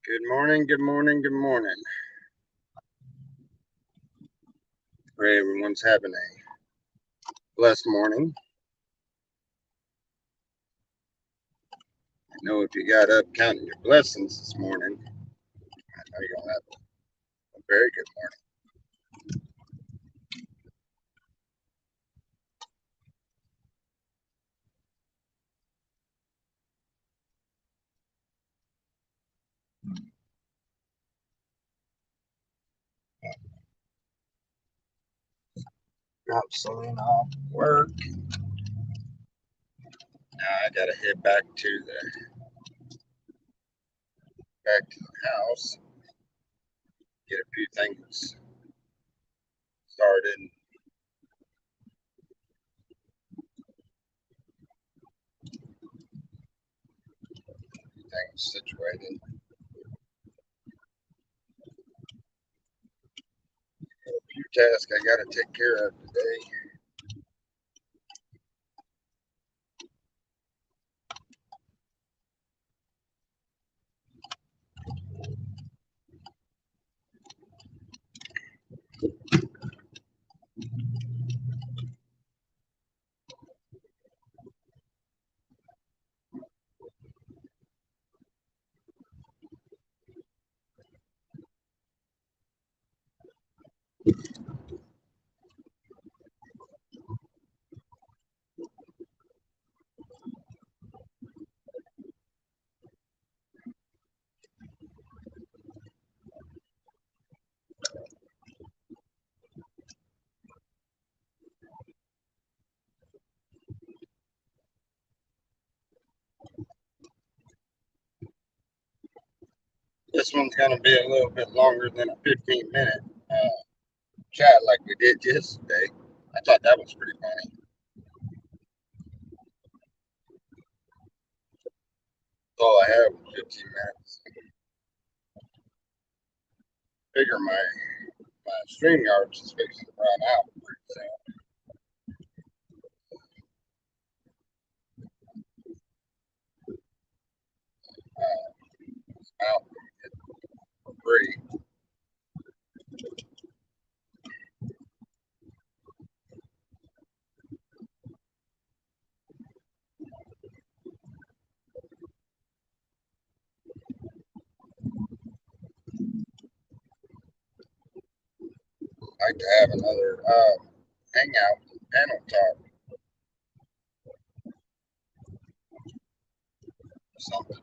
Good morning, good morning, good morning. Pray everyone's having a blessed morning. I know if you got up counting your blessings this morning, I know you're going to have a very good morning. Drop Selena off work. Now I got to head back to the house, get a few things started. Things situated. A few tasks I got to take care of today. This one's going to be a little bit longer than a 15-minute chat like we did yesterday. I thought that was pretty funny. That's all I have was 15 minutes. Figure my StreamYard is fixing to run out pretty soon. It's out for free. I'd like to have another hangout panel talk or something.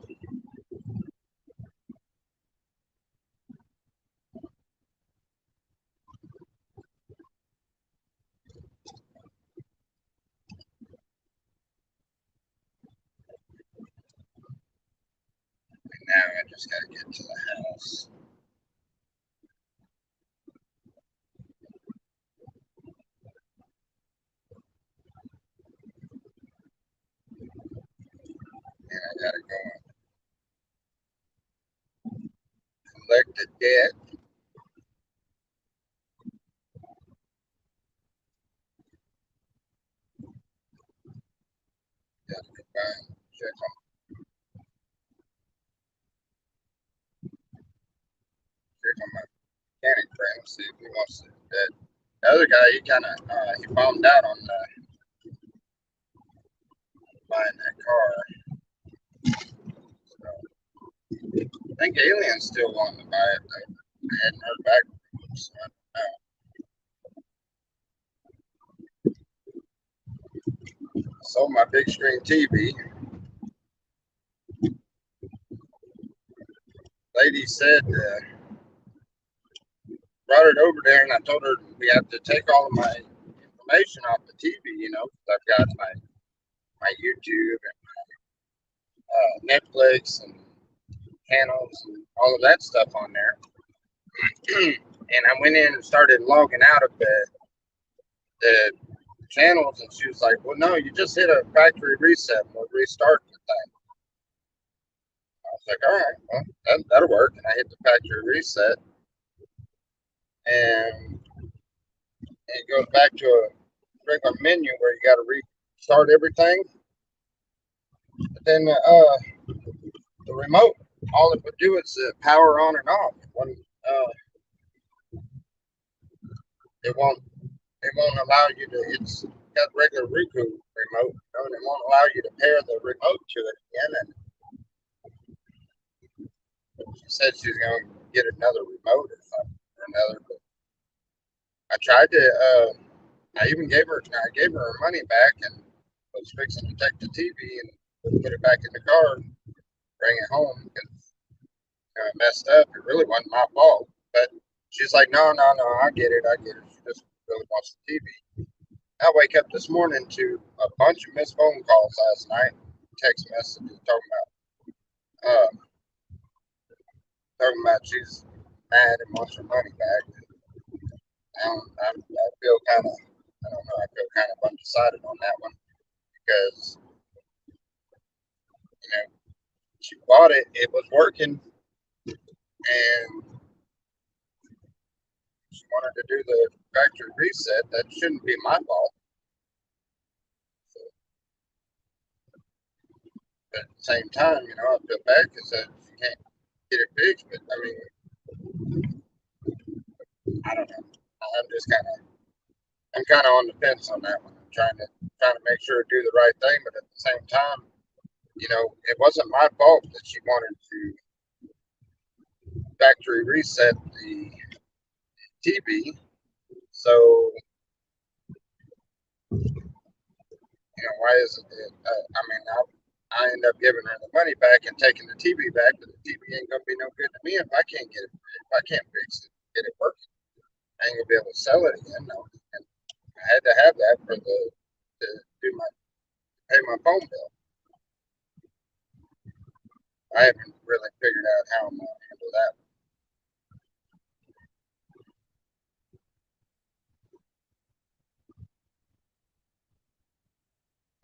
And now I just got to get to the house. And I got to go and collect the debt. Got to go by and check on my mechanic friend, see if he wants to. The other guy, he kind of he bombed out on buying that car. So I think Alien's still wanting to buy it though. I hadn't heard back from him, so I don't know. Sold my big screen TV. Lady said, brought it over there, and I told her we have to take all of my information off the TV. I've got my YouTube and Netflix and channels and all of that stuff on there. And I went in and started logging out of the channels, and she was like, "Well, no, you just hit a factory reset and we'll restart the thing." I was like, "All right, well, that'll work." And I hit the factory reset, and it goes back to a regular menu where you got to restart everything. But then the remote all it would do is power on and off. When it won't allow you to. It's got regular Roku remote, and it won't allow you to pair the remote to it again. And she said she's going to get another remote or something or another. But I tried to. I gave her her money back and was fixing to take the TV and put it back in the car, and bring it home because it messed up. It really wasn't my fault, but she's like, no, no, no, I get it, I get it. She just really wants the TV. I wake up this morning to a bunch of missed phone calls last night, text messages talking about she's mad and wants her money back. I feel kind of, I don't know, I feel kind of undecided on that one because you know she bought it, it was working, and she wanted to do the factory reset. That shouldn't be my fault. So, but at the same time, I feel bad because she can't get it fixed. But I mean, I don't know. I'm kind of on the fence on that one. I'm trying to make sure to do the right thing, but at the same time, it wasn't my fault that she wanted to factory reset the TV. So, why isn't it? I mean, I end up giving her the money back and taking the TV back, but the TV ain't gonna be no good to me if I can't get it. If I can't fix it, get it working, I ain't gonna be able to sell it again. No, and I had to have that for to do my pay my phone bill. I haven't really figured out how I'm gonna handle that.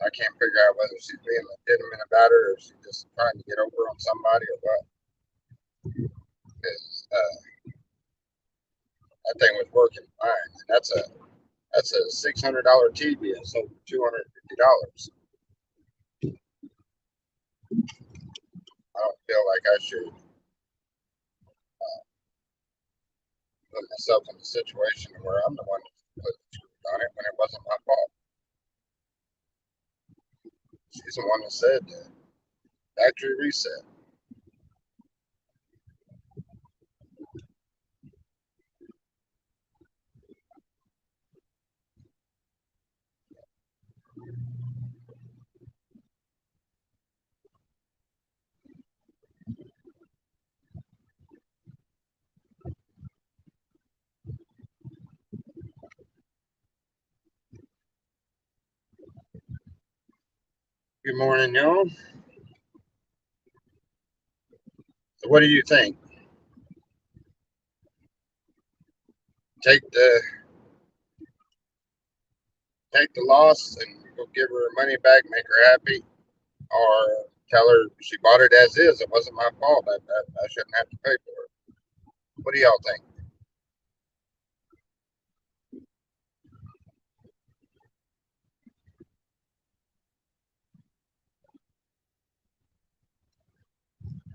I can't figure out whether she's being legitimate about it or she's just trying to get over on somebody or what. Because that thing was working fine, and that's a $600 TV. I sold $250. I don't feel like I should put myself in a situation where I'm the one who put the screws on it when it wasn't my fault. She's the one that said that. Factory reset. Good morning, y'all. So what do you think? Take the take the loss and go give her her money back, make her happy, or tell her she bought it as is. It wasn't my fault. I shouldn't have to pay for it. What do y'all think?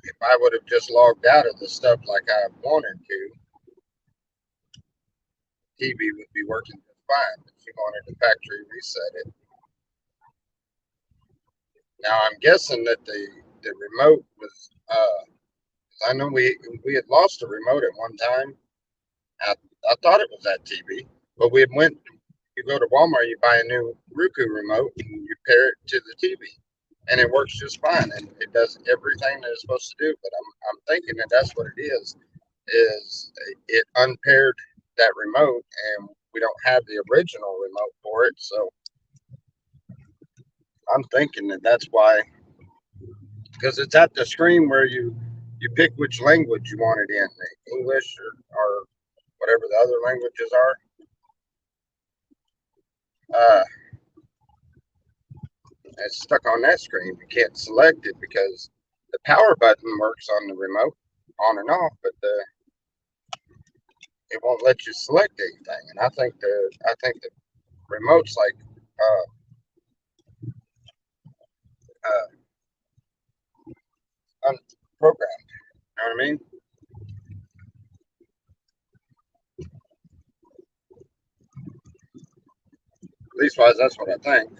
If I would have just logged out of the stuff like I wanted to, TV would be working just fine. But she wanted to factory reset it. Now I'm guessing that the remote was. I know we had lost a remote at one time. I, I thought it was that TV, but we had went. You go to Walmart, you buy a new Roku remote, and you pair it to the TV, and it works just fine, and it does everything that it's supposed to do. But I'm thinking that that's what it is it unpaired that remote, and we don't have the original remote for it. So I'm thinking that that's why, because it's at the screen where you pick which language you want it in, English or whatever the other languages are. Uh, it's stuck on that screen. You can't select it because the power button works on the remote on and off, but it won't let you select anything. And I think the remote's like uh, unprogrammed. what I mean? Leastwise, that's what I think.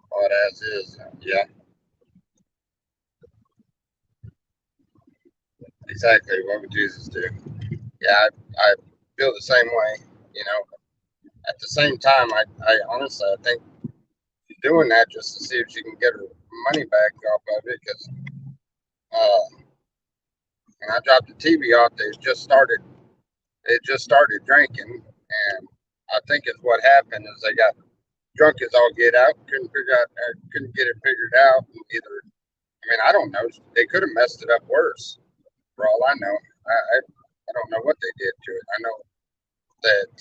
What as is, yeah, exactly. What would Jesus do? Yeah, I feel the same way. You know, at the same time, I honestly, I think she's doing that just to see if she can get her money back off of it. Because when I dropped the TV off, they just started drinking, and I think is what happened is they got drunk as all get out, couldn't get it figured out. Either, I mean, I don't know. They could have messed it up worse. For all I know, I don't know what they did to it. I know that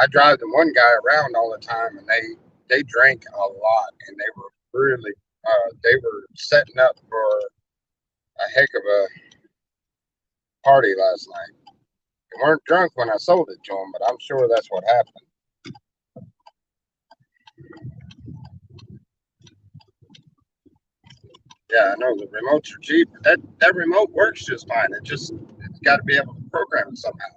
I drive the one guy around all the time, and they drank a lot, and they were really they were setting up for a heck of a party last night. They weren't drunk when I sold it to them, but I'm sure that's what happened. Yeah, I know the remotes are cheap. But that remote works just fine. It's got to be able to program it somehow.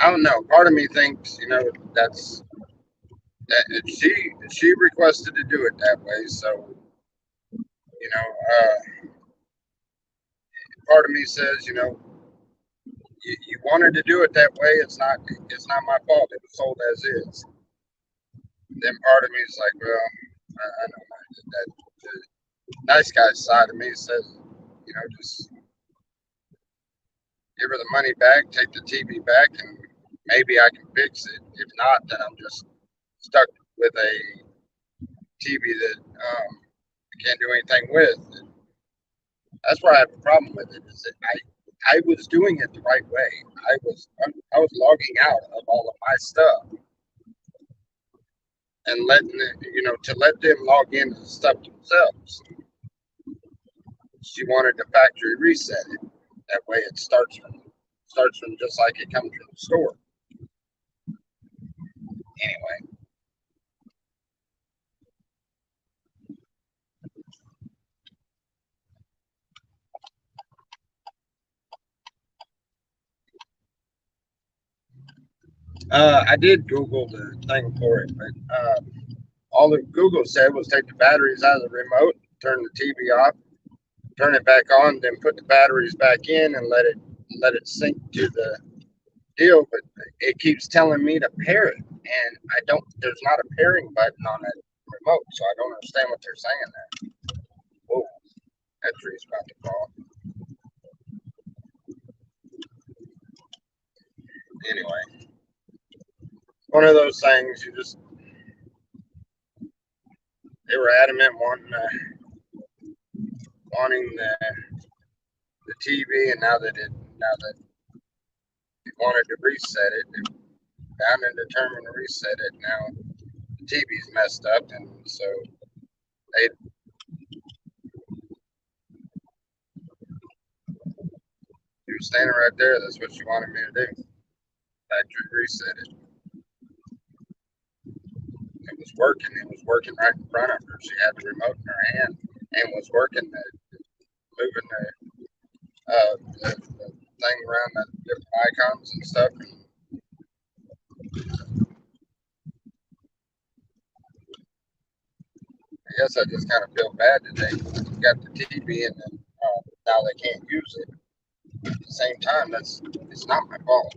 I don't know. Part of me thinks that's that she requested to do it that way. So you know, part of me says you wanted to do it that way. It's not my fault. It was sold as is. Then part of me is like, well, I don't know. The nice guy side of me says, just give her the money back, take the TV back, and maybe I can fix it. If not, then I'm just stuck with a TV that I can't do anything with. And that's where I have a problem with it. Is that I was doing it the right way. I was logging out of all of my stuff and letting it, to let them log into the stuff themselves. She wanted to factory reset it. That way, it starts from just like it comes from the store. Anyway, I did Google the thing for it, but all that Google said was take the batteries out of the remote, turn the TV off, turn it back on, then put the batteries back in and let it sync to the deal. But it keeps telling me to pair it, and I don't. There's not a pairing button on that remote, so I don't understand what they're saying there. Whoa, that tree's about to fall. Anyway, one of those things they were adamant wanting the TV, and now that they wanted to reset it, they found and determined to reset it. Now the TV's messed up, and so they were standing right there. That's what she wanted me to do. Factory reset it. It was working. It was working right in front of her. She had the remote in her hand and was working, moving the thing around the different icons and stuff. And I guess I just kind of feel bad that they got the TV and then now they can't use it. At the same time, it's not my fault.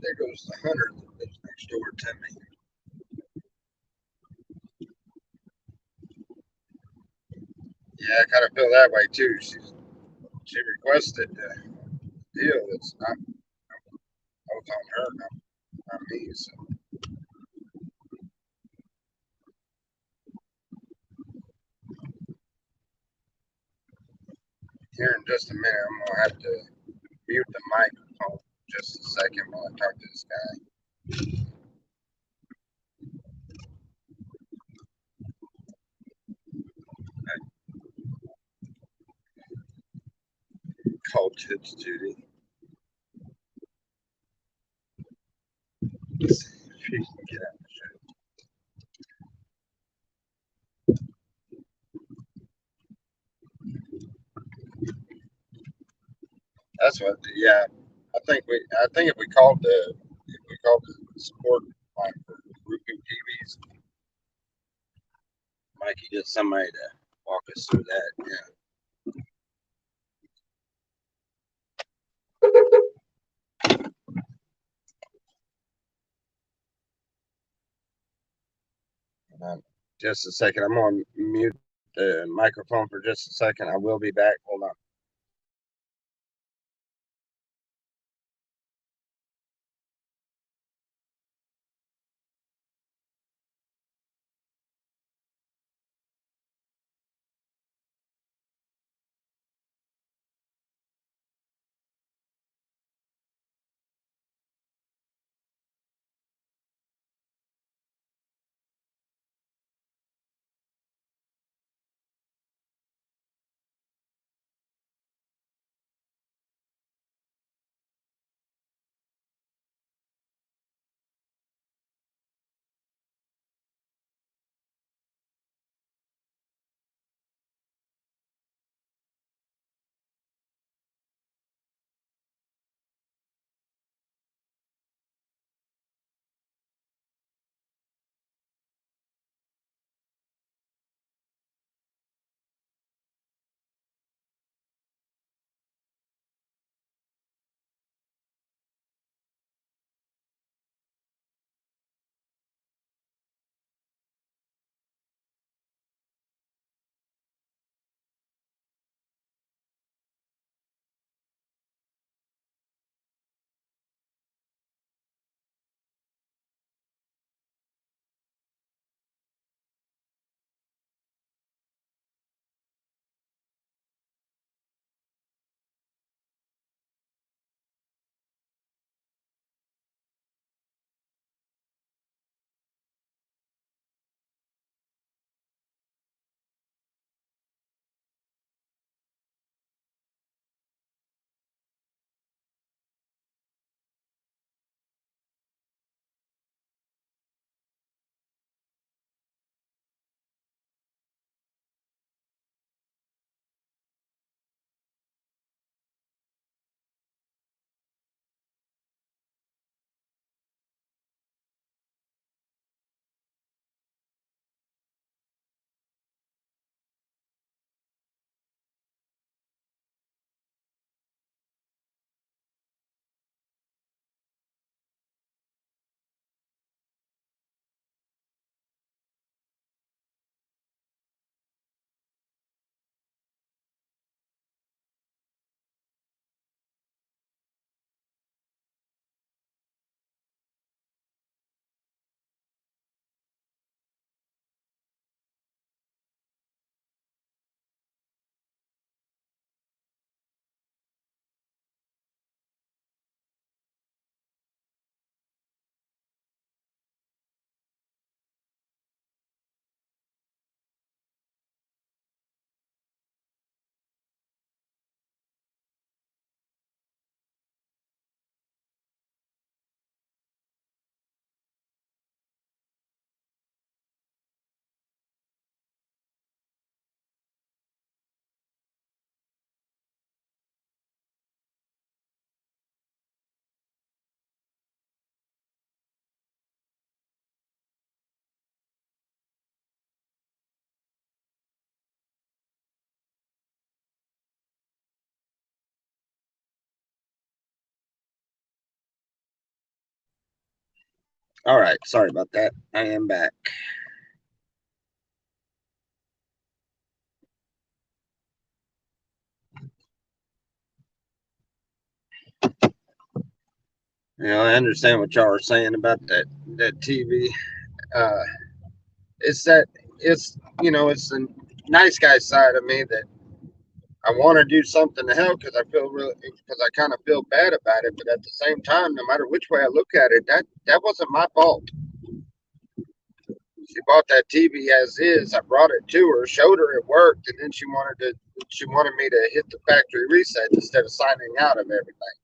there goes the hunter that lives next door to me. Yeah, I kind of feel that way too. She requested a deal that's not both on her, not me. So here in just a minute, I'm gonna have to mute the microphone just a second while I talk to this guy. Call Tits Judy. Let's see if she can get out. That's what. Yeah, I think if we called the support line for roofing TVs, Mikey get somebody to walk us through that. Yeah. Just a second. I'm gonna mute the microphone for just a second. I will be back. Hold on. All right, sorry about that. I am back. I understand what y'all are saying about that TV. Uh, it's that it's the nice guy side of me that I want to do something to help because I kind of feel bad about it. But at the same time, no matter which way I look at it, that wasn't my fault. She bought that TV as is. I brought it to her, showed her it worked, and then she wanted me to hit the factory reset instead of signing out of everything.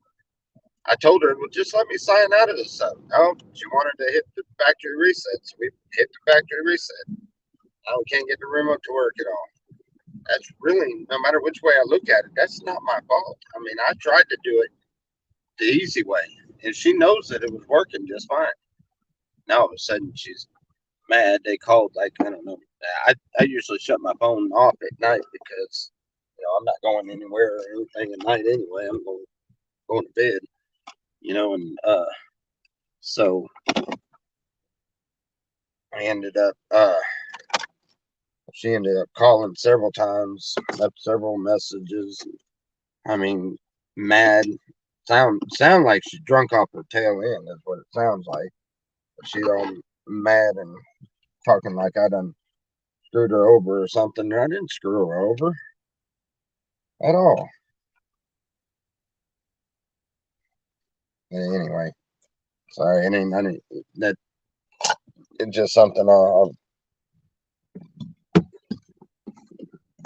I told her, well, just let me sign out of this stuff. No, she wanted to hit the factory reset, so we hit the factory reset. Now we can't get the remote to work at all. That's really, no matter which way I look at it, that's not my fault. I mean, I tried to do it the easy way, and she knows that it was working just fine. Now all of a sudden she's mad. They called, like, I don't know. I usually shut my phone off at night because I'm not going anywhere or anything at night anyway. I'm going to bed, and so I ended up she ended up calling several times, left several messages. I mean, mad. Sound like she drunk off her tail end. Is what it sounds like. She's all mad and talking like I done screwed her over or something. I didn't screw her over at all. Anyway, sorry. I didn't that it's just something I'll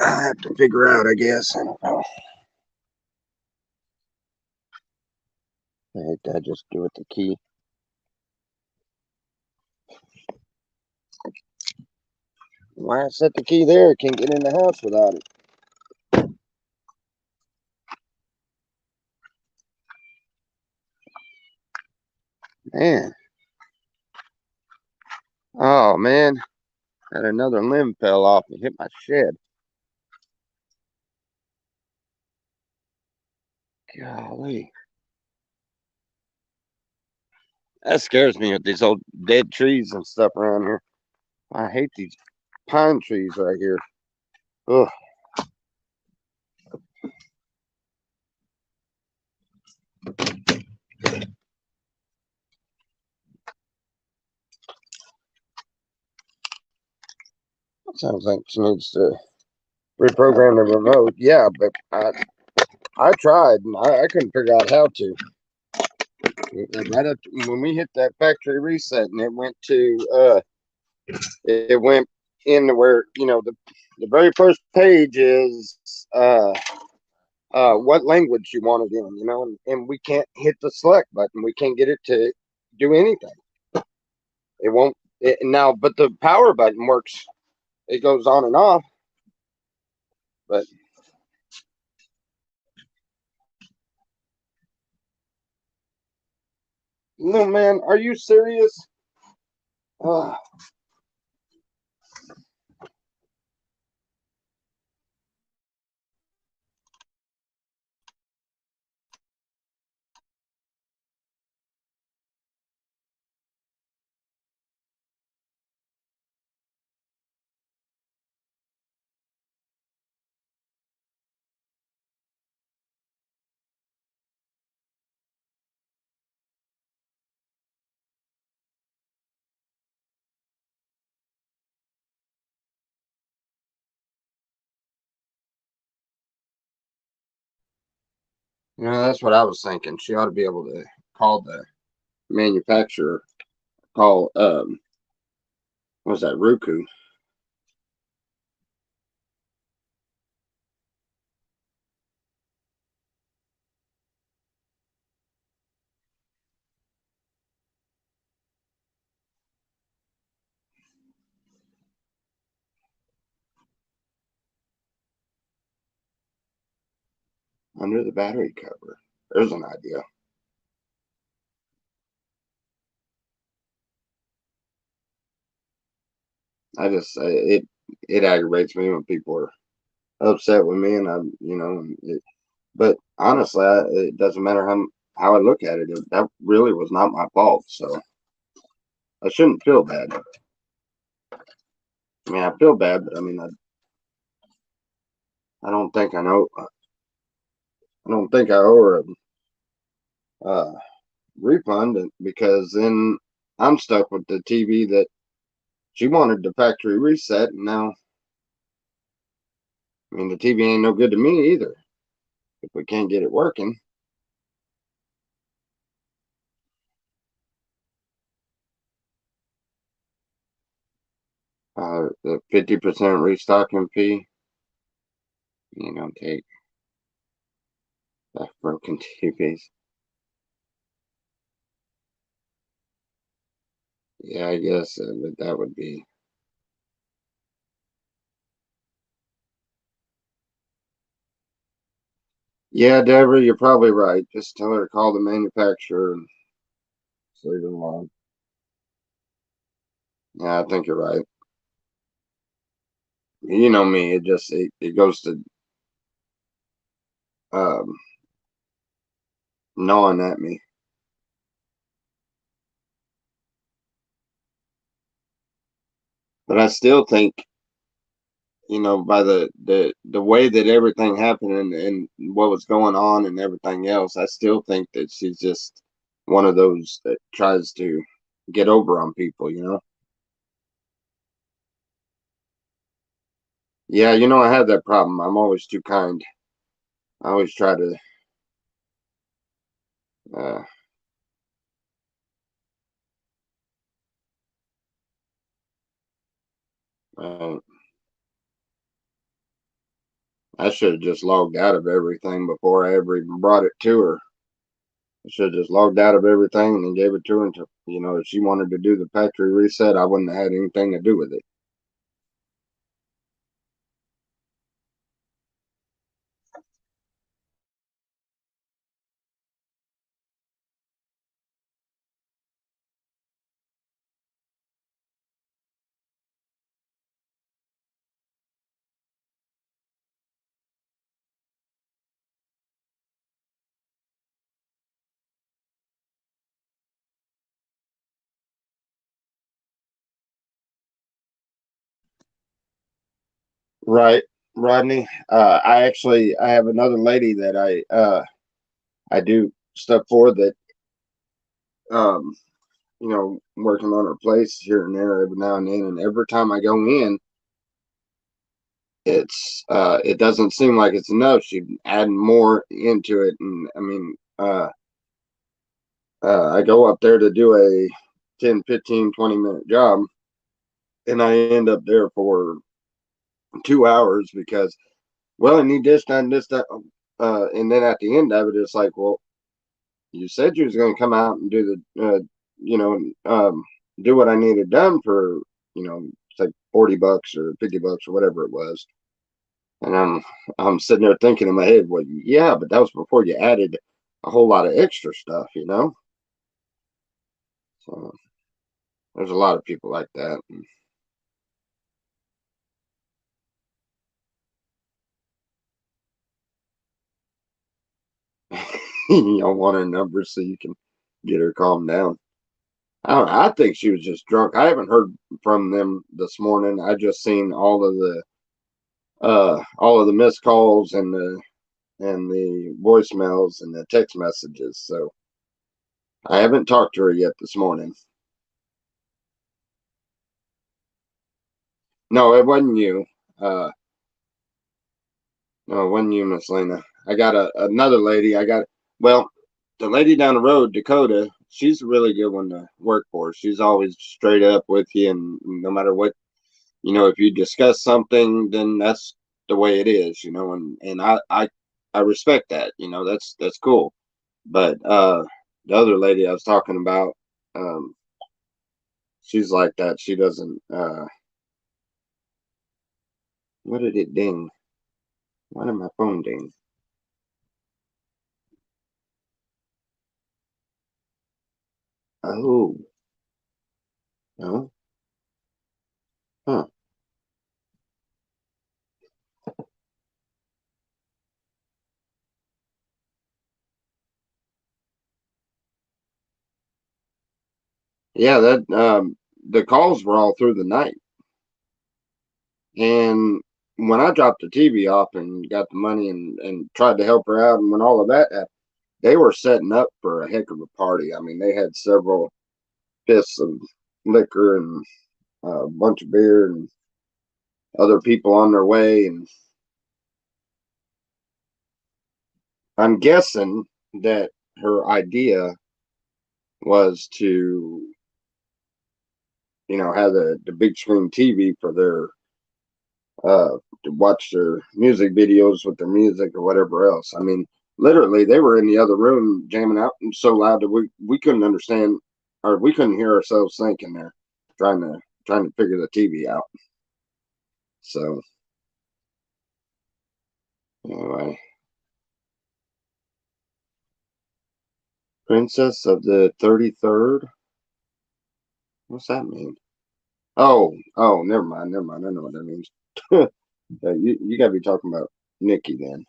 have to figure out. I guess I don't know. I just do it the key. Why I set the key there? Can't get in the house without it. Man. Oh man. Had another limb fell off and hit my shed. Golly. That scares me with these old dead trees and stuff around here. I hate these pine trees right here. Ugh. Sounds like she needs to reprogram the remote. Yeah, but I tried and I couldn't figure out how to. Right up when we hit that factory reset and it went to it went into where the very first page is what language you want it in, and we can't hit the select button. We can't get it to do anything. It won't now, but the power button works. It goes on and off, but no, man, are you serious? Uh, that's what I was thinking. She ought to be able to call the manufacturer, call what's that, Roku. Under the battery cover. There's an idea. I just it aggravates me when people are upset with me, and but honestly, it doesn't matter how I look at it. That really was not my fault. So I shouldn't feel bad. I mean, I feel bad, but I mean, I don't think I know. I don't think I owe her a refund because then I'm stuck with the TV that she wanted the factory reset, and now I mean the TV ain't no good to me either if we can't get it working. The 50% restocking fee, take that broken TVs. Yeah, I guess that would be. Yeah, Deborah, you're probably right. Just tell her to call the manufacturer and leave it alone. Yeah, I think you're right. You know me, it goes to um, gnawing at me. But I still think, by the way that everything happened and what was going on and everything else, I still think that she's just one of those that tries to get over on people. Yeah, I have that problem. I'm always too kind. I always try to uh, uh I should have just logged out of everything before I ever even brought it to her. I should have just logged out of everything and then gave it to her. And if she wanted to do the factory reset, I wouldn't have had anything to do with it. Right, Rodney. I have another lady that I do stuff for that um working on her place here and there every now and then, and every time I go in, it doesn't seem like it's enough. She's adding more into it, and I mean I go up there to do a 10, 15, 20 minute job, and I end up there for 2 hours because, well, I need this done, this done. And then at the end of it, it's like, well, you said you was going to come out and do you know, um, do what I needed done for, it's like $40 or $50 or whatever it was. And I'm sitting there thinking in my head, well, yeah, but that was before you added a whole lot of extra stuff. So there's a lot of people like that. You don't want her number so you can get her calmed down. I don't know, I think she was just drunk. I haven't heard from them this morning. I just seen all of the missed calls and the voicemails and the text messages. So I haven't talked to her yet this morning. No, it wasn't you. Uh, no, it wasn't you, Miss Lena. I got another lady. Well, the lady down the road, Dakota. She's a really good one to work for. She's always straight up with you, and no matter what, if you discuss something, then that's the way it is. And I respect that. That's cool. But the other lady I was talking about, um, she's like that. She doesn't. What did it ding? Why did my phone ding? Oh, no. Huh. Yeah, that the calls were all through the night. And when I dropped the TV off and got the money and tried to help her out, and when all of that happened, they were setting up for a heck of a party. I mean, they had several fifths of liquor and a bunch of beer and other people on their way. And I'm guessing that her idea was to, have the big screen TV for their to watch their music videos with their music or whatever else. I mean, literally, they were in the other room jamming out and so loud that we couldn't understand, or we couldn't hear ourselves thinking there, trying to figure the TV out. So anyway, Princess of the 33rd. What's that mean? Oh, never mind, never mind. I know what that means. You gotta be talking about Nikki then.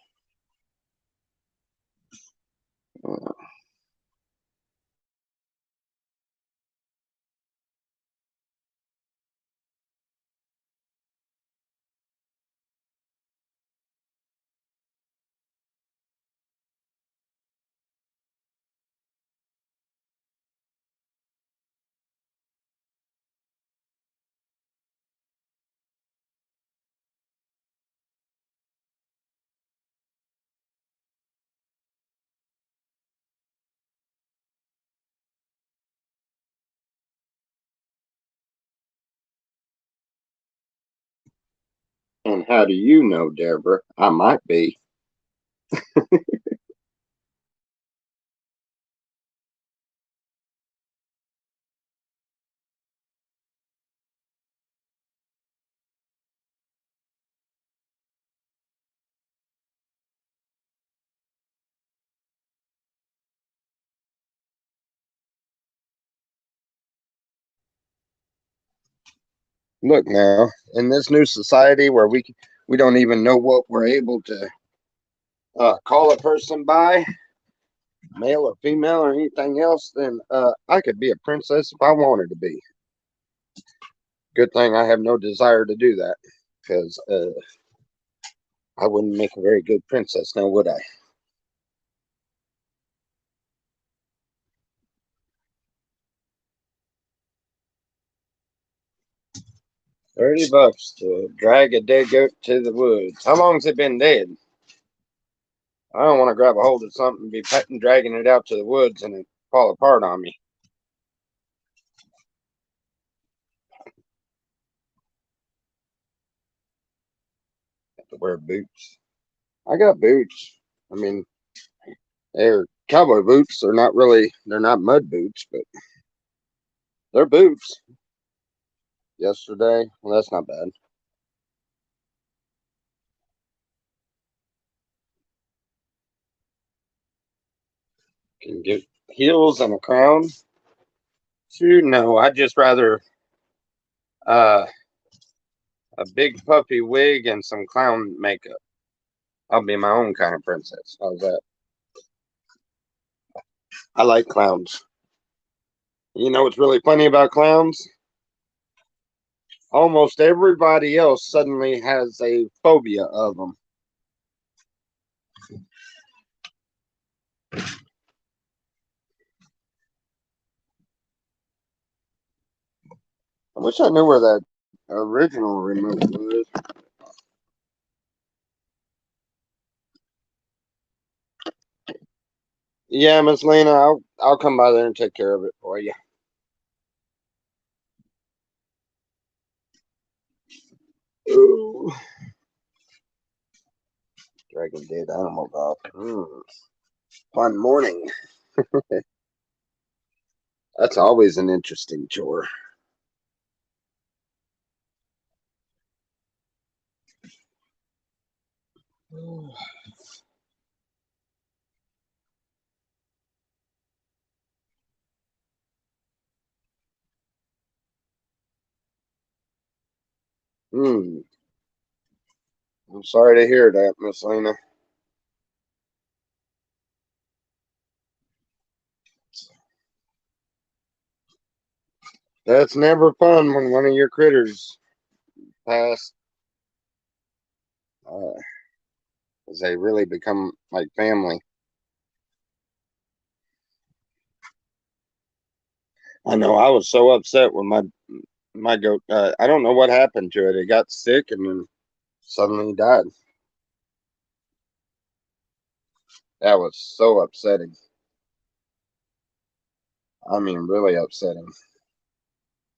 Uh, and how do you know, Deborah? I might be. Look now, in this new society where we don't even know what we're able to call a person by, male or female or anything else, then I could be a princess if I wanted to be. Good thing I have no desire to do that, because I wouldn't make a very good princess, now would I? 30 bucks to drag a dead goat to the woods. How long's it been dead? I don't want to grab a hold of something and be petting, dragging it out to the woods and it fall apart on me. Have to wear boots. I got boots. I mean, they're cowboy boots. They're not mud boots, but they're boots. Yesterday, well, that's not bad. Can get heels and a crown. Shoot, no, I'd just rather uh, a big puffy wig and some clown makeup. I'll be my own kind of princess. How's that? I like clowns. You know what's really funny about clowns? Almost everybody else suddenly has a phobia of them. I wish I knew where that original remote was. Yeah, Miss Lena, I'll come by there and take care of it for you. Ooh, Dragon Dead Animal Golf. Fun morning. That's always an interesting chore. Hmm. I'm sorry to hear that, Miss Lena. That's never fun when one of your critters pass. 'Cause they really become like family. I know. I was so upset when my goat. I don't know what happened to it. It got sick and then suddenly died. That was so upsetting. I mean, really upsetting.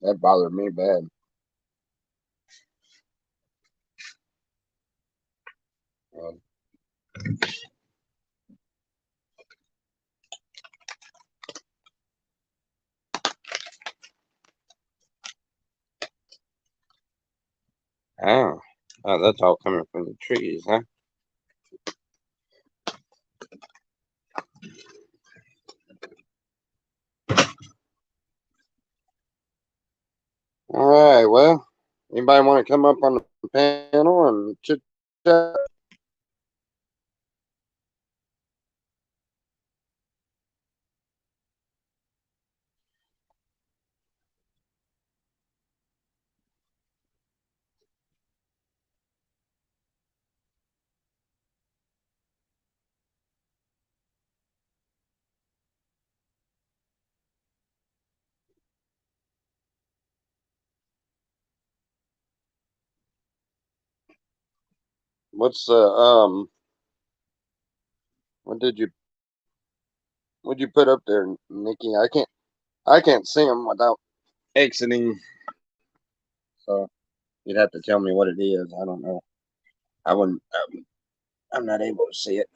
That bothered me bad. Um, oh, oh, that's all coming from the trees, huh? All right. Well, anybody want to come up on the panel and chit chat? What's what did you put up there, Nikki? I can't see them without exiting. So you'd have to tell me what it is. I don't know. I wouldn't. I'm not able to see it.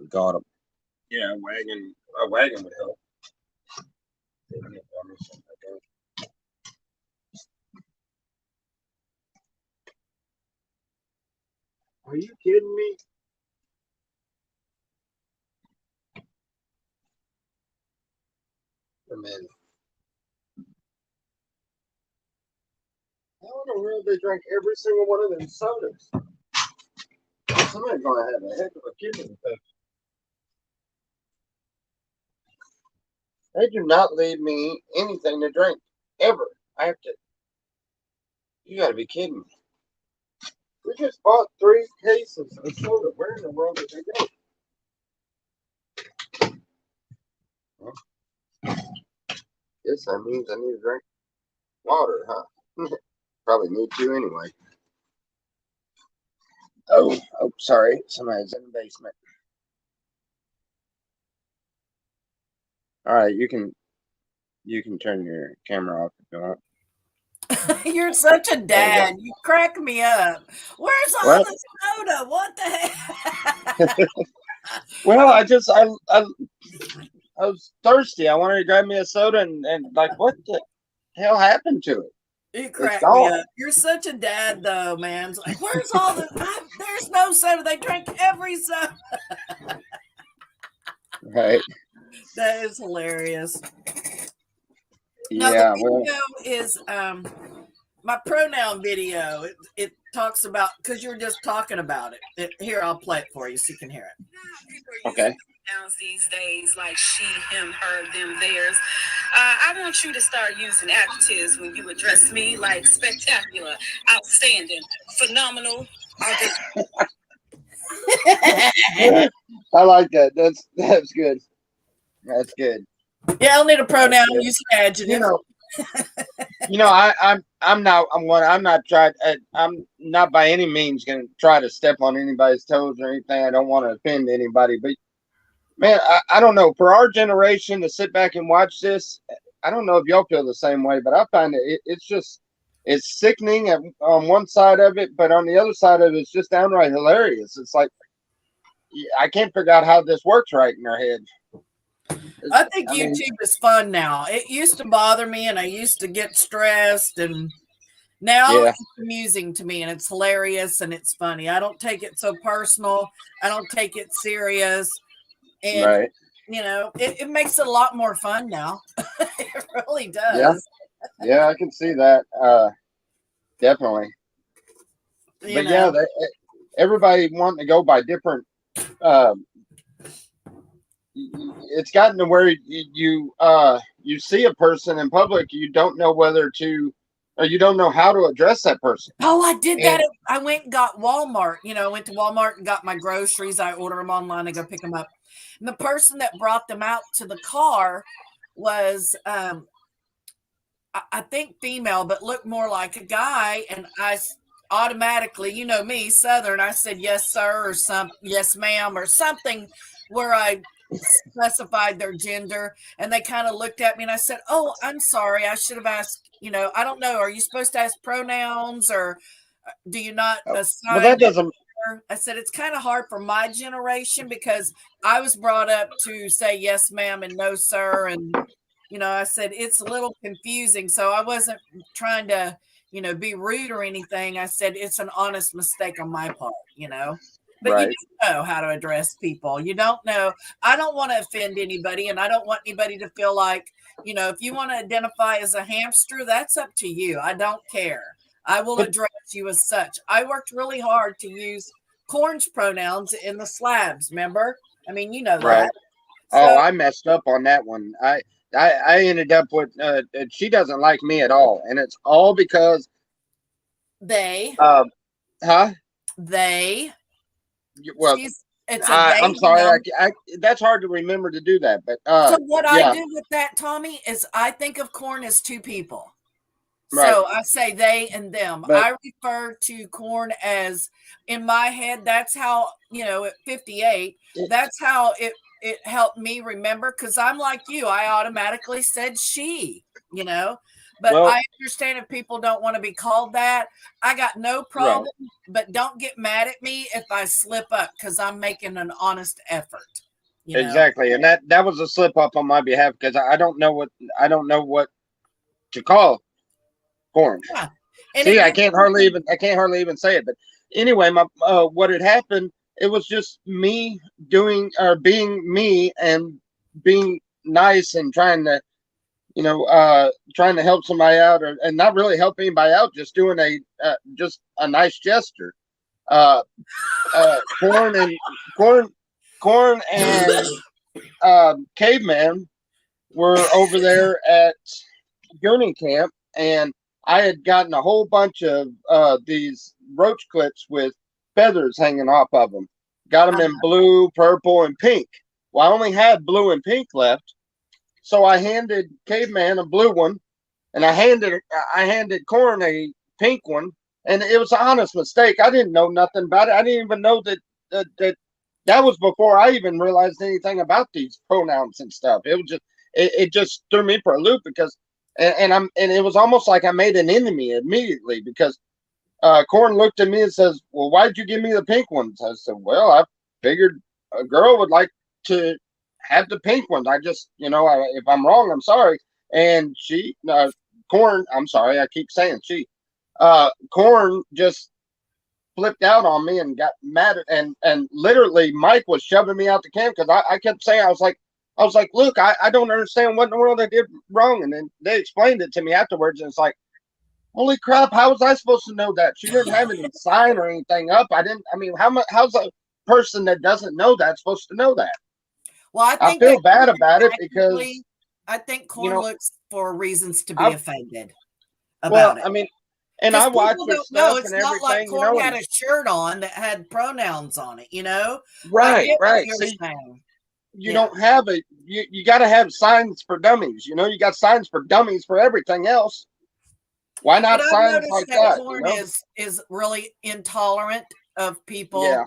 Got them. Yeah, a wagon would help. Are you kidding me? A minute. How in the world they drank every single one of them sodas? Somebody's gonna have a heck of a kidney infection. They do not leave me anything to drink ever. I have to. You got to be kidding me. We just bought 3 cases of soda. Where in the world did they go? Well, guess that means I need to drink water, huh? Probably need to anyway. Oh, sorry. Somebody's in the basement. All right, you can turn your camera off if you want. You're such a There you go. dad. You crack me up. Where's all Well, the soda? What the heck? well, I was thirsty. I wanted to grab me a soda and like what the hell happened to it? You It's crack me gone. up. You're such a dad, though, man. It's like, where's all the? There's no soda. They drank every soda. Right. That is hilarious. No, the Yeah. Well. video is my pronoun video. It talks about because you were just talking about it. Here, I'll play it for you so you can hear it. Okay. Pronouns these days like she, him, her, them, theirs. I want you to start using adjectives when you address me, like spectacular, outstanding, phenomenal. I like that. That's good. That's good. Yeah, I'll need a pronoun. Good. Use an You adjective. know. I'm not by any means going to try to step on anybody's toes or anything. I don't want to offend anybody, but man, I don't know. For our generation to sit back and watch this, I don't know if y'all feel the same way, but I find it's sickening on one side of it, but on the other side of it, it's just downright hilarious. It's like I can't figure out how this works right in our head. I think I mean, YouTube is fun now. It used to bother me, and I used to get stressed, and now yeah, it's amusing to me, and it's hilarious, and it's funny. I don't take it so personal. I don't take it serious. And, Right. it makes it a lot more fun now. It really Yeah. does. Yeah, I can see that. Definitely. You But yeah, know, everybody wanting to go by different. Uh, it's gotten to where you see a person in public, you don't know whether to, or you don't know how to address that person. oh, I did that. And I went and got Walmart. I went to Walmart and got my groceries. I order them online. I go pick them up. And the person that brought them out to the car was, I think female, but looked more like a guy. And automatically, me, Southern, I said, yes, sir, or yes, ma'am, or something where I specified their gender. And they kind of looked at me and I said, oh, I'm sorry. I should have asked, I don't know. Are you supposed to ask pronouns or do you not well, assign that doesn't. gender? I said, it's kind of hard for my generation because I was brought up to say yes, ma'am, and no, sir. And I said it's a little confusing. So I wasn't trying to, be rude or anything. I said it's an honest mistake on my part. But you Right. don't know how to address people. You don't know. I don't want to offend anybody, and I don't want anybody to feel like, if you want to identify as a hamster, that's up to you. I don't care. I will But address you as such. I worked really hard to use Corn's pronouns in the slabs, remember? I mean, you know right. that. Oh, So I messed up on that one. I ended up with. She doesn't like me at all, and it's all because. they, Uh, huh? they, Well, it's a they I'm sorry. them. That's hard to remember to do that, but So what I yeah, do with that, Tommy, is I think of Corn as two people. right. So I say they and them. But I refer to Corn as, in my head, that's how, at 58, it, that's how it helped me remember, because I'm like you. I automatically said she. But well, I understand if people don't want to be called that. I got no right. problem, but don't get mad at me if I slip up because I'm making an honest effort. Exactly, and that was a slip up on my behalf because I don't know what to call corn. Yeah. And See, it gives I can't hardly even say it. But anyway, my what had happened, it was just me doing or being me and being nice and trying to trying to help somebody out, and not really help anybody out, just doing just a nice gesture. Uh, corn and corn, corn and caveman were over there at Goonie camp, and I had gotten a whole bunch of these roach clips with feathers hanging off of them. Got them in blue, purple, and pink. Well, I only had blue and pink left, so I handed Caveman a blue one, and I handed Corn a pink one, and it was an honest mistake. I didn't know nothing about it. I didn't even know that was before I even realized anything about these pronouns and stuff. It was just it just threw me for a loop because and it was almost like I made an enemy immediately because Corn looked at me and says, "Well, why did you give me the pink ones?" I said, "Well, I figured a girl would like to have the pink ones. I just, if I'm wrong, I'm sorry." And Corn, I'm sorry, I keep saying she. Corn just flipped out on me and got mad and literally Mike was shoving me out the camp because I kept saying I was like, look, I don't understand what in the world I did wrong. And then they explained it to me afterwards, and it's like, holy crap, how was I supposed to know that? She didn't have any sign or anything up. I mean, how's a person that doesn't know that supposed to know that? Well, I I think feel bad about it because I think Corn looks for reasons to be I offended well, about it. I mean, and Because I watch people her don't know. stuff It's and not like everything, Corn had a shirt on that had pronouns on it. I Right, get what right. you're See, saying. you don't have you got to have signs for dummies. You got signs for dummies for everything else. Why But not I've signs noticed like that that? Corn is really intolerant of people Yeah,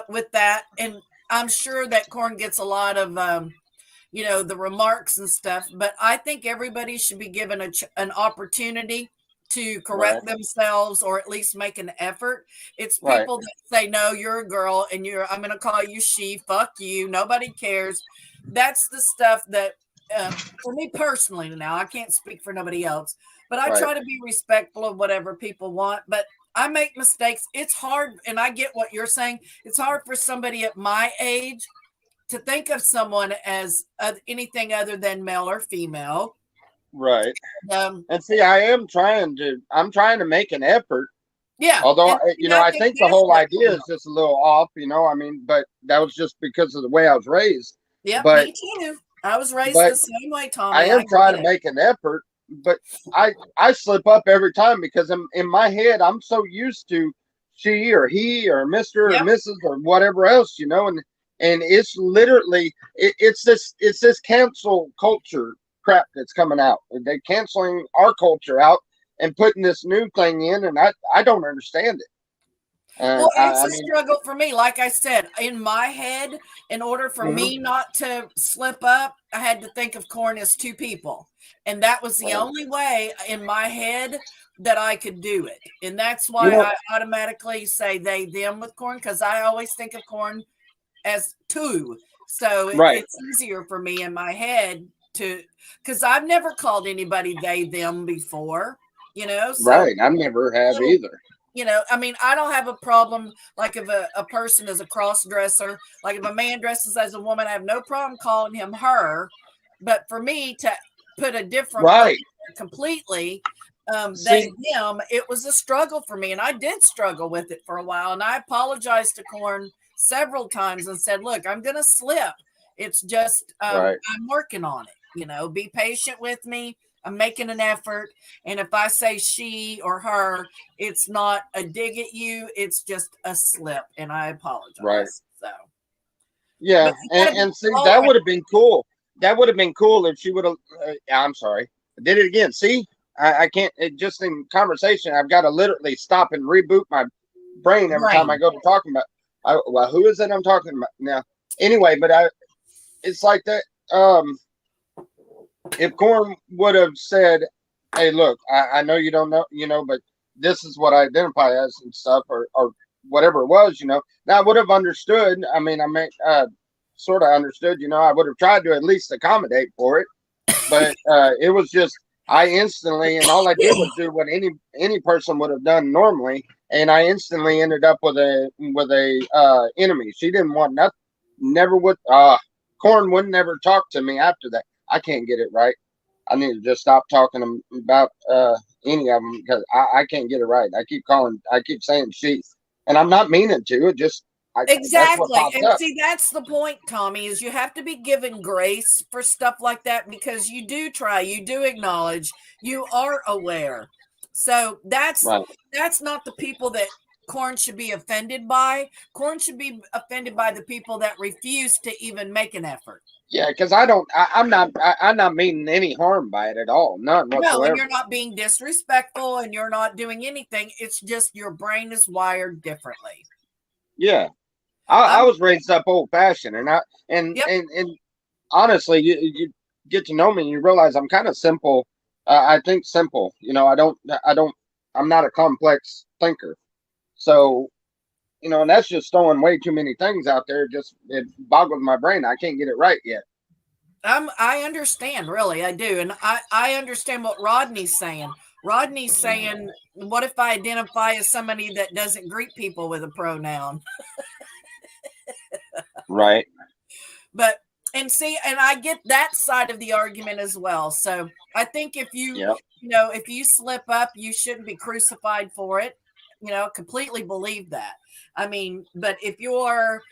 with that, and I'm sure that Corn gets a lot of the remarks and stuff. But I think everybody should be given an opportunity to right, correct themselves or at least make an effort. It's right, people that say, no, you're a girl and I'm going to call you she, fuck you. Nobody cares. That's the stuff that, for me personally, now I can't speak for nobody else, but I right. try to be respectful of whatever people want. But I make mistakes. It's hard. And I get what you're saying. It's hard for somebody at my age to think of someone as anything other than male or female. Right. Um, And see, I'm trying to make an effort. yeah, Although, and see, I I think think the that's whole what idea is just a little off, I mean, but that was just because of the way I was raised. Yep, But, me too. I was raised but the same way, I Tommy. I am trying get to it. make an effort, but I slip up every time because in my head, I'm so used to she or he or Mr. or Yep. Mrs. or whatever else, and it's literally, it's this cancel culture crap that's coming out. They're canceling our culture out and putting this new thing in, and I don't understand it. Well, it's I a mean, struggle for me. Like I said, in my head, in order for mhm, me not to slip up, I had to think of corn as two people. And that was the right. only way in my head that I could do it. And that's You why know, I automatically say they, them with corn, because I always think of corn as two. So right, it's easier for me in my head to, because I've never called anybody they, them before, so right. I never have little, either. I mean, I don't have a problem like if a person is a cross dresser, like if a man dresses as a woman, I have no problem calling him her. But for me to put a different word Right. completely, they, See, them, it was a struggle for me. And I did struggle with it for a while. And I apologized to Corn several times and said, look, I'm going to slip. It's just, right, I'm working on it. Be patient with me. I'm making an effort. And if I say she or her, it's not a dig at you. It's just a slip. And I right. apologize. So, Yeah, but you got to be and see, all that right. would have been cool. That would have been cool if she would have. I'm sorry, I did it again. See, I can't. Just in conversation, I've got to literally stop and reboot my brain every time I Brain. go to talking about. Well, who is it I'm talking about now? Anyway, but it's like that. If Corn would have said, "Hey, look, I know you don't know, but this is what I identify as and stuff," or whatever it was, now I would have understood. I mean, sort of understood, I would have tried to at least accommodate for it, but it was just I instantly, and all I did was do what any person would have done normally, and I instantly ended up with a enemy. She didn't want nothing, never would. Corn would never talk to me after that. I can't get it right. I need to just stop talking about any of them because I can't get it right. I keep saying she, and I'm not meaning to. It just, that's what Exactly. pops And up. see, that's the point, Tommy, is you have to be given grace for stuff like that because you do try, you do acknowledge, you are aware. So Right. that's not the people that Corn should be offended by. Corn should be offended by the people that refuse to even make an effort. Yeah, because I'm not meaning any harm by it at all, none No, and whatsoever. you're not being disrespectful and you're not doing anything. It's just your brain is wired differently. Yeah, I I'm was raised up old fashioned, and yep. and honestly, you get to know me, and you realize I'm kind of simple. I think simple. I don't. I'm not a complex thinker. So, and that's just throwing way too many things out there. It boggles my brain. I can't get it right yet. I understand, really, I do, and I understand what Rodney's saying. Rodney's saying, "What if I identify as somebody that doesn't greet people with a pronoun?" Right. But and see, and I get that side of the argument as well. So I think if Yep. if you slip up, you shouldn't be crucified for it. Completely believe that. I mean, but if you're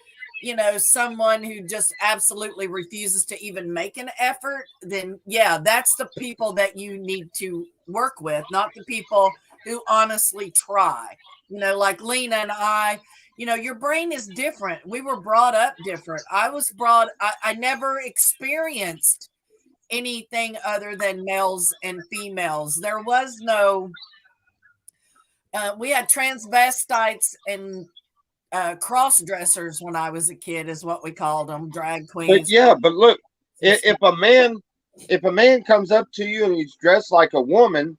someone who just absolutely refuses to even make an effort, then yeah, that's the people that you need to work with, not the people who honestly try. Like Lena and I, your brain is different. We were brought up different. I never experienced anything other than males and females. There was no, we had transvestites and cross dressers when I was a kid, is what we called them, drag But queens. yeah, but look, if a man comes up to you and he's dressed like a woman,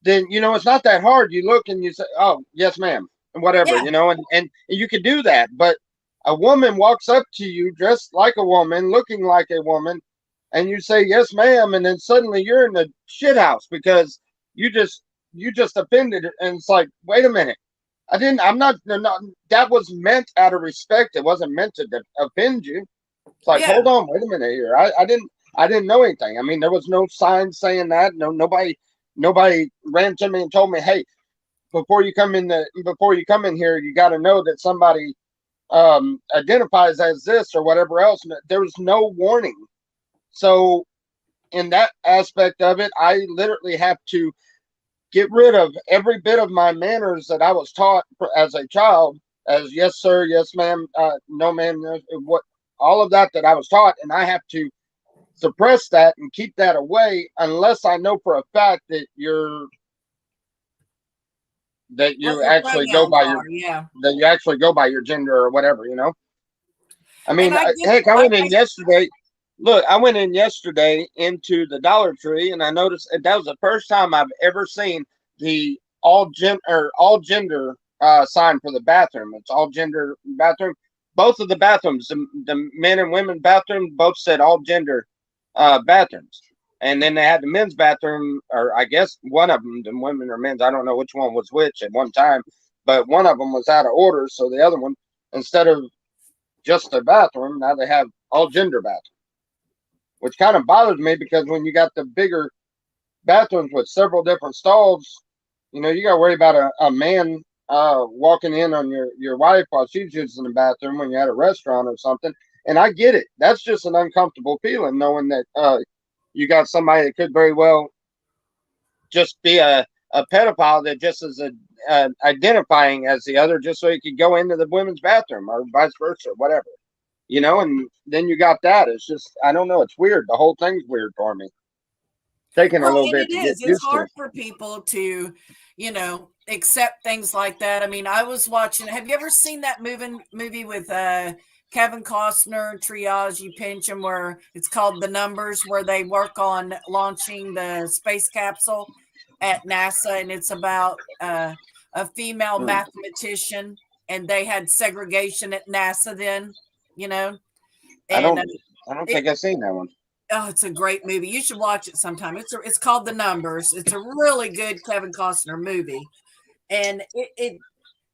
then it's not that hard. You look and you say, "Oh, yes, ma'am," and whatever, Yeah, and you could do that. But a woman walks up to you dressed like a woman, looking like a woman, and you say, "Yes, ma'am," and then suddenly you're in the shit house because you just offended, and it's like, wait a minute. I'm not, that was meant out of respect. It wasn't meant to offend you. It's like, Yeah. hold on, wait a minute here. I didn't know anything. I mean, there was no sign saying that. Nobody ran to me and told me, hey, before you come in here, you got to know that somebody identifies as this or whatever else. There was no warning. So in that aspect of it, I literally have to get rid of every bit of my manners that I was taught as a child, as yes sir, yes ma'am, no ma'am, what all of that I was taught, and I have to suppress that and keep that away unless I know for a fact that What you your actually go pronouns by your are. Yeah. that you actually go by your gender or whatever, you know. I And mean, I get, heck, I I, went in yesterday. Look, I went in yesterday into the Dollar Tree, and I noticed that was the first time I've ever seen the all gender sign for the bathroom. It's all gender bathroom. Both of the bathrooms, the men and women bathroom, both said all gender bathrooms. And then they had the men's bathroom, or I guess one of them, the women or men's, I don't know which one was which at one time, but one of them was out of order. So the other one, instead of just a bathroom, now they have all gender bathroom, which kind of bothers me because when you got the bigger bathrooms with several different stalls, you know, you got to worry about a man walking in on your wife while she's using the bathroom when you're at a restaurant or something. And I get it. That's just an uncomfortable feeling knowing that you got somebody that could very well just be a pedophile that just is identifying as the other just so he could go into the women's bathroom or vice versa, whatever. You know, and then you got that. It's just, I don't know. It's weird. The whole thing's weird for me. Taking a well, little and bit it to get is. It's used to. hard for people to, accept things like that. I mean, I was watching. Have you ever seen that movie with Kevin Costner, Triage, You Pinch 'Em, where it's called The Numbers, where they work on launching the space capsule at NASA, and it's about a female mathematician, and they had segregation at NASA then, you know, I and don't. I don't it, think I've seen that one. oh, it's a great movie. You should watch it sometime. It's called The Numbers. It's a really good Kevin Costner movie, and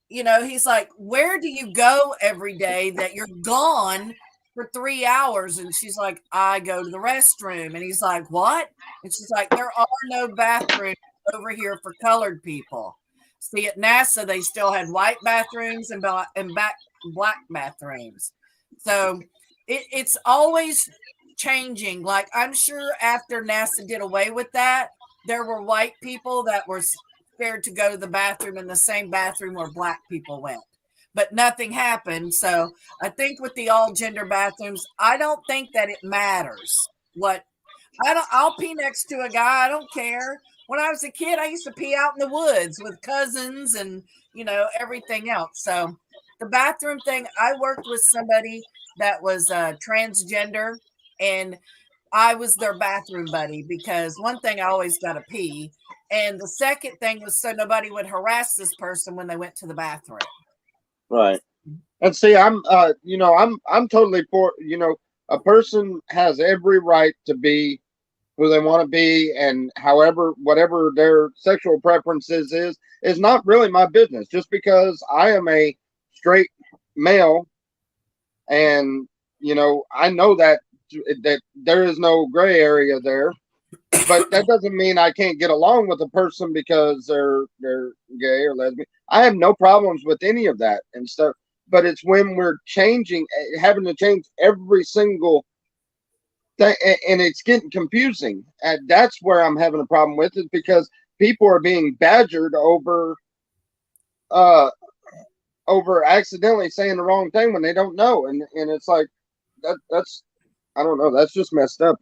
he's like, "Where do you go every day that you're gone for 3 hours?" And she's like, "I go to the restroom." And he's like, "What?" And she's like, "There are no bathrooms over here for colored people." See, at NASA, they still had white bathrooms and black bathrooms. So it's always changing. Like, I'm sure after NASA did away with that, there were white people that were scared to go to the bathroom in the same bathroom where black people went. But nothing happened. So I think with the all gender bathrooms, I don't think that it matters what I'll pee next to a guy. I don't care. When I was a kid, I used to pee out in the woods with cousins and, everything else. So the bathroom thing, I worked with somebody that was transgender, and I was their bathroom buddy because one thing, I always got to pee. And the second thing was so nobody would harass this person when they went to the bathroom. Right. And see, I'm totally for, a person has every right to be who they want to be, and whatever their sexual preferences is not really my business. Just because I am a straight male, and I know that there is no gray area there, but that doesn't mean I can't get along with a person because they're gay or lesbian. I have no problems with any of that and stuff. But it's when we're having to change every single thing, and it's getting confusing. And that's where I'm having a problem with it, because people are being badgered uh over accidentally saying the wrong thing when they don't know, and it's like that's I don't know. That's just messed up.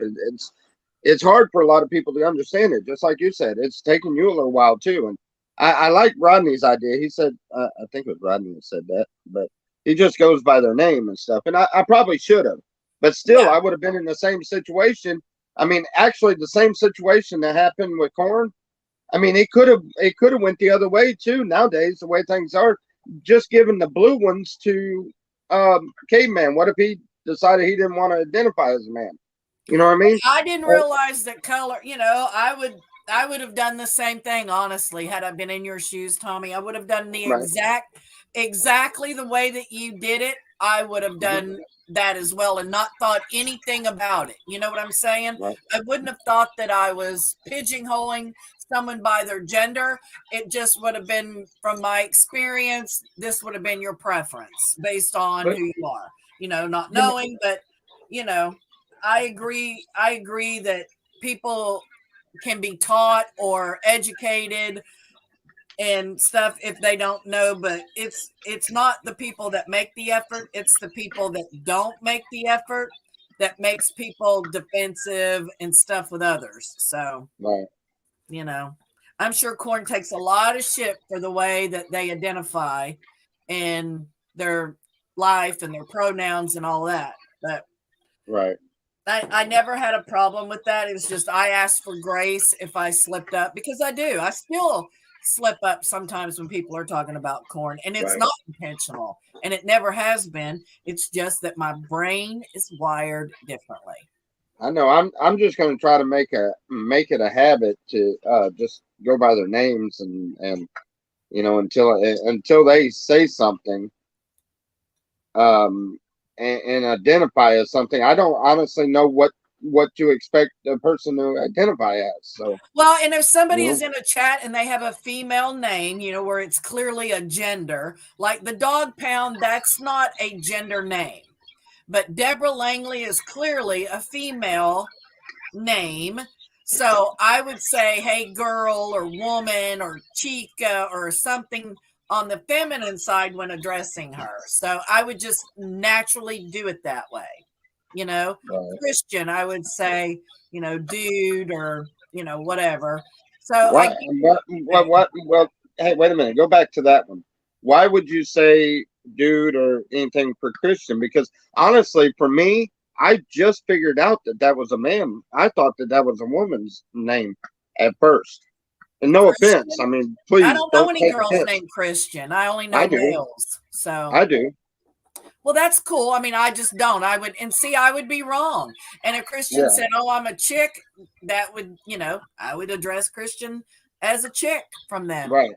It's hard for a lot of people to understand it. Just like you said, it's taken you a little while too. And I like Rodney's idea. He said, I think it was Rodney that said that, but he just goes by their name and stuff. And I probably should have, but still, Yeah. I would have been in the same situation. I mean, actually, the same situation that happened with Corn. I mean, it could have went the other way too. Nowadays, the way things are, just giving the blue ones to Caveman. What if he decided he didn't want to identify as a man? You know what I mean? I didn't realize that color, I would have done the same thing, honestly, had I been in your shoes, Tommy. I would have done the Right. exactly the way that you did it. I would have done that as well and not thought anything about it. You know what I'm saying? Right. I wouldn't have thought that I was pigeonholing someone by their gender. It just would have been, from my experience, this would have been your preference based on But who you are. You know, not you know, knowing, but you know, I agree. I agree that people can be taught or educated and stuff if they don't know, but it's not the people that make the effort, it's the people that don't make the effort that makes people defensive and stuff with others. So right. you know, I'm sure Corn takes a lot of shit for the way that they identify in their life and their pronouns and all that, but Right. I never had a problem with that. It was just I asked for grace if I slipped up, because I do. I still slip up sometimes when people are talking about Corn, and it's Right. not intentional, and it never has been. It's just that my brain is wired differently. I know. I'm just going to try to make it a habit to just go by their names and until they say something and identify as something. I don't honestly know what to expect a person to identify as. So Well, and if somebody you is know, in a chat and they have a female name, you know, where it's clearly a gender, like the Dog Pound, that's not a gender name. But Deborah Langley is clearly a female name. So I would say, hey, girl or woman or chica or something on the feminine side when addressing her. So I would just naturally do it that way. You know, right. Christian, I would say, you know, dude or, you know, whatever. So I What get what that. what well hey, wait a minute, go back to that one. Why would you say dude or anything for Christian? Because honestly, for me, I just figured out that that was a man. I thought that that was a woman's name at first. And no offense. I Christian. mean, I please don't know don't any take girls offense. named Christian. I only I know do. males. So I do. well, that's cool. I mean, I just don't. I would, and see, I would be wrong. And if Christian Yeah. said, "Oh, I'm a chick," that would, you know, I would address Christian as a chick from then. Right.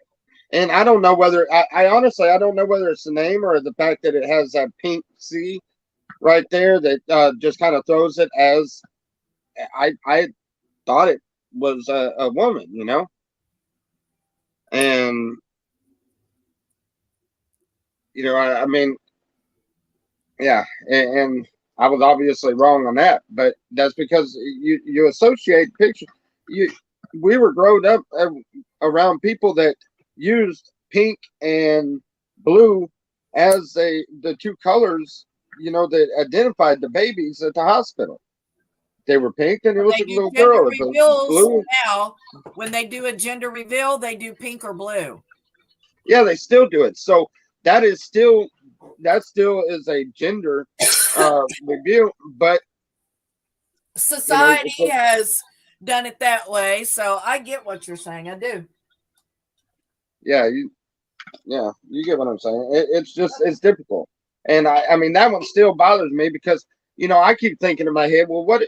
And I don't know whether I honestly I don't know whether it's the name or the fact that it has that pink C right there that just kind of throws it as I thought it was a woman, and I mean, yeah, and I was obviously wrong on that, but that's because you associate pictures. You We were growing up around people that used pink and blue as the two colors, that identified the babies at the hospital. They were pink and it When was they a do little gender girl. It was reveals blue. now, when they do a gender reveal, they do pink or blue. Yeah, they still do it. So that is still that still is a gender review, but Society it's a, has done it that way, so I get what you're saying. I do. yeah, you get what I'm saying. It's difficult, and I mean that one still bothers me because I keep thinking in my head, well, what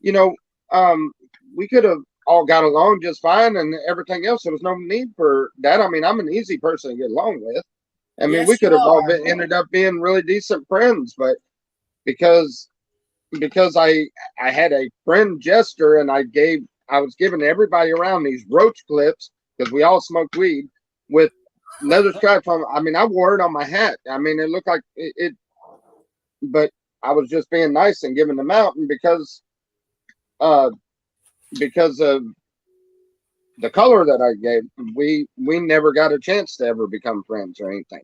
you know, um, we could have all got along just fine and everything else. There was no need for that. I mean, I'm an easy person to get along with. I mean, we Yes, could you have all are. ended up being really decent friends, but because because I had a friend gesture and I was giving everybody around these roach clips because we all smoked weed with leather stripes on. I mean, I wore it on my hat. I mean, it looked like but I was just being nice and giving them out, and uh because of the color that I gave, we never got a chance to ever become friends or anything.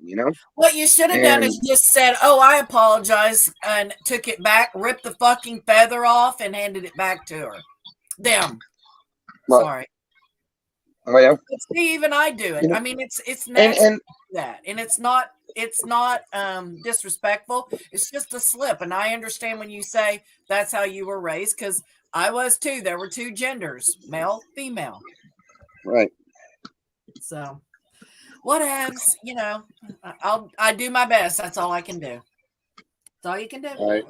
What you should have done is And just said, "Oh, I apologize," and took it back, ripped the fucking feather off, and handed it back to her. Them. but Sorry. well, But see, even I do it. you know, I mean, it's and natural and to do that, and it's not disrespectful. It's just a slip, and I understand when you say that's how you were raised, because I was too. There were two genders, male, female. right. So whatevs, I do my best. That's all I can do. That's all you can do. All right.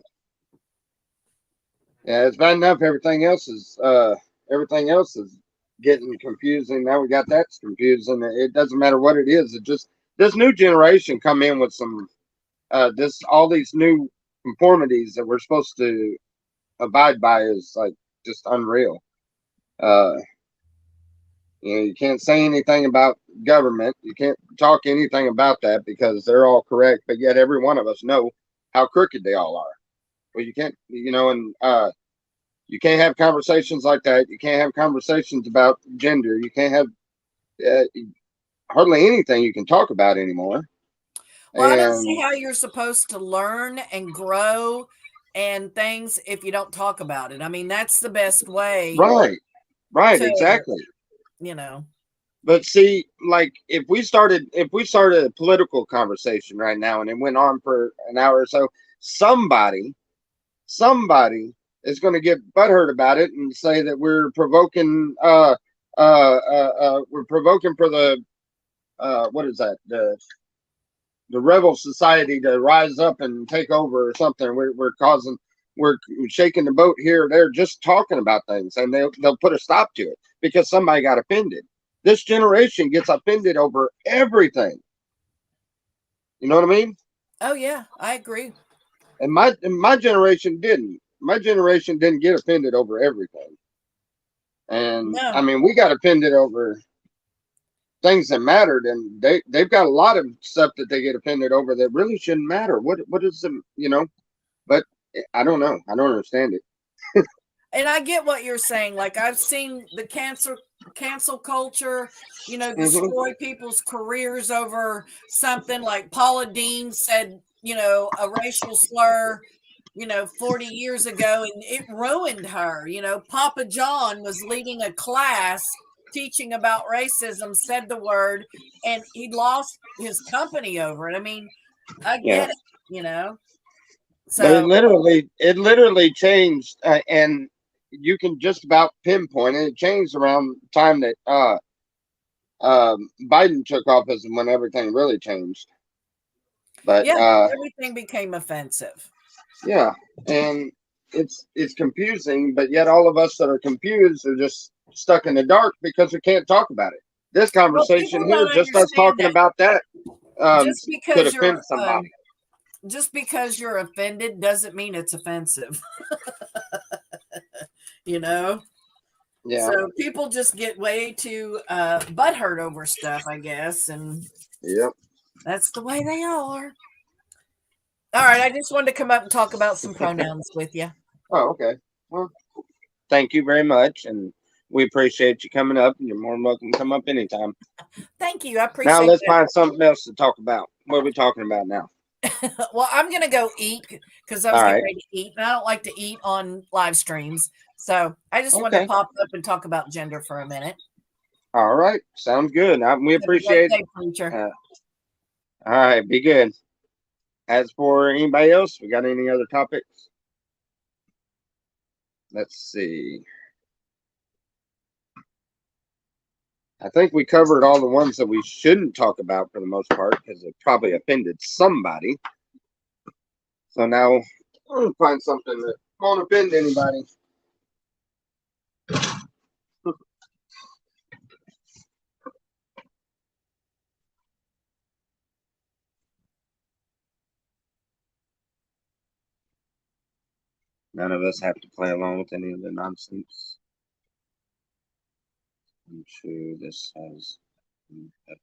Yeah, it's bad enough. Everything else is getting confusing. Now we got that's confusing. It doesn't matter what it is. It just this new generation come in with some this all these new conformities that we're supposed to abide by is like just unreal. Uh, you can't say anything about government. You can't talk anything about that because they're all correct, but yet every one of us know how crooked they all are. Well, you can't, and you can't have conversations like that. You can't have conversations about gender. You can't have uh, hardly anything you can talk about anymore. Well, I don't see And how you're supposed to learn and grow and things if you don't talk about it. I mean, that's the best way right, to, exactly. you know. But see, like if we started a political conversation right now and it went on for an hour or so, somebody is going to get butthurt about it and say that we're provoking we're provoking for the what is that, the rebel society to rise up and take over or something. We're shaking the boat here or there, just talking about things, and they'll put a stop to it because somebody got offended. This generation gets offended over everything. You know what I mean? Oh yeah, I agree. And my generation didn't. My generation didn't get offended over everything. And I No. mean, we got offended over things that mattered, and they've got a lot of stuff that they get offended over that really shouldn't matter. What is them? But I don't know. I don't understand it. And I get what you're saying. Like I've seen the cancel culture, Hmm. destroy people's careers over something like Paula Dean said, a racial slur, 40 years ago, and it ruined her. Papa John was leading a class teaching about racism, said the word, and he lost his company over it. I mean, I Yeah, get it. but it So literally changed, and you can just about pinpoint it. It changed around the time that Biden took office, and when everything really changed. But yeah, everything became offensive. yeah, and it's confusing, but yet all of us that are confused are just stuck in the dark because we can't talk about it. This Well, people conversation here, don't just us understand talking that about that, um, just could because offend you're somebody. just because you're offended doesn't mean it's offensive. you know Yeah, so people just get way too butthurt over stuff, I guess, and yep. that's the way they are. All right, I just wanted to come up and talk about some pronouns with you. Oh, okay. Well, thank you very much, and we appreciate you coming up. And you're more than welcome to come up anytime. Thank you, I Now appreciate let's find something else to talk about. What are we talking about now? that. Well, I'm gonna go eat because I All was getting right. ready to eat, and I don't like to eat on live streams, so I just wanted to Okay. pop up and talk about gender for a minute. All right. Sounds good. We Have a great appreciate. day, preacher. Uh, all right. Be good. As for anybody else, we got any other topics? Let's see. I think we covered all the ones that we shouldn't talk about for the most part because it probably offended somebody. So now we'll find something that won't offend anybody. None of us have to play along with any of the nonsense. I'm sure this has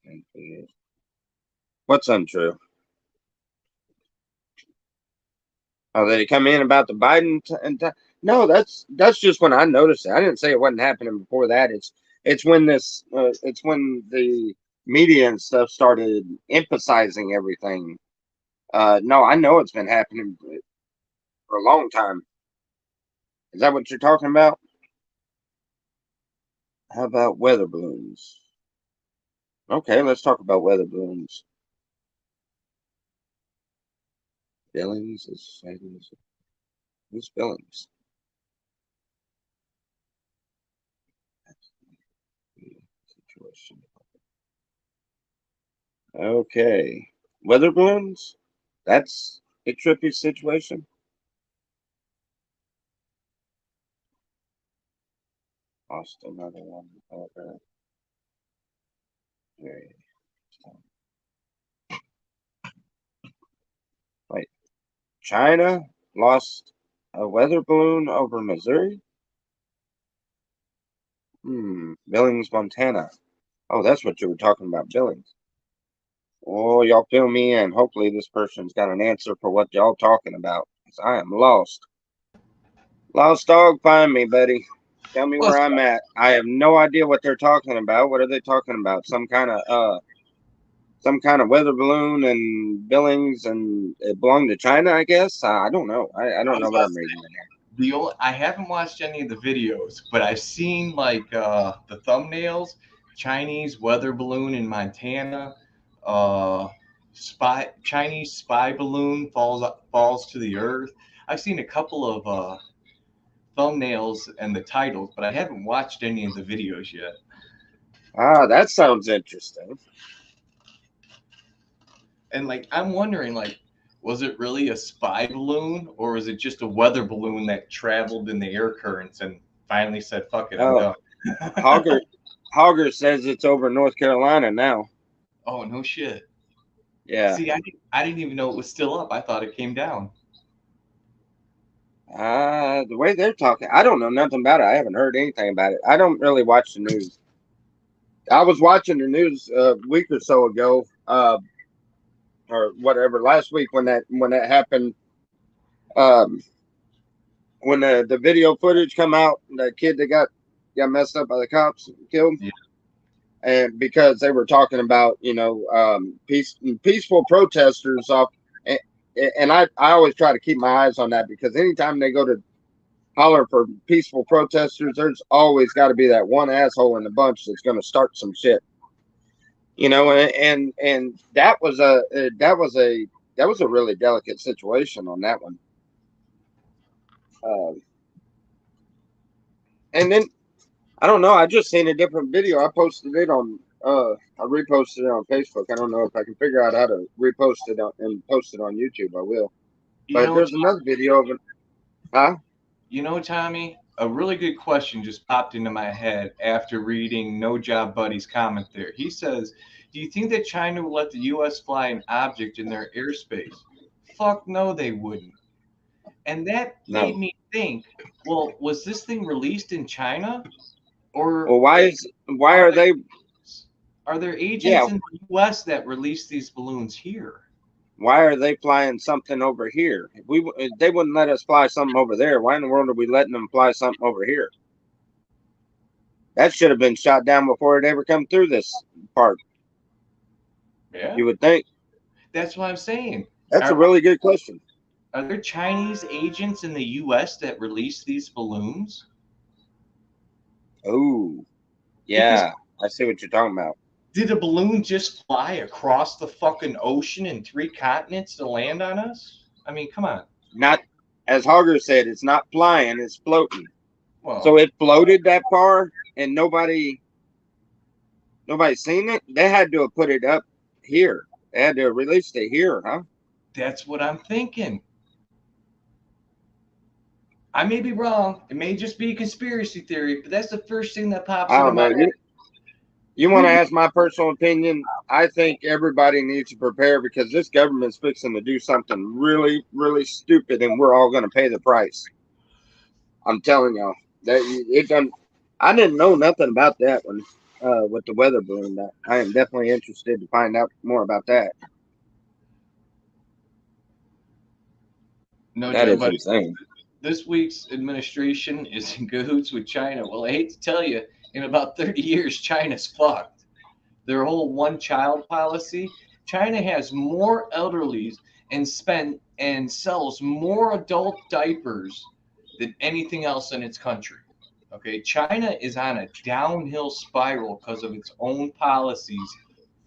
been clear. What's untrue? Oh, did it come in about the Biden? No, that's just when I noticed it. I didn't say it wasn't happening before that. It's when it's when the media and stuff started emphasizing everything. No, I know it's been happening for a long time. Is that what you're talking about? How about weather balloons? Okay, let's talk about weather balloons. Billings is who's Billings? Situation. Okay, weather balloons. That's a trippy situation. Lost another one. Okay. Okay. China lost a weather balloon over Missouri. Billings, Montana. Oh, that's what you were talking about, Billings. Oh, y'all fill me in. Hopefully this person's got an answer for what y'all talking about. 'Cause I am lost. Lost dog, find me, buddy. Tell me where I'm at. I have no idea what they're talking about. What are they talking about? Some kind of weather balloon and Billings, and it belonged to China, I guess. I don't know. I don't know what I'm reading in here. I haven't watched any of the videos, but I've seen like the thumbnails. Chinese weather balloon in Montana. Chinese spy balloon falls to the earth. I've seen a couple of thumbnails and the titles, but I haven't watched any of the videos yet. That sounds interesting. And like, I'm wondering, like, was it really a spy balloon, or was it just a weather balloon that traveled in the air currents and finally said, "Fuck it, I'm done"? Hogger says it's over North Carolina now. Oh, no shit. Yeah. See, I didn't even know it was still up. I thought it came down. The way they're talking, I don't know nothing about it. I haven't heard anything about it. I don't really watch the news. I was watching the news a week or so ago, or whatever, last week when that happened. When the video footage come out, the kid that got messed up by the cops, killed. Yeah. And because they were talking about, peaceful protesters off, and I always try to keep my eyes on that, because anytime they go to holler for peaceful protesters, there's always got to be that one asshole in the bunch that's going to start some shit, and that was a really delicate situation on that one. And then I don't know. I just seen a different video. I posted it on. I reposted it on Facebook. I don't know if I can figure out how to repost it and post it on YouTube. I will. But there's another video of it. Huh? Tommy, a really good question just popped into my head after reading No Job Buddy's comment there. He says, "Do you think that China will let the U.S. fly an object in their airspace?" Fuck no, they wouldn't. And that made me think, well, was this thing released in China? Or why are they? Are there agents in the U.S. that release these balloons here? Why are they flying something over here? If they wouldn't let us fly something over there, why in the world are we letting them fly something over here? That should have been shot down before it ever come through this part. Yeah. You would think. That's what I'm saying. That's a really good question. Are there Chinese agents in the U.S. that release these balloons? Oh, yeah. I see what you're talking about. Did a balloon just fly across the fucking ocean in 3 continents to land on us? I mean, come on. Not, as Hogger said, it's not flying, it's floating. Well, so it floated that far and nobody seen it? They had to have put it up here. They had to have released it here, huh? That's what I'm thinking. I may be wrong. It may just be a conspiracy theory, but that's the first thing that pops into my head. You want to ask my personal opinion? I think everybody needs to prepare, because this government's fixing to do something really, really stupid, and we're all going to pay the price. I'm telling y'all that it done. I didn't know nothing about that one with the weather balloon. That I am definitely interested to find out more about that. No, that is insane. This week's administration is in cahoots with China. Well, I hate to tell you, in about 30 years, China's fucked. Their whole one-child policy. China has more elderlies and sells more adult diapers than anything else in its country. Okay, China is on a downhill spiral because of its own policies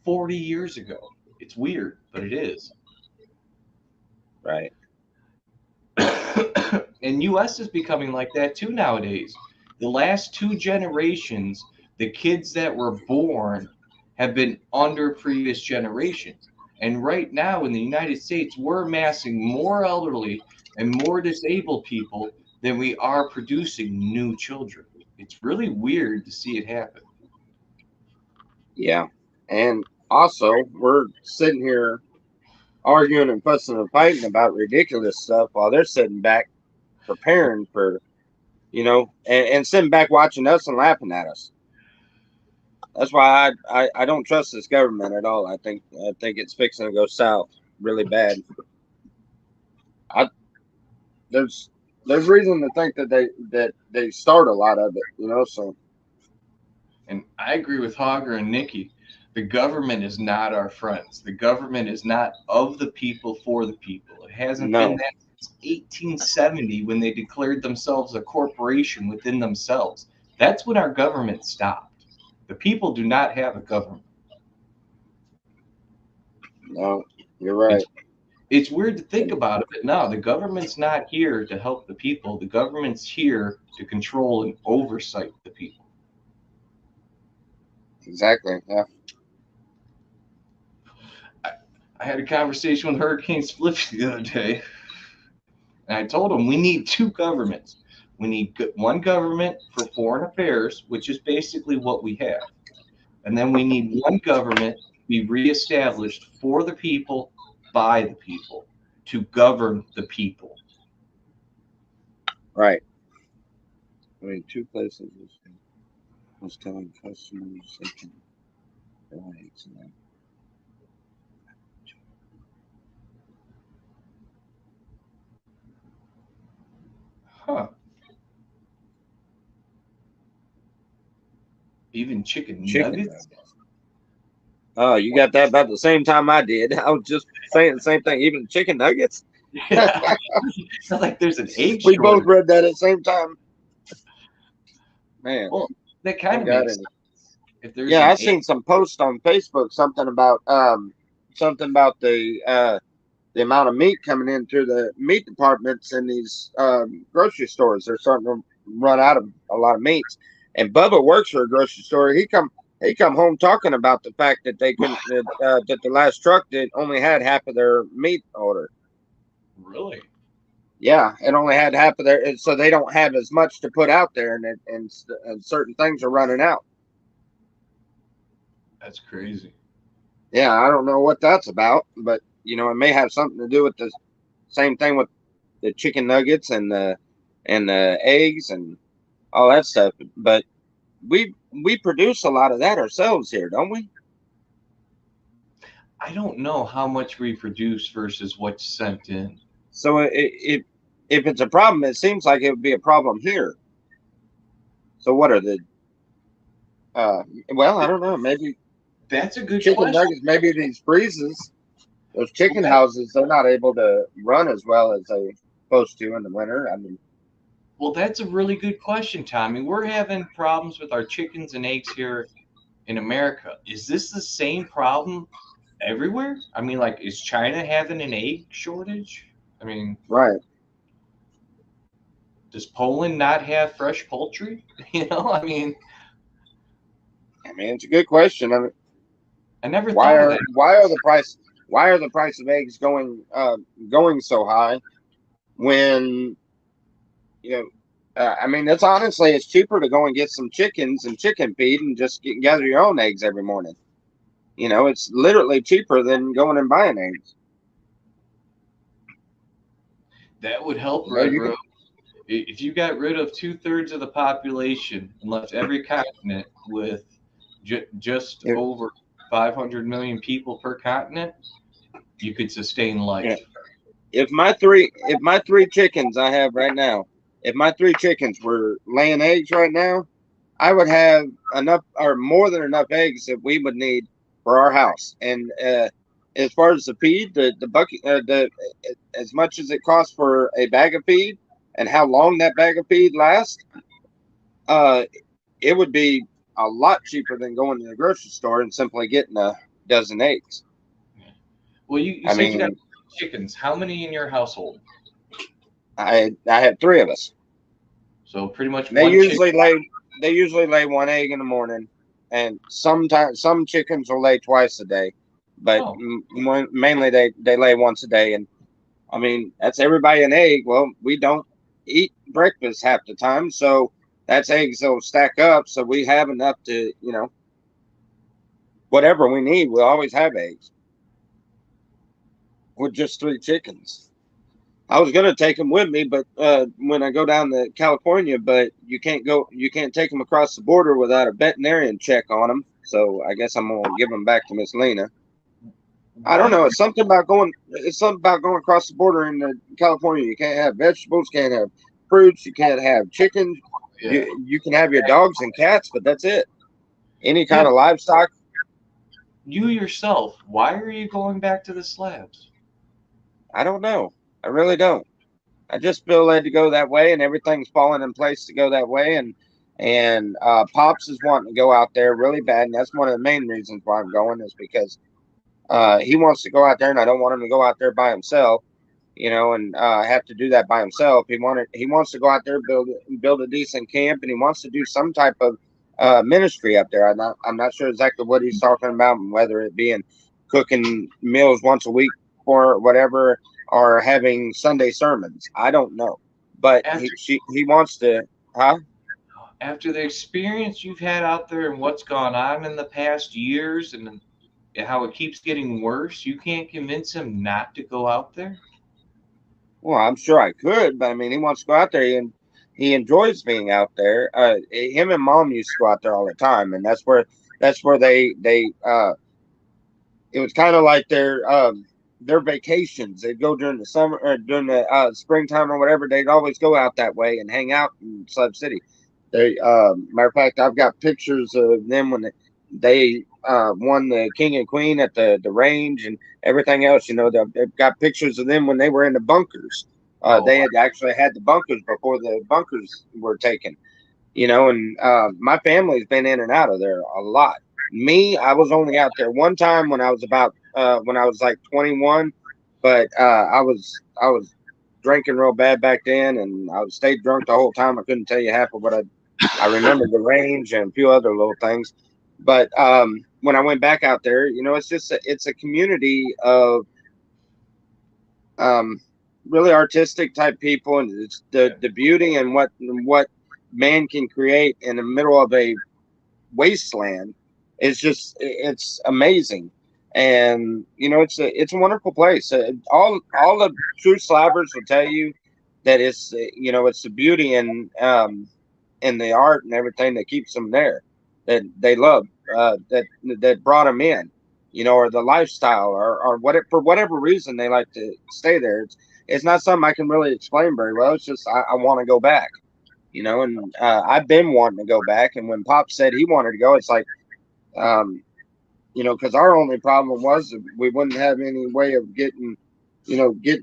40 years ago. It's weird, but it is. Right. And U.S. is becoming like that too nowadays. The last 2 generations, the kids that were born have been under previous generations. And right now in the United States, we're amassing more elderly and more disabled people than we are producing new children. It's really weird to see it happen. Yeah. And also, we're sitting here arguing and fussing and fighting about ridiculous stuff while they're sitting back preparing for, and sitting back watching us and laughing at us. That's why I don't trust this government at all. I think it's fixing to go south really bad. There's reason to think that they start a lot of it, so. And I agree with Hogger and Nikki. The government is not our friends. The government is not of the people for the people. It hasn't been that since 1870 when they declared themselves a corporation within themselves. That's when our government stopped. The people do not have a government. No, you're right. It's weird to think about it, but no, the government's not here to help the people. The government's here to control and oversight the people. Exactly. Yeah. I had a conversation with Hurricane Spliffy the other day, and I told him we need two governments. We need one government for foreign affairs, which is basically what we have. And then we need one government to be reestablished for the people, by the people, to govern the people. Right. I mean, two places was telling customers they can eggs and that. Huh. Even chicken nuggets? Oh, you got that about the same time I did. I was just saying the same thing. Even chicken nuggets? Yeah. It's not like there's an age We shortage. both read that at the same time. Man. Well, that kind of makes sense. If there's I seen some post on Facebook, something about the amount of meat coming in through the meat departments in these grocery stores. They're starting to run out of a lot of meats. And Bubba works for a grocery store. He come home talking about the fact that they couldn't that the last truck that only had half of their meat order. Really? Yeah, it only had half of their, so they don't have as much to put out there, and certain things are running out. That's crazy. Yeah, I don't know what that's about, but it may have something to do with the same thing with the chicken nuggets and the eggs and all that stuff. But we produce a lot of that ourselves here, don't we? I don't know how much we produce versus what's sent in. So if it's a problem, it seems like it would be a problem here. So what are the? Well, I don't know. Maybe that's a good chicken question. Nuggets. Maybe these freezes, those chicken houses, they're not able to run as well as they're supposed to in the winter. I mean, well, that's a really good question, Tommy. We're having problems with our chickens and eggs here in America. Is this the same problem everywhere? I mean, like, is China having an egg shortage? I mean, right. Does Poland not have fresh poultry? I mean, it's a good question. I mean, I never thought of that. Why are the price of eggs going so high when I mean, it's cheaper to go and get some chickens and chicken feed and just gather your own eggs every morning. It's literally cheaper than going and buying eggs. That would help, Red Road. If you got rid of 2/3 of the population and left every continent with just over 500 million people per continent, you could sustain life. Yeah. If my three chickens I have right now, if my 3 chickens were laying eggs right now, I would have enough or more than enough eggs that we would need for our house. And as far as the feed, the bucket, as much as it costs for a bag of feed and how long that bag of feed lasts, it would be a lot cheaper than going to the grocery store and simply getting a dozen eggs. Well, you said you got chickens. How many in your household? I have 3 of us. So pretty much they usually lay 1 egg in the morning, and sometimes some chickens will lay twice a day, but mainly they lay once a day. And I mean, that's everybody an egg. Well, we don't eat breakfast half the time, so that's eggs that'll stack up. So we have enough to, whatever we need, we'll always have eggs. with just 3 chickens. I was gonna take them with me, but when I go down to California, but you can't take them across the border without a veterinarian check on them. So I guess I'm gonna give them back to Miss Lena. I don't Why? know. It's something about going across the border in California. You can't have vegetables, can't have fruits, you can't have chickens. Yeah. You can have your dogs and cats, but that's it. Any Yeah. kind of livestock. You yourself, why are you going back to the slabs? I don't know. I really don't. I just feel led to go that way, and everything's falling in place to go that way. And Pops is wanting to go out there really bad, and that's one of the main reasons why I'm going is because he wants to go out there, and I don't want him to go out there by himself, and have to do that by himself. He wants to go out there, build a decent camp, and he wants to do some type of ministry up there. I'm not sure exactly what he's talking about, and whether it be in cooking meals once a week or whatever, or having Sunday sermons. I don't know, but After he wants to, huh? after the experience you've had out there and what's gone on in the past years and how it keeps getting worse, you can't convince him not to go out there? Well, I'm sure I could, but I mean, he wants to go out there and he enjoys being out there. Him and Mom used to go out there all the time, and that's where they it was kind of like their vacations. They'd go during the summer or during the springtime or whatever. They'd always go out that way and hang out in Slab City. Matter of fact, I've got pictures of them when they won the King and Queen at the range and everything else. They've got pictures of them when they were in the bunkers. Oh, They had actually had the bunkers before the bunkers were taken. And my family's been in and out of there a lot. Me, I was only out there one time when I was like 21, but I was drinking real bad back then, and I stayed drunk the whole time. I couldn't tell you half of what I remember the range and a few other little things. But when I went back out there, it's a community of um, really artistic type people, and it's the beauty and what man can create in the middle of a wasteland is just it's amazing. And it's a wonderful place. All the true slabbers will tell you that it's the beauty and the art and everything that keeps them there, that they love, that brought them in, or the lifestyle, or for whatever reason they like to stay there. It's not something I can really explain very well. It's just I want to go back, and I've been wanting to go back. And when Pop said he wanted to go, it's like, because our only problem was that we wouldn't have any way of getting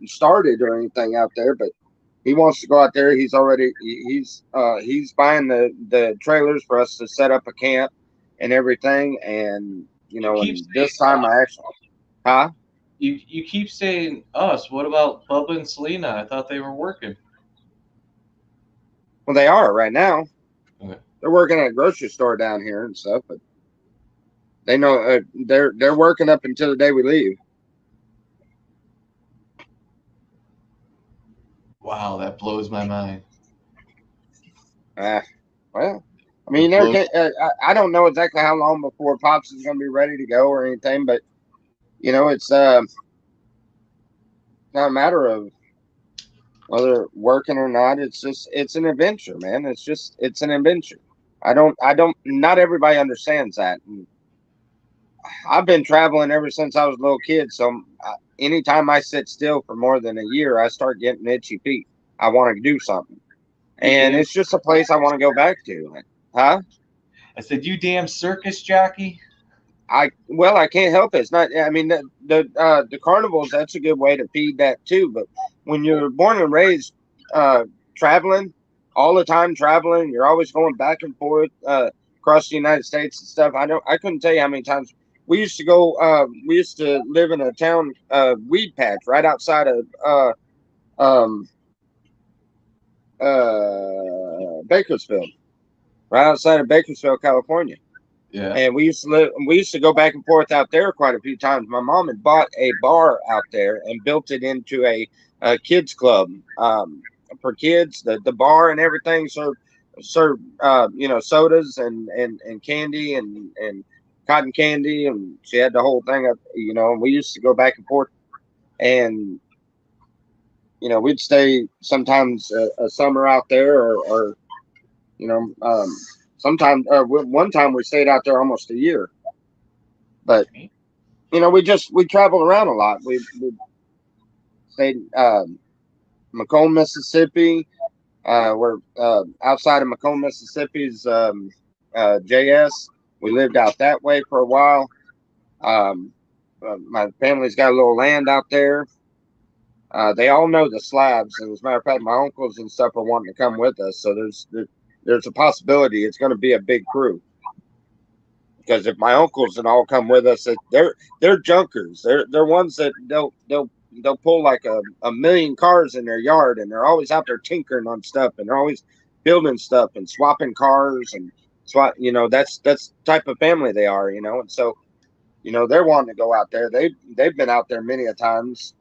started or anything out there. But he wants to go out there. He's buying the trailers for us to set up a camp and everything. And you keep and saying this time I actually, huh? you keep saying us. What about Bubba and Selena? I thought they were working. Well, they are right now. Okay. They're working at a grocery store down here and stuff, but they know they're working up until the day we leave. Wow, that blows my mind. Well, I mean, you never can. I don't know exactly how long before Pops is going to be ready to go or anything, but it's not a matter of whether working or not. It's an adventure, man. It's an adventure. Not everybody understands that. And I've been traveling ever since I was a little kid. So anytime I sit still for more than a year, I start getting itchy feet. I want to do something, You and damn, it's just a place I want to go back to. Huh? I said, you damn circus jockey. I can't help it. It's not. I mean, the carnivals. That's a good way to feed that too. But when you're born and raised traveling all the time, traveling, you're always going back and forth across the United States and stuff. I couldn't tell you how many times we used to go. We used to live in a town weed patch right outside of um, Bakersfield, right outside of Bakersfield, California. Yeah. And we used to go back and forth out there quite a few times. My mom had bought a bar out there and built it into a kids club for kids. The bar and everything served sodas and candy and cotton candy, and she had the whole thing up. And we used to go back and forth and we'd stay sometimes a summer out there, or sometimes one time we stayed out there almost a year. But we traveled around a lot. We stayed Macomb, Mississippi. We're outside of Macomb, Mississippi's JS. We lived out that way for a while. My family's got a little land out there. They all know the Slabs, and as a matter of fact, my uncles and stuff are wanting to come with us. So there's a possibility it's going to be a big crew. Because if my uncles and all come with us, they're junkers. They're ones that they'll pull like a million cars in their yard, and they're always out there tinkering on stuff, and they're always building stuff and swapping cars and swap. That's the type of family they are. And so they're wanting to go out there. They've been out there many a times.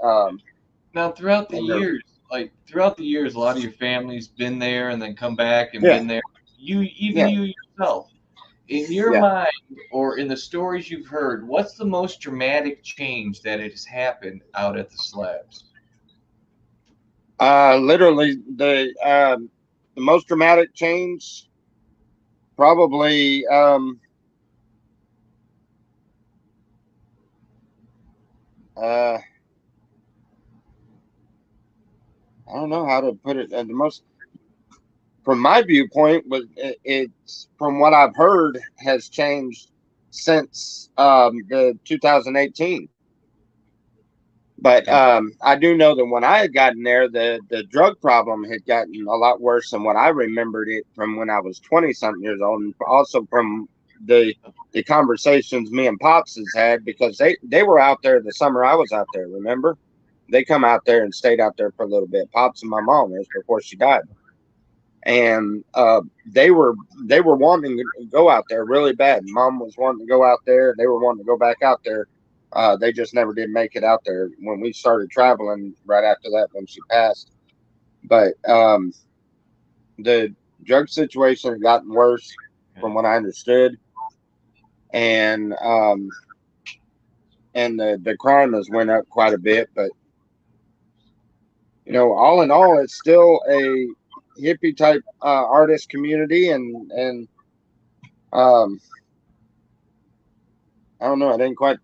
Now, throughout the years, a lot of your family's been there and then come back and been there. You yourself, in your mind or in the stories you've heard, what's the most dramatic change that has happened out at the Slabs? Literally the most dramatic change, probably. I don't know how to put it. The most, from my viewpoint, was it's from what I've heard has changed since the 2018. But I do know that when I had gotten there, the drug problem had gotten a lot worse than what I remembered it from when I was 20-something years old, and also from the conversations me and Pops has had, because they were out there the summer I was out there. Remember? They come out there and stayed out there for a little bit. Pops and my mom, it was before she died, and they were wanting to go out there really bad. Mom was wanting to go out there. They were wanting to go back out there. They just never did make it out there when we started traveling right after that, when she passed. But the drug situation had gotten worse from what I understood, and the crime has went up quite a bit. But all in all, it's still a hippie type artist community, and I don't know.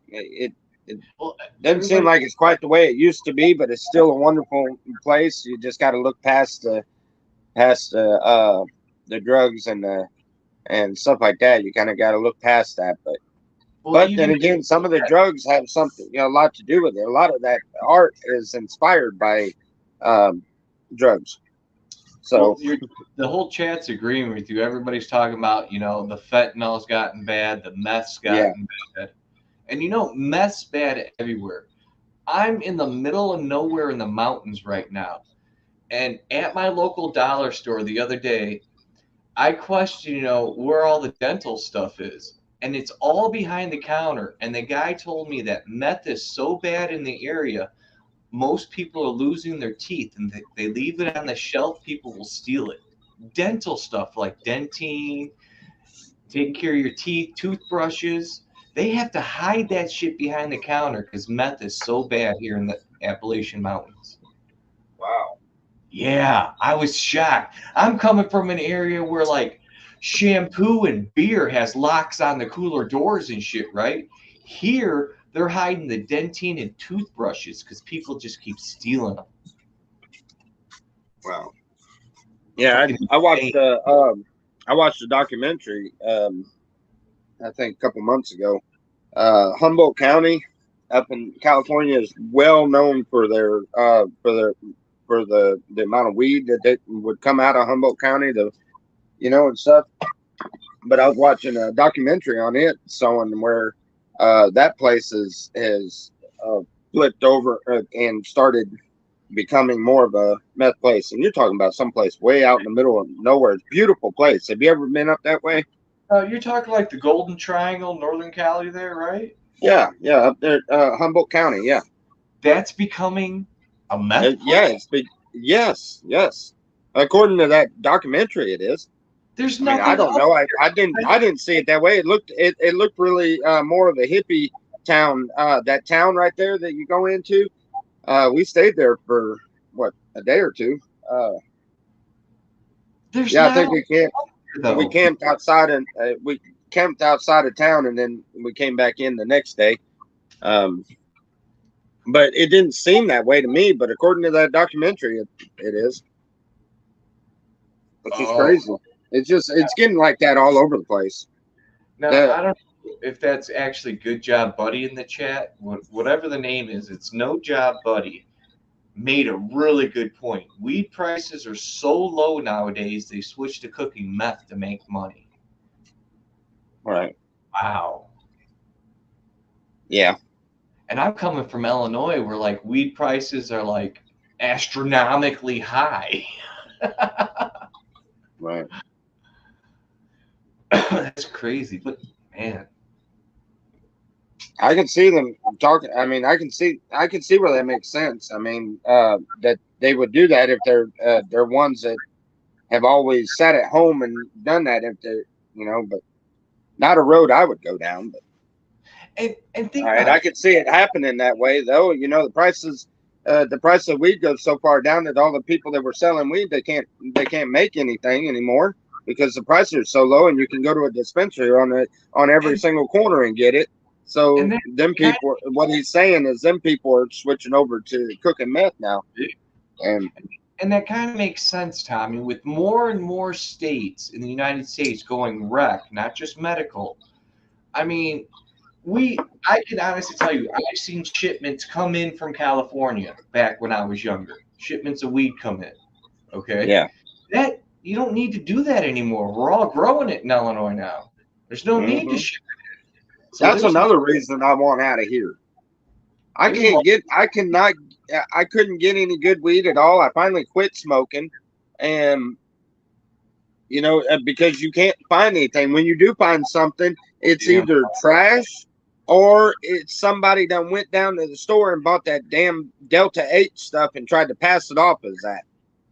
It doesn't seem like it's quite the way it used to be, but it's still a wonderful place. You just got to look past the drugs and stuff like that. You kind of got to look past that. But then again, some of the drugs have something, a lot to do with it. A lot of that art is inspired by drugs. So the whole chat's agreeing with you. Everybody's talking about, the fentanyl's gotten bad, the meth's gotten bad. And meth's bad everywhere. I'm in the middle of nowhere in the mountains right now. And at my local dollar store the other day, I questioned, where all the dental stuff is. And it's all behind the counter. And the guy told me that meth is so bad in the area, most people are losing their teeth, and they leave it on the shelf. People will steal it. Dental stuff like Dentine, taking care of your teeth, toothbrushes, they have to hide that shit behind the counter because meth is so bad here in the Appalachian Mountains. Wow. Yeah, I was shocked. I'm coming from an area where like shampoo and beer has locks on the cooler doors and shit, right? Here, they're hiding the Dentine and toothbrushes because people just keep stealing them. Wow. Yeah, I watched a documentary. I think a couple months ago. Humboldt County up in California is well known for their the amount of weed that they would come out of Humboldt County, and stuff. But I was watching a documentary on it, showing where that place has flipped over and started becoming more of a meth place. And you're talking about someplace way out in the middle of nowhere. It's a beautiful place. Have you ever been up that way? You're talking like the Golden Triangle, Northern Cali there, right? Yeah, up there, Humboldt County, yeah. That's becoming a meth place? Yes. According to that documentary, it is. There's nothing. I don't know. I didn't see it that way. It looked really more of a hippie town. That town right there that you go into, We stayed there for what, a day or two. There's Yeah, I not think though. we camped outside and we camped outside of town, and then we came back in the next day. Um, but it didn't seem that way to me. But according to that documentary, it is. Which is Oh, crazy. It's getting like that all over the place. now The I don't know if that's actually Good Job Buddy in the chat. Whatever the name is, it's No Job Buddy. Made a really good point. Weed prices are so low nowadays, they switch to cooking meth to make money. right, Wow. yeah, And I'm coming from Illinois where like weed prices are like astronomically high. right. That's crazy. But man, I can see them talking. I mean, I can see where that makes sense. I mean, that they would do that if they're ones that have always sat at home and done that. If they, but not a road I would go down. But and think all right, about I it. could see it happening that way, though. The price of weed goes so far down that all the people that were selling weed, they can't make anything anymore because the prices are so low, and you can go to a dispensary on every And, single corner and get it. So and that them kind people, what he's saying is, them people are switching over to cooking meth now, of, and and that kind of makes sense, Tommy. With more and more states in the United States going rec, not just medical. I mean, I can honestly tell you, I've seen shipments come in from California back when I was younger. Shipments of weed come in. Okay. yeah, That you don't need to do that anymore. We're all growing it in Illinois now. There's no need to hmm ship it. So that's there's another reason I want out of here. there's a lot. I couldn't get any good weed at all. I finally quit smoking, and because you can't find anything. When you do find something, it's Damn. either trash or it's somebody that went down to the store and bought that damn Delta 8 stuff and tried to pass it off as that.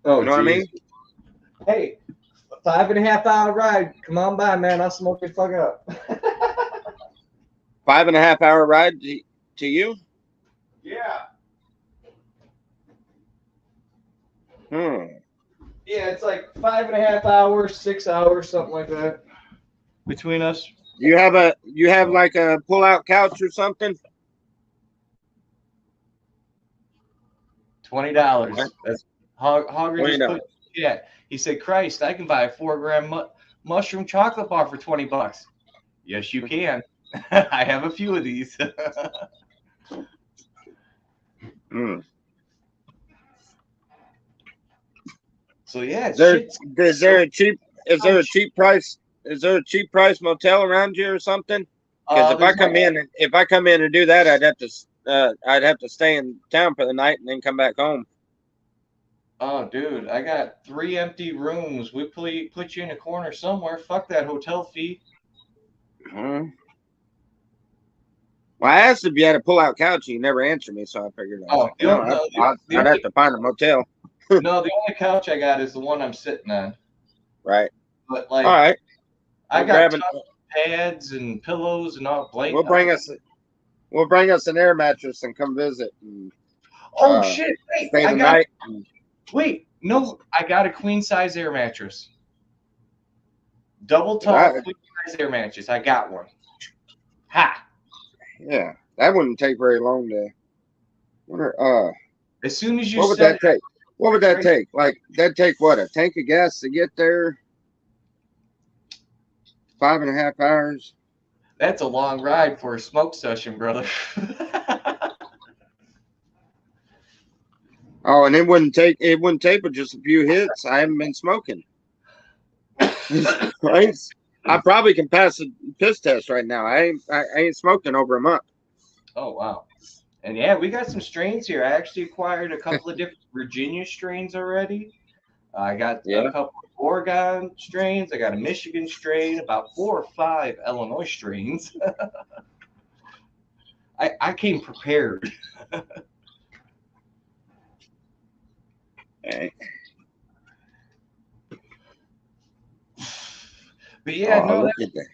Oh, You know what I geez. mean? Hey, 5.5 hour ride. Come on by, man. I'll smoke your fuck up. 5.5 hour ride to you? Yeah. Hmm. Yeah, it's like 5.5 hours, 6 hours, something like that. Between us. You have like a pull out couch or something? $20. That's Hogger just $20. put. Yeah, he said, "Christ, I can buy a 4 gram mushroom chocolate bar for $20." Yes, you can. I have a few of these. Hmm. So yeah, Is there shit's is so. there a cheap is there a cheap price motel around you or something? Because There's if I come in and do that, I'd have to stay in town for the night and then come back home. Oh, dude, I got 3 empty rooms. We put you in a corner somewhere. Fuck that hotel fee. Hmm. Well, I asked if you had a pull out couch, and you never answered me, so I figured Oh, no, I'd have to find a motel. no, the only couch I got is the one I'm sitting on. Right. But All like, right. I We're got grabbing. pads and pillows and all We'll blanket. bring us an air mattress and come visit and Oh shit! Wait, stay the night. no, I got a queen size air mattress. Double tall queen size air mattress. I got one. Ha! Yeah, that wouldn't take very long to. As soon as you What would said that take? What would that take? Like that'd take what, a tank of gas to get there? 5.5 hours. that's a long ride for a smoke session, brother. Oh, and it wouldn't take but just a few hits. I haven't been smoking. Right? I probably can pass a piss test right now. I ain't smoking over a month. Oh wow. And yeah, we got some strains here. I actually acquired a couple of different Virginia strains already. I got a couple of Oregon strains. I got a Michigan strain, about 4 or 5 Illinois strains. I came prepared. Okay. But yeah, Oh, no. look at that.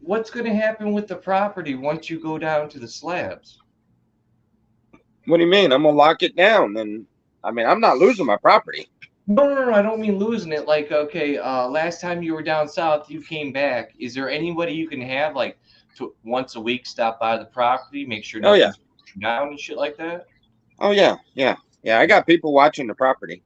What's going to happen with the property once you go down to the slabs? What do you mean? I'm gonna lock it down. And I mean, I'm not losing my property. No. I don't mean losing it. Like, okay, last time you were down south, you came back. Is there anybody you can have like once a week stop by the property, make sure Oh yeah. nothing's down and shit like that? Oh yeah. Yeah. Yeah. I got people watching the property.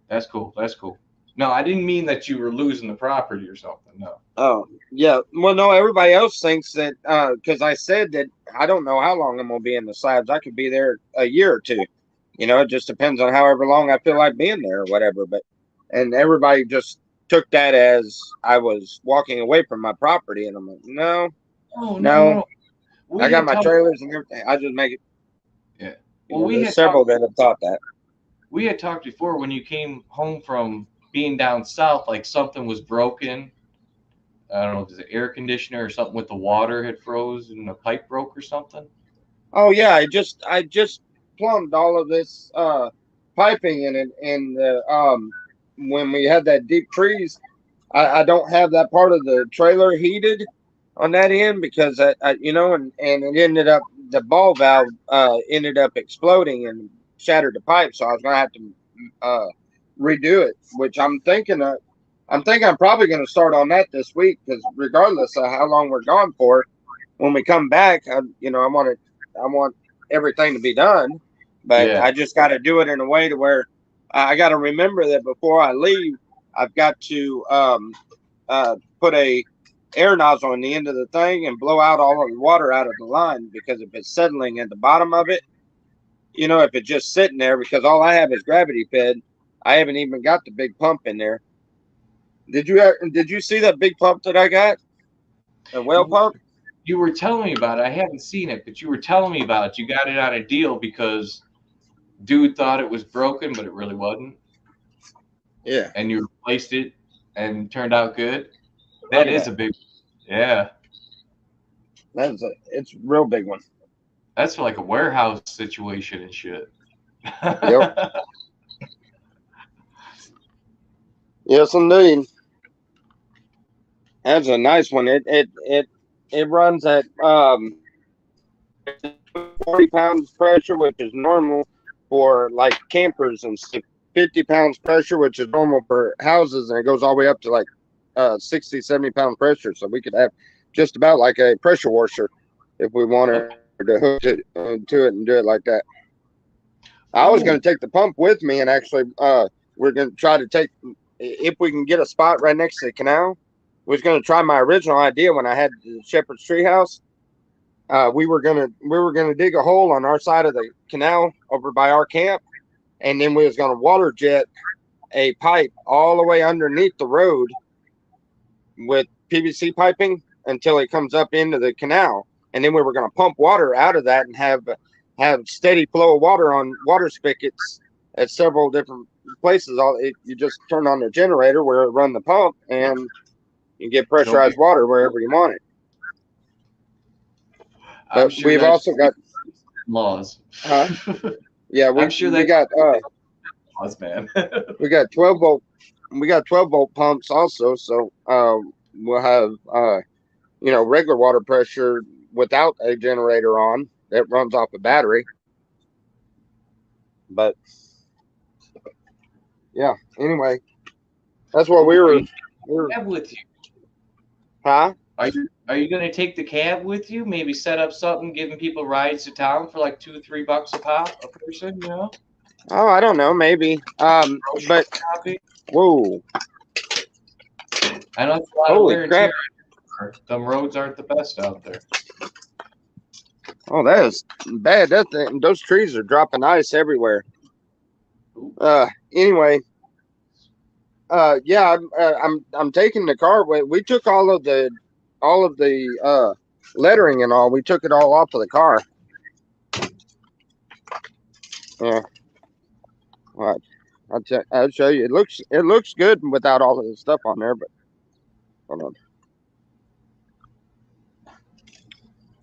That's cool. That's cool. No, I didn't mean that you were losing the property or something. No. Oh yeah. Well, no. Everybody else thinks that because I said that I don't know how long I'm gonna be in the slabs. I could be there a year or two. You know, it just depends on however long I feel like being there or whatever. But and everybody just took that as I was walking away from my property, and I'm like, no, Oh no. I got had my talked- trailers and everything. I just make it. Yeah. You Well, know, we there's had several talked- that have thought that. We had talked before when you came home from being down south, like something was broken. I don't know if it's an air conditioner or something with the water had froze and the pipe broke or something. Oh yeah, I just plumbed all of this piping in it, and when we had that deep freeze, I don't have that part of the trailer heated on that end because you know, and it ended up the ball valve ended up exploding and shattered the pipe, so I was gonna have to redo it, which I'm thinking I'm probably gonna start on that this week because regardless of how long we're gone for, when we come back, you know, I want everything to be done, but Yeah. I just got to do it in a way to where I got to remember that before I leave, I've got to put a air nozzle on the end of the thing and blow out all of the water out of the line because if it's settling at the bottom of it, you know, if it's just sitting there, because all I have is gravity fed, I haven't even got the big pump in there. Did you see that big pump that I got? The well pump? You were telling me about it. I haven't seen it, but you were telling me about it. You got it on a deal because dude thought it was broken, but it really wasn't. Yeah. And you replaced it and turned out good. That is a big, yeah. It's a real big one. That's like a warehouse situation and shit. Yep. Yes, indeed. That's a nice one. It runs at 40 pounds pressure, which is normal for like campers, and 50 pounds pressure, which is normal for houses, and it goes all the way up to like 60, 70 pound pressure. So we could have just about like a pressure washer if we wanted to hook it to it and do it like that. I was going to take the pump with me, and actually we're going to try to take, if we can get a spot right next to the canal. Was going to try my original idea when I had the Shepherd's Treehouse. We were gonna dig a hole on our side of the canal over by our camp, and then we was gonna water jet a pipe all the way underneath the road with PVC piping until it comes up into the canal, and then we were gonna pump water out of that and have steady flow of water on water spigots at several different places. You just turn on the generator where it run the pump, and you get pressurized water wherever you want it. But sure we've also got laws. Huh? Yeah, we got laws, man. we got 12 volt. We got 12 volt pumps also, so we'll have you know, regular water pressure without a generator on that runs off a battery. But yeah, anyway, that's what we were Cab with you. Huh? Are you gonna take the cab with you? Maybe set up something, giving people rides to town for like $2-3 a pop a person, you know? Oh, I don't know, maybe. But whoa. I know it's a lot of wear and tear. Them roads aren't the best out there. Oh, that is bad. Those trees are dropping ice everywhere. Anyway. Yeah, I'm taking the car. We took all of the lettering and all. We took it all off of the car. Yeah. All right. I'll show you. It looks good without all of the stuff on there, but hold on.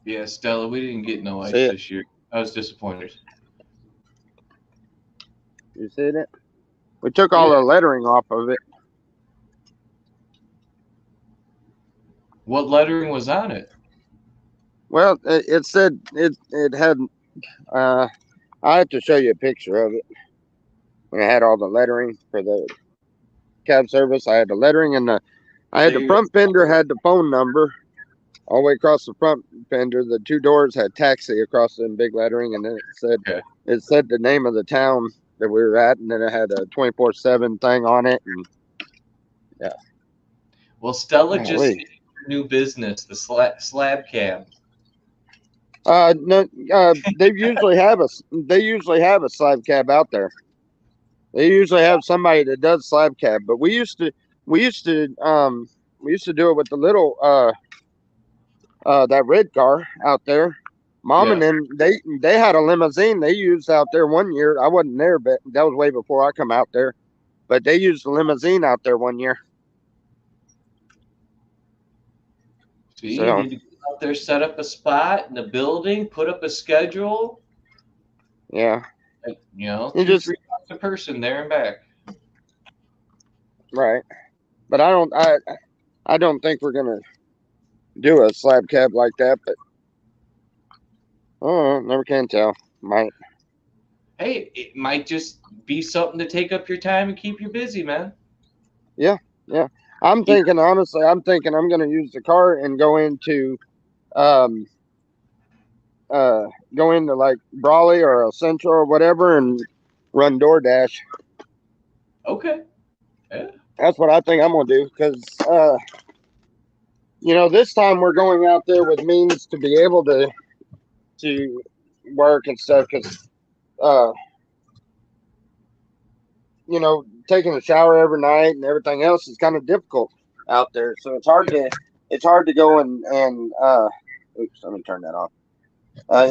Yeah, Stella, we didn't get no ice this year. I was disappointed. You see it? We took all the lettering off of it. What lettering was on it? Well, it said it had I have to show you a picture of it. When I had all the lettering for the cab service, I had the lettering and I had So the front fender had the phone number all the way across the front fender. The two doors had taxi across them big lettering, and then Okay. it said the name of the town that we were at, and then it had a 24/7 thing on it. And yeah, Well, Stella just golly. hit her new business, the slab cab. No, they usually have a slab cab out there. They usually have somebody that does slab cab, but we used to we used to do it with the little that red car out there. Mom and Yeah. them they had a limousine they used out there one year. I wasn't there, but that was way before I come out there. But they used a limousine out there one year. See, you So need to go out there, set up a spot in the building, put up a schedule. yeah, Like, you know, you just $2-3 a person there and back. right. But I don't think we're gonna do a slab cab like that. But oh, never can tell. Might. Hey, it might just be something to take up your time and keep you busy, man. Yeah, yeah. I'm You- thinking honestly. I'm thinking I'm gonna use the car and um uh go into like Brawley or Central or whatever and run DoorDash. Okay. Yeah. That's what I think I'm gonna do because this time we're going out there with means to be able to work and stuff because uh taking a shower every night and everything else is kind of difficult out there. So it's hard to go and oops, let me turn that off.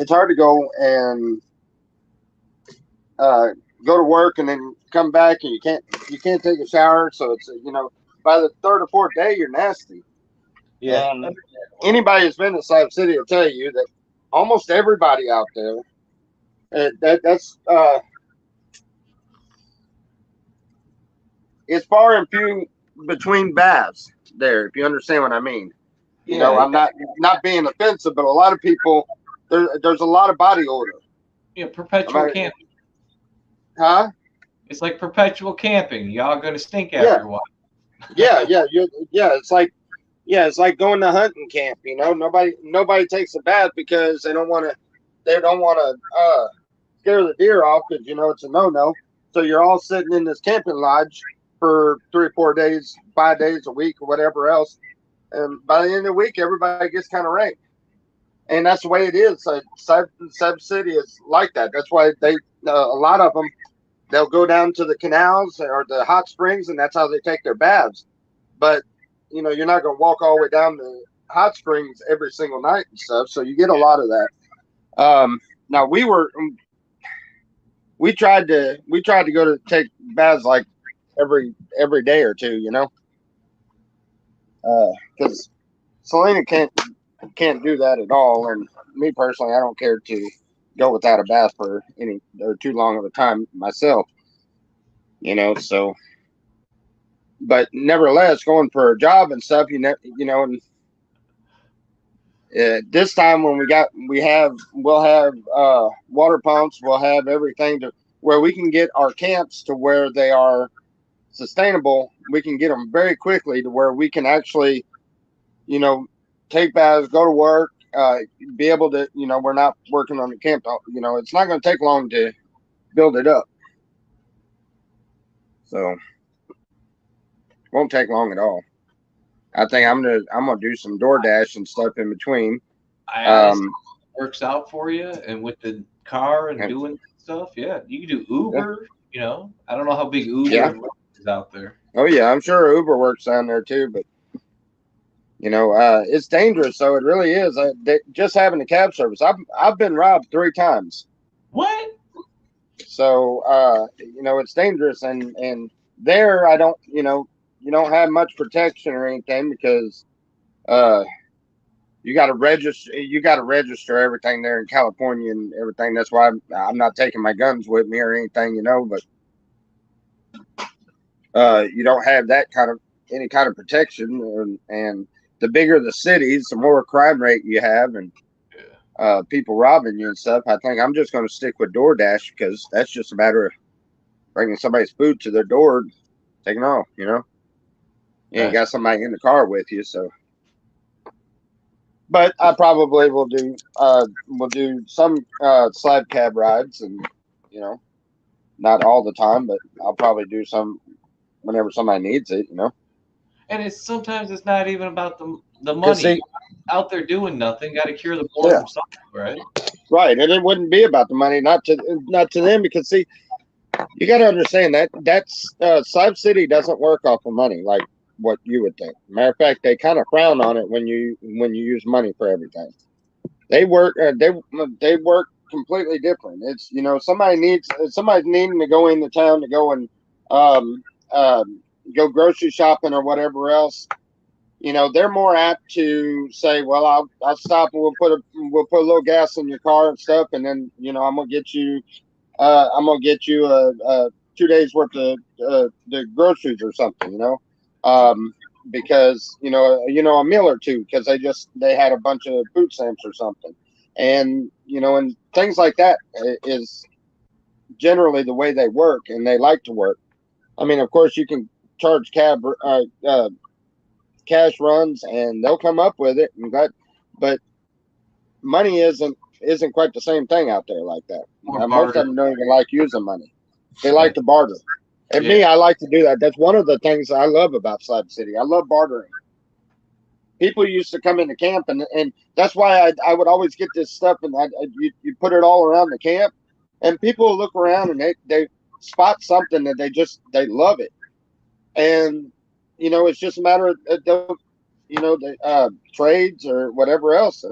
It's hard to go and uh go to work and then come back and you can't take a shower. So it's by the third or fourth day you're nasty. Yeah. And anybody who's been to Slab City will tell you that almost everybody out there that's it's far and few between baths there, if you understand what I mean. Yeah. I'm not being offensive, but a lot of people there's a lot of body odor. Yeah. Perpetual About, camping. huh? It's like perpetual camping. Y'all gonna stink Yeah, after a while. yeah. It's like going to hunting camp. Nobody takes a bath because they don't want to scare the deer off because it's a no. So you're all sitting in this camping lodge for 3 or 4 days, 5 days a week, or whatever else. And by the end of the week, everybody gets kind of rank, and that's the way it is. So Sub City is like that. That's why a lot of them they'll go down to the canals or the hot springs, and that's how they take their baths. But you're not going to walk all the way down the hot springs every single night and stuff. So you get a lot of that. Now we tried to go to take baths like every day or two, because Selena can't do that at all. And me personally, I don't care to go without a bath for any or too long of a time myself. So but nevertheless, going for a job and stuff, and this time when we'll have water pumps, we'll have everything to where we can get our camps to where they are sustainable. We can get them very quickly to where we can actually, take baths, go to work, be able to, we're not working on the camp. It's not going to take long to build it up. So won't take long at all. I think I'm gonna do some DoorDash and stuff in between. I honestly works out for you, and with the car and Yeah. doing stuff, yeah, you can do Uber. I don't know how big Uber Yeah. is out there. Oh yeah, I'm sure Uber works down there too, but it's dangerous. So it really is. Just having a cab service, I've been robbed 3 times. What? So it's dangerous, and there I don't you don't have much protection or anything because you got to register everything there in California and everything. That's why I'm not taking my guns with me or anything, but you don't have that kind of any kind of protection, and the bigger the cities, the more crime rate you have, and people robbing you and stuff, I think I'm just going to stick with DoorDash because that's just a matter of bringing somebody's food to their door, taking off. You know, you ain't got somebody in the car with you, so. But I probably will do some slab cab rides, and you know, not all the time, but I'll probably do some whenever somebody needs it. You know, and it's sometimes it's not even about the money. See, out there doing nothing, got to cure the boredom, right? Right, and it wouldn't be about the money, not to them, because see, you got to understand that's Slab City doesn't work off of money like what you would think. Matter of fact, they kind of frown on it when you use money for everything. They work they work completely different. It's somebody's needing to go into town to go and go grocery shopping or whatever else. They're more apt to say, well, I'll stop and we'll put a little gas in your car and stuff, and then I'm gonna get you a 2 days worth of the groceries or something, because a meal or two, because they had a bunch of food stamps or something, and and things like that is generally the way they work, and they like to work. I mean, of course, you can charge cash runs, and they'll come up with it, but money isn't quite the same thing out there like that. Most of them don't even like using money. They like to barter. And me, I like to do that. That's one of the things I love about Slab City. I love bartering. People used to come into camp, and that's why I would always get this stuff, and you put it all around the camp, and people look around and they spot something that they love it, and it's just a matter of the trades or whatever else.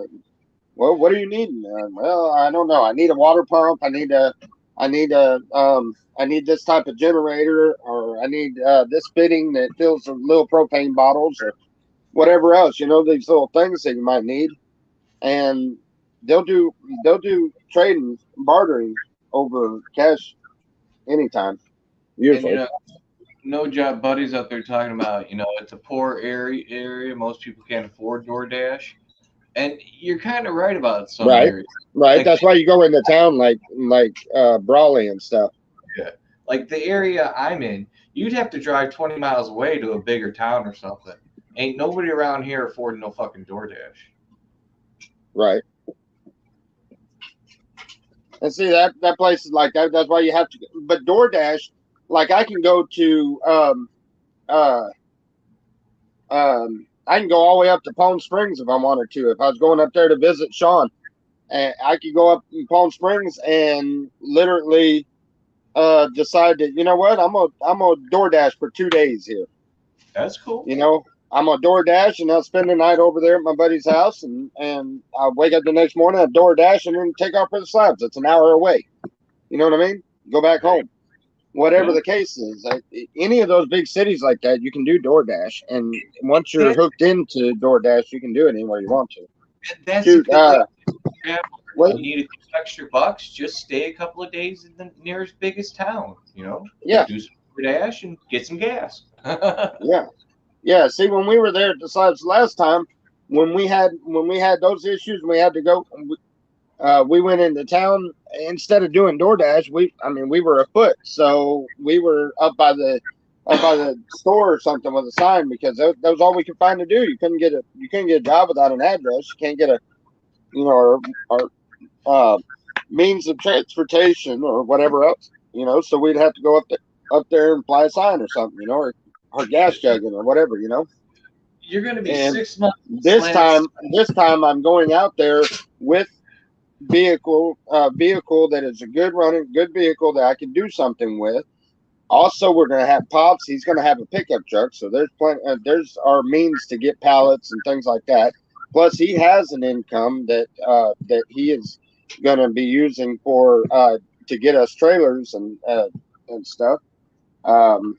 Well, what do you need? Well, I don't know. I need a water pump. I need this type of generator, or I need this fitting that fills the little propane bottles, or whatever else. These little things that you might need, and they'll do trading, bartering over cash anytime. Usually. And, no job buddies out there talking about, it's a poor area. Most people can't afford DoorDash. And you're kind of right about some areas. Right. Like, that's why you go into town like Brawley and stuff. Yeah. Like the area I'm in, you'd have to drive 20 miles away to a bigger town or something. Ain't nobody around here affording no fucking DoorDash. Right. And see, that place is like that. That's why you have to. But DoorDash, like I can go to I can go all the way up to Palm Springs if I wanted to. If I was going up there to visit Sean, and I could go up in Palm Springs and literally decide that, you know what, I'm gonna DoorDash for 2 days here. That's cool. I'm gonna DoorDash, and I'll spend the night over there at my buddy's house, and I'll wake up the next morning, I'll DoorDash, and then take off for the Slabs. It's an hour away. You know what I mean? Go back home. Whatever the case is, any of those big cities like that, you can do DoorDash, and once you're hooked into DoorDash, you can do it anywhere you want to. That's you need a few extra bucks, just stay a couple of days in the nearest biggest town. Yeah. Do some DoorDash and get some gas. Yeah. See, when we were there at the Slabs last time, when we had those issues, we had to go. We went into town. Instead of doing DoorDash, we were afoot, so we were up by the store or something with a sign, because that was all we could find to do. You couldn't get a job without an address. You can't get our means of transportation or whatever else. So we'd have to go up there and fly a sign or something, or gas jugging or whatever. You're going to be 6 months. This time I'm going out there with vehicle that is a good vehicle that I can do something with. Also, we're going to have Pops. He's going to have a pickup truck, so there's our means to get pallets and things like that. Plus, he has an income that he is going to be using for to get us trailers and stuff. And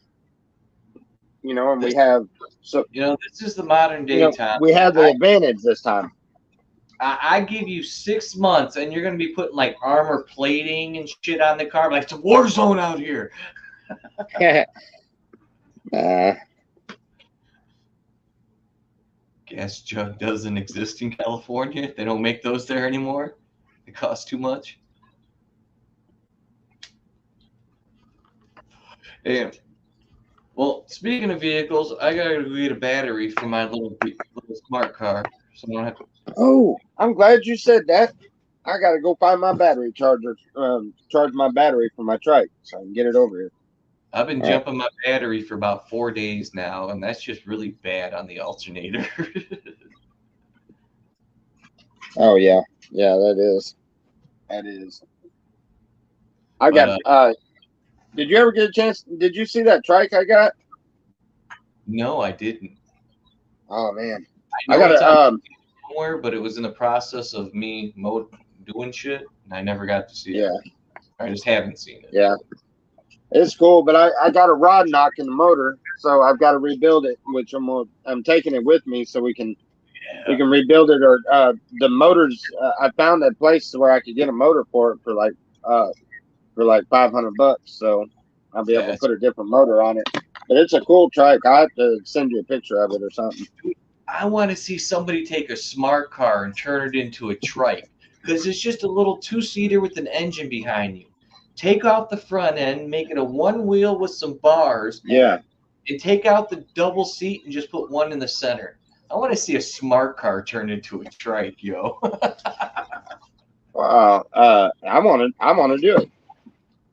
we have this is the modern day time. We have the advantage this time. I give you 6 months, and you're going to be putting like armor plating and shit on the car. Like, it's a war zone out here. Gas jug doesn't exist in California. They don't make those there anymore. It costs too much. Yeah. Well, speaking of vehicles, I gotta go get a battery for my little smart car, so I don't have to. Oh, I'm glad you said that. I got to go find my battery charger, charge my battery for my trike so I can get it over here. I've been All right. jumping my battery for about 4 days now, and that's just really bad on the alternator. Oh yeah, yeah, that is. That is. I got. But Did you ever get a chance? Did you see that trike I got? no, I didn't. Oh man, I I know got it's a. on somewhere, but it was in the process of me doing shit, and I never got to see it. Yeah, I just haven't seen it. yeah, it's cool, but I got a rod knock in the motor, so I've got to rebuild it, which I'm taking it with me so we can rebuild it, or the motors. I found a place where I could get a motor for it for like $500, so I'll be able to That's, put a different motor on it. But it's a cool trike. I have to send you a picture of it or something. I want to see somebody take a smart car and turn it into a trike, because it's just a little two-seater with an engine behind you. Take off the front end, make it a one wheel with some bars, Yeah. and take out the double seat and just put one in the center. I want to see a smart car turned into a trike, yo. I want to do it.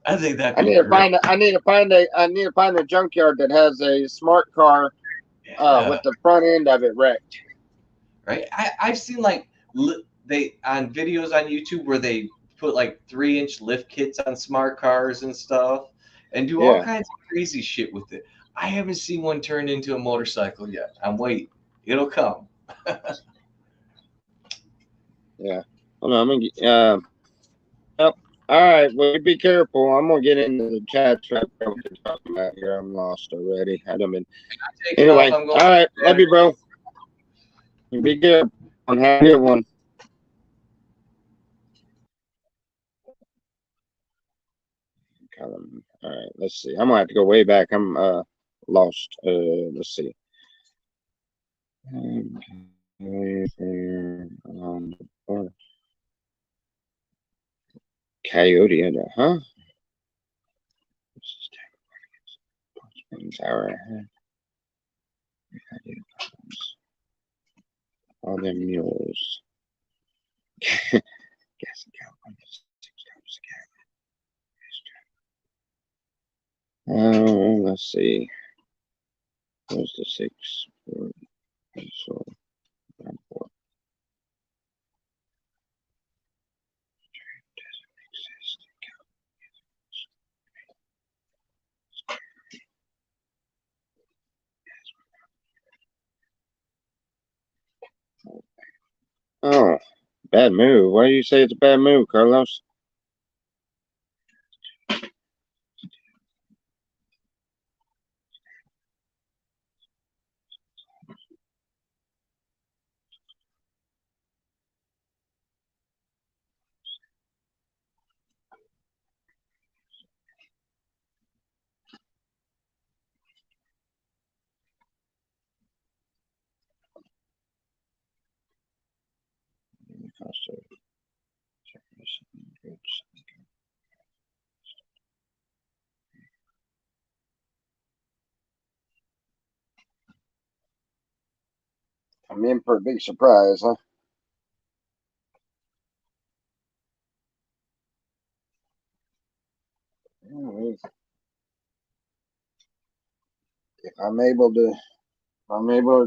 I think that'd I be need to great. find. I need to find a junkyard that has a smart car with the front end of it wrecked. Right? I've seen like they on videos on YouTube where they put like 3-inch lift kits on smart cars and stuff and do all Yeah. kinds of crazy shit with it. I haven't seen one turned into a motorcycle yet. I'm waiting. It'll come. Yeah. Hold on. I'm gonna. Well, all right. Well, be careful. I'm gonna get into the chat track. What you're talking about here. I'm lost already. I don't mean. Anyway. All right. Love you, bro. Be careful. And have a good one. All right. Let's see. I'm gonna have to go way back. I'm lost. Let's see. Coyote, huh? All them mules. Let's see. Where's the 6? So, oh, bad move. Why do you say it's a bad move, Carlos? I'm in for a big surprise, huh? If I'm able to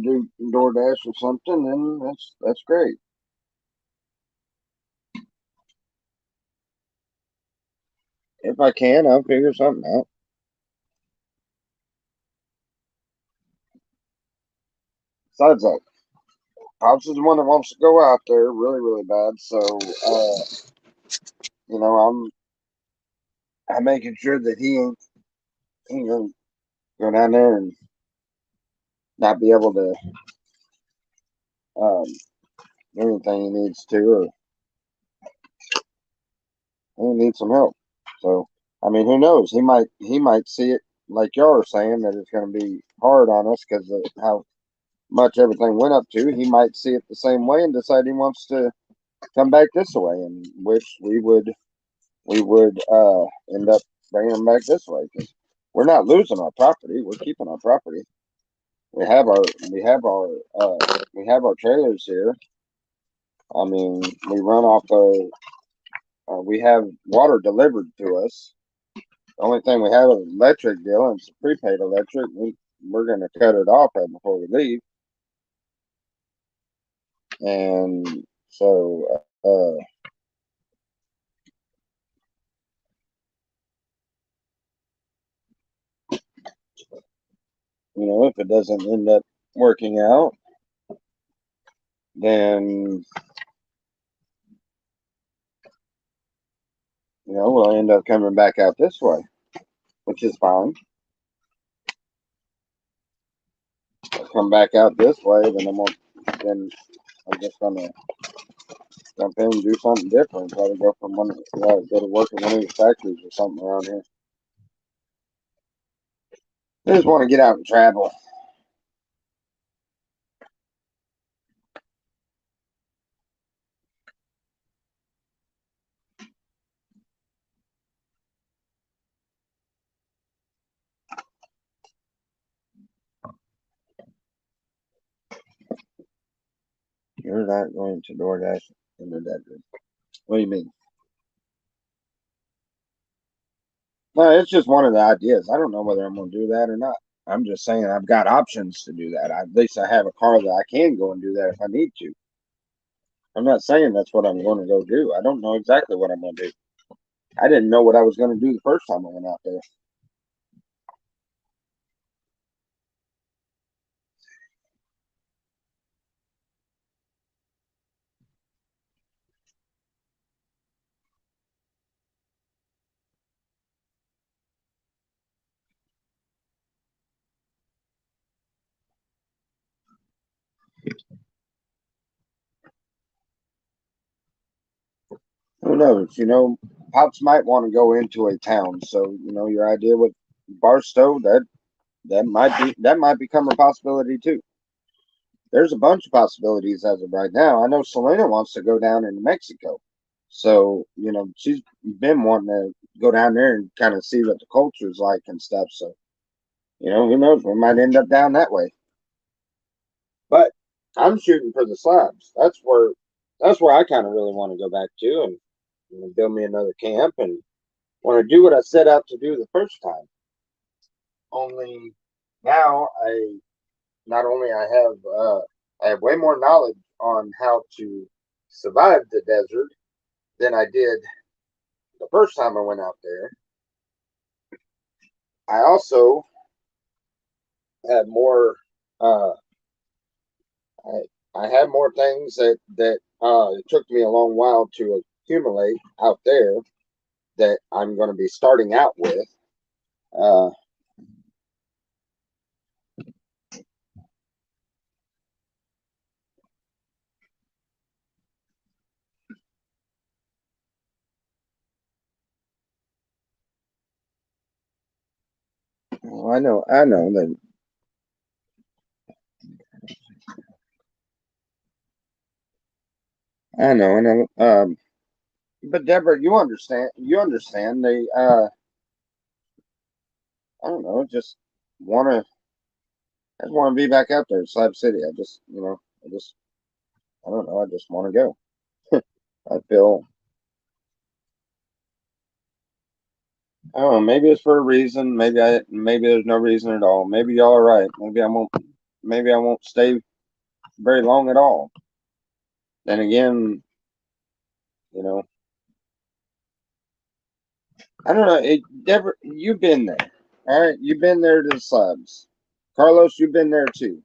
do DoorDash or something, then that's great. If I can, I'll figure something out. Besides that, Pops is the one that wants to go out there really, really bad. So, I'm making sure that he ain't gonna go down there and not be able to do anything he needs to, or he needs some help. So, I mean, who knows? He might see it like y'all are saying, that it's going to be hard on us because of how much everything went up to. He might see it the same way and decide he wants to come back this way, and wish we would end up bringing them back this way, because we're not losing our property. We're keeping our property. We have our we have our we have our trailers here. I mean, we run off of we have water delivered to us. The only thing we have is an electric bill, and it's prepaid electric. We're going to cut it off right before we leave. And so, if it doesn't end up working out, then, we'll end up coming back out this way, which is fine. I'll come back out this way, then I'm just gonna jump in and do something different. Try to go from go to work in one of these factories or something around here. I just want to get out and travel. You're not going to DoorDash in the bedroom. What do you mean? No, it's just one of the ideas. I don't know whether I'm going to do that or not. I'm just saying I've got options to do that. At least I have a car that I can go and do that if I need to. I'm not saying that's what I'm going to go do. I don't know exactly what I'm going to do. I didn't know what I was going to do the first time I went out there. Who knows? Pops might want to go into a town. So, your idea with Barstow, that might become a possibility too. There's a bunch of possibilities as of right now. I know Selena wants to go down into Mexico. So, she's been wanting to go down there and kind of see what the culture is like and stuff. So, who knows? We might end up down that way. But I'm shooting for the slabs. That's where I kind of really want to go back to, and build me another camp and want to do what I set out to do the first time. Only now I not only I have way more knowledge on how to survive the desert than I did the first time I went out there. I also had more uh I I had more things that it took me a long while to accumulate out there that I'm going to be starting out with. Uh I know that I know. But Deborah, you understand they I don't know, wanna I just wanna be back out there in Slab City. I don't know, I just wanna go. I feel I don't know, maybe it's for a reason, maybe there's no reason at all. Maybe y'all are right. Maybe I won't stay very long at all. Then again, you know, I don't know. Deborah, you've been there. All right, you've been there to the slabs. Carlos, you've been there too.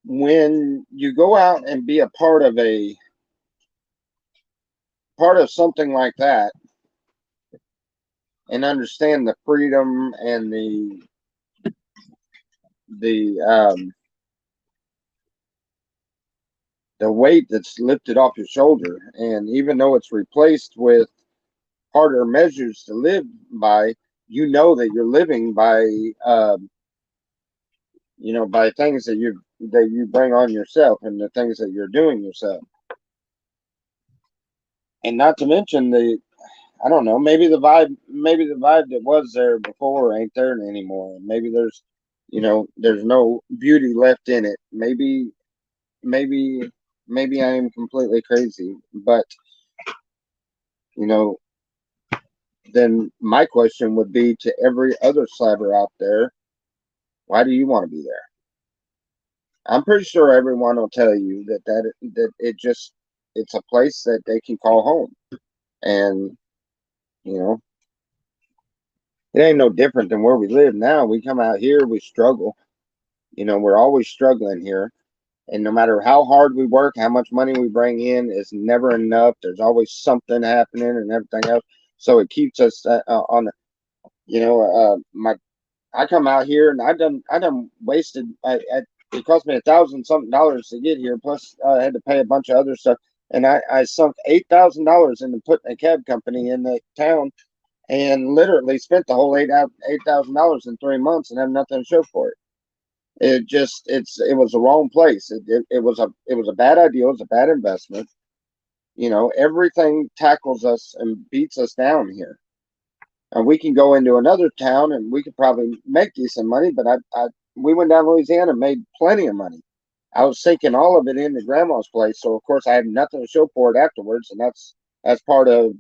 When you go out and be a part of something like that and understand the freedom and the the weight that's lifted off your shoulder, and even though it's replaced with harder measures to live by, that you're living by by things that you bring on yourself and the things that you're doing yourself. and not to mention I don't know, maybe the vibe that was there before ain't there anymore. Maybe there's no beauty left in it. Maybe, maybe I am completely crazy, but you know, then my question would be to every other slabber out there, why do you want to be there? I'm pretty sure everyone will tell you that it's a place that they can call home. And, you know, it ain't no different than where we live now. We come out here, we struggle. We're always struggling here. And no matter how hard we work, how much money we bring in, it's never enough. There's always something happening and everything else. So it keeps us on, my I come out here and I done wasted. It cost me $1,000 something to get here. Plus, I had to pay a bunch of other stuff, and I sunk $8,000 into putting a cab company in the town, and literally spent the whole $8,000 in 3 months and have nothing to show for it. It was the wrong place. It was a bad idea. It was a bad investment. Everything tackles us and beats us down here. And we can go into another town and we could probably make decent money, but we went down to Louisiana and made plenty of money. I was sinking all of it into grandma's place, so of course I had nothing to show for it afterwards, and that's part of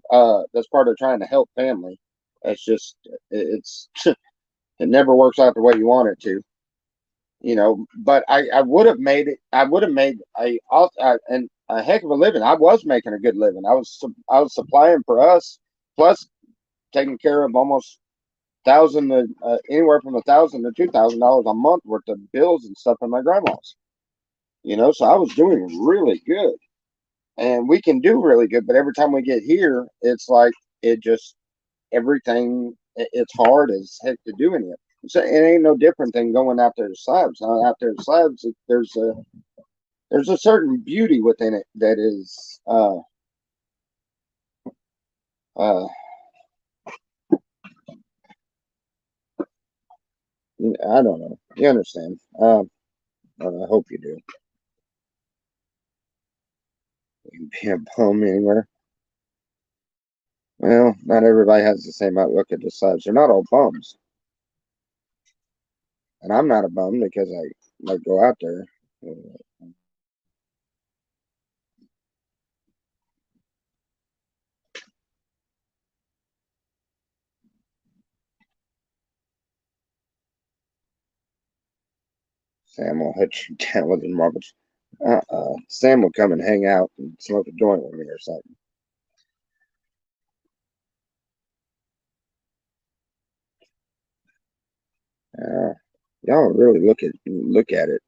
trying to help family. It's just it's it never works out the way you want it to, But I would have made it. I would have made a heck of a living. I was making a good living. I was supplying for us, plus taking care of almost anywhere from $1,000 to $2,000 a month worth of bills and stuff in my grandma's. So I was doing really good, and we can do really good. But every time we get here, it's like it just it's hard as heck to do any of it. So it ain't no different than going out there to slabs. Out there to slabs, there's a certain beauty within it that is uh I don't know. You understand? I hope you do. You can be a bum anywhere. Well, not everybody has the same outlook at the slabs. They're not all bums, and I'm not a bum because I go out there. Sam will hit you down with him, Roberts. Sam will come and hang out and smoke a joint with me or something. Y'all really look at it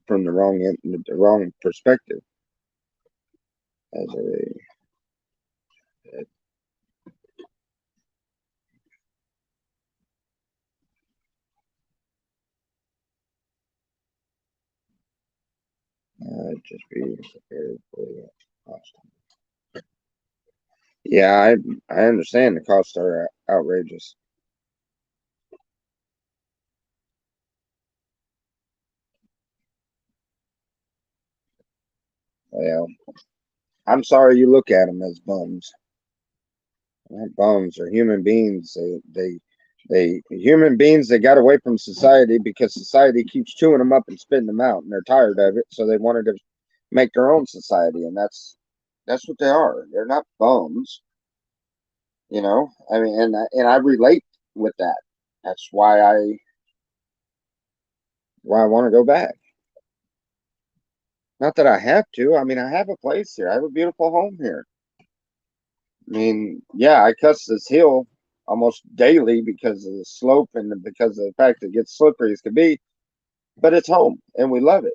from the wrong perspective. As just be prepared for the cost. Yeah, I understand the costs are outrageous. Well, I'm sorry you look at them as bums. Not bums are human beings. Human beings that got away from society because society keeps chewing them up and spitting them out, and they're tired of it. So they wanted to make their own society, and that's what they are. They're not bums, I mean, and I relate with that. That's why I want to go back. Not that I have to. I mean, I have a place here. I have a beautiful home here. I mean, yeah, I cuss this hill almost daily because of the slope and because of the fact that it gets slippery as can be, but it's home and we love it,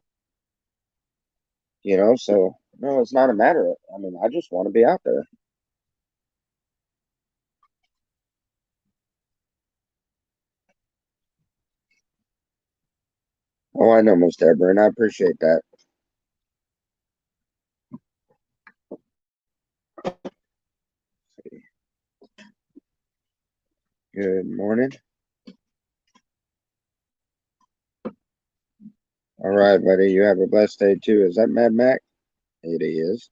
so no, it's not a matter of, I mean, I just want to be out there. Oh, I know, Miss Deborah, and I appreciate that. Good morning. All right, buddy. You have a blessed day too. Is that Mad Mac? It is.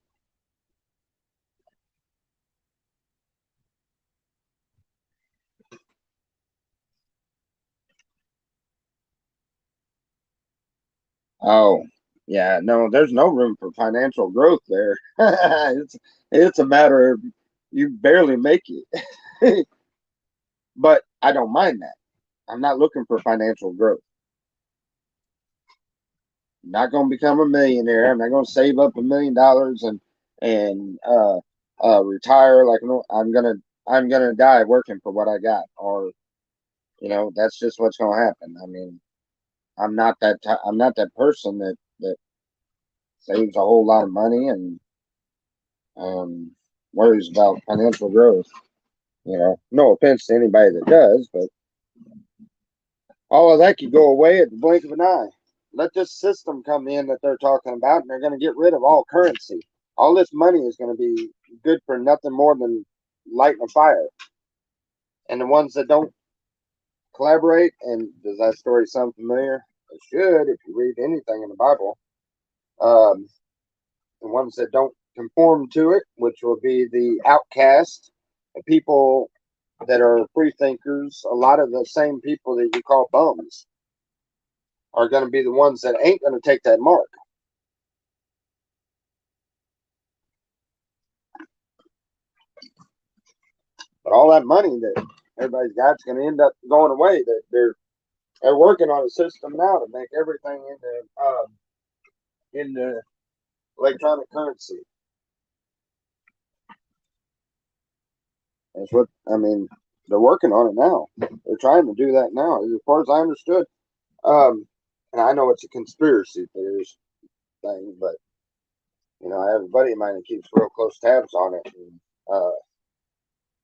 Oh, yeah, no, there's no room for financial growth there. It's a matter of you barely make it. But I don't mind that. I'm not looking for financial growth. I'm not going to become a millionaire. I'm not going to save up $1 million and retire like no. I'm gonna die working for what I got, or that's just what's going to happen. I mean, I'm not that person that saves a whole lot of money and um, worries about financial growth. No offense to anybody that does, but all of that could go away at the blink of an eye. Let this system come in that they're talking about, and they're going to get rid of all currency. All this money is going to be good for nothing more than lighting a fire. And the ones that don't collaborate, and does that story sound familiar? It should, if you read anything in the Bible. Um, the ones that don't conform to it, which will be the outcast, the people that are free thinkers, a lot of the same people that you call bums are going to be the ones that ain't going to take that mark. But all that money that everybody's got is going to end up going away. That they're working on a system now to make everything in the electronic currency. That's what I mean. They're working on it now. They're trying to do that now, as far as I understood. And I know it's a conspiracy theories thing, but I have a buddy of mine that keeps real close tabs on it. And,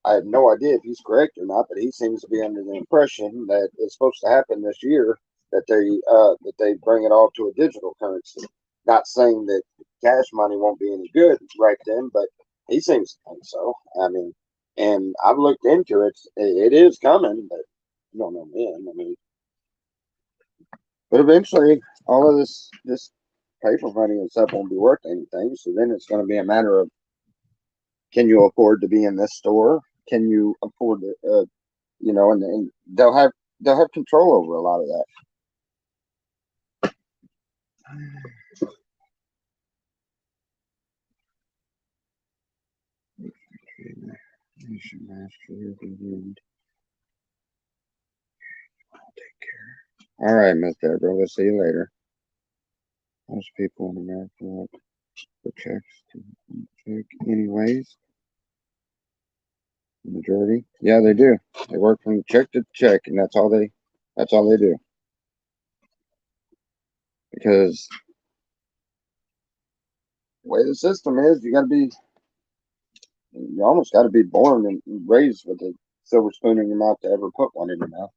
I have no idea if he's correct or not, but he seems to be under the impression that it's supposed to happen this year. That they bring it all to a digital currency. Not saying that cash money won't be any good right then, but he seems to think so. I mean, and I've looked into it. It is coming, but I don't know when. I mean, but eventually, all of this paper money and stuff won't be worth anything. So then it's going to be a matter of, can you afford to be in this store? Can you afford to, and they'll have control over a lot of that. All right, Miss Deborah. We'll see you later. Most people in America work for checks to check anyways. The majority, yeah, they do. They work from check to check, and that's all they do. Because the way the system is, you almost got to be born and raised with a silver spoon in your mouth to ever put one in your mouth.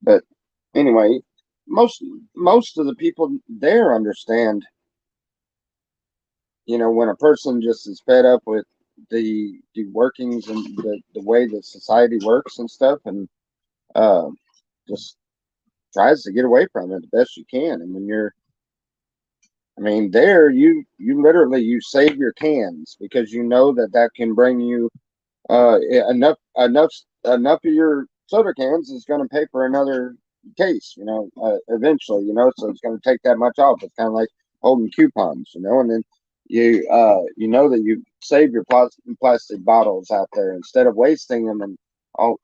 But anyway, most of the people there understand. When a person just is fed up with the workings and the way that society works and stuff, and uh, just tries to get away from it the best you can. And I mean, there you literally you save your cans because you know that can bring you enough of your soda cans is going to pay for another case. Eventually. So it's going to take that much off. It's kind of like holding coupons. And then you know that you save your plastic bottles out there instead of wasting them and all.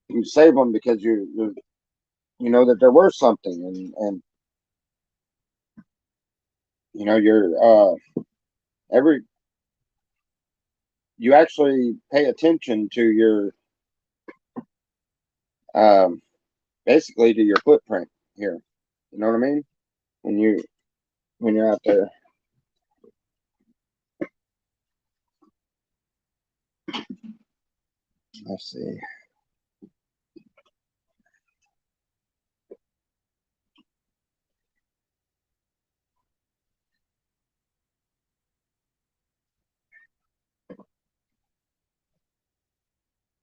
You save them because you know that they're worth something, and you're every you actually pay attention to your um basically to your footprint here. You know what I mean? When you're out there. Let's see.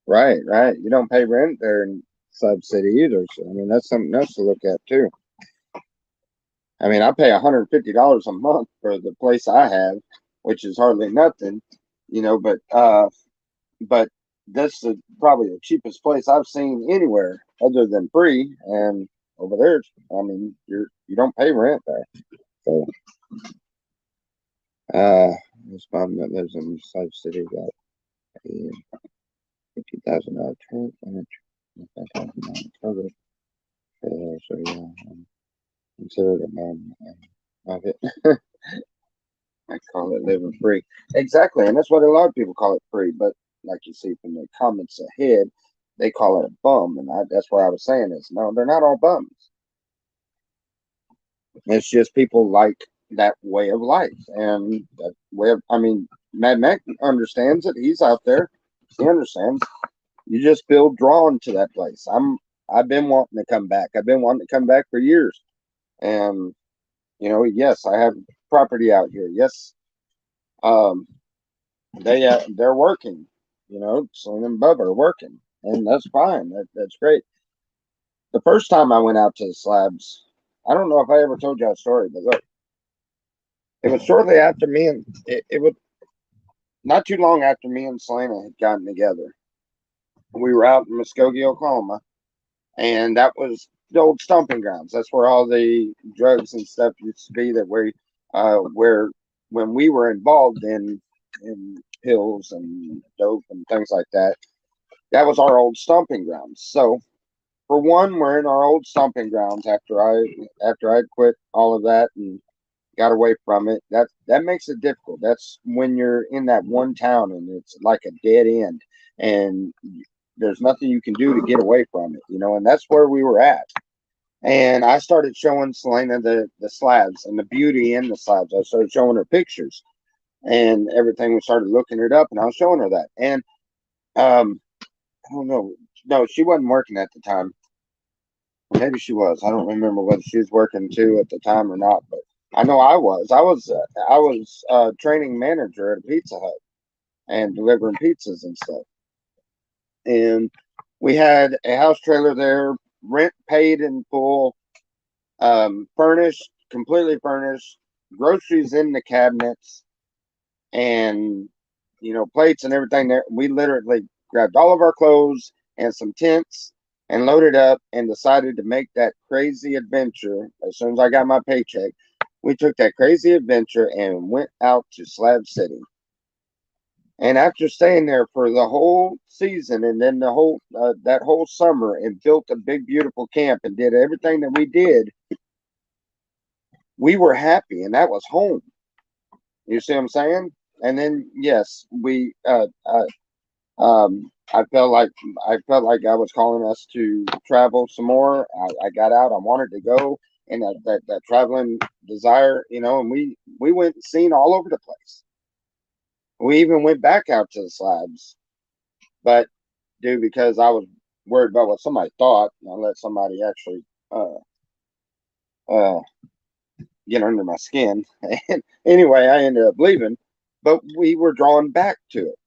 Right, right. You don't pay rent there in Sub City either. So I mean that's something else to look at too. I mean, I pay $150 a month for the place I have, which is hardly nothing, but this is probably the cheapest place I've seen anywhere other than free. And over there, I mean, you don't pay rent there. So, this mom that lives in Slave City got a $50,000 trip and a $5,000 cover. So yeah, consider it of it. I call it living free. Exactly, and that's what a lot of people call it free. But like you see from the comments ahead, they call it a bum, and that's what I was saying is no, they're not all bums. It's just people like that way of life, and that way of. I mean, Mad Mac understands it. He's out there. He understands. You just feel drawn to that place. I've been wanting to come back. I've been wanting to come back for years, and yes, I have property out here. Yes, they're working. Sling and Bubba are working, and that's fine. That's great. The first time I went out to the slabs, I don't know if I ever told you a story, but look, it was shortly after me and it was not too long after me and Selena had gotten together. We were out in Muskogee, Oklahoma, and that was the old stomping grounds. That's where all the drugs and stuff used to be. Where when we were involved in pills and dope and things like that, that was our old stomping grounds. So for one, we're in our old stomping grounds after I'd quit all of that and got away from it. That makes it difficult. That's when you're in that one town and it's like a dead end, and there's nothing you can do to get away from it, and that's where we were at. And I started showing Selena the slabs and the beauty in the slabs. I started showing her pictures and everything. We started looking it up, and I was showing her that. And I don't know. No, she wasn't working at the time. Maybe she was. I don't remember whether she was working too at the time or not. But I know I was. I was training manager at a Pizza Hut and delivering pizzas and stuff. And we had a house trailer there, rent paid in full, furnished, completely furnished, groceries in the cabinets, and plates and everything there. We literally grabbed all of our clothes and some tents and loaded up and decided to make that crazy adventure. As soon as I got my paycheck, we took that crazy adventure and went out to Slab City. And after staying there for the whole season and then that whole summer and built a big beautiful camp and did everything that we did, we were happy, and that was home. You see what I'm saying? And then yes, I felt like I was calling us to travel some more. I got out. I wanted to go, and that traveling desire, and we went and seen all over the place. We even went back out to the slabs, but because I was worried about what somebody thought, I let somebody actually uh get under my skin. And anyway, I ended up leaving, but we were drawn back to it.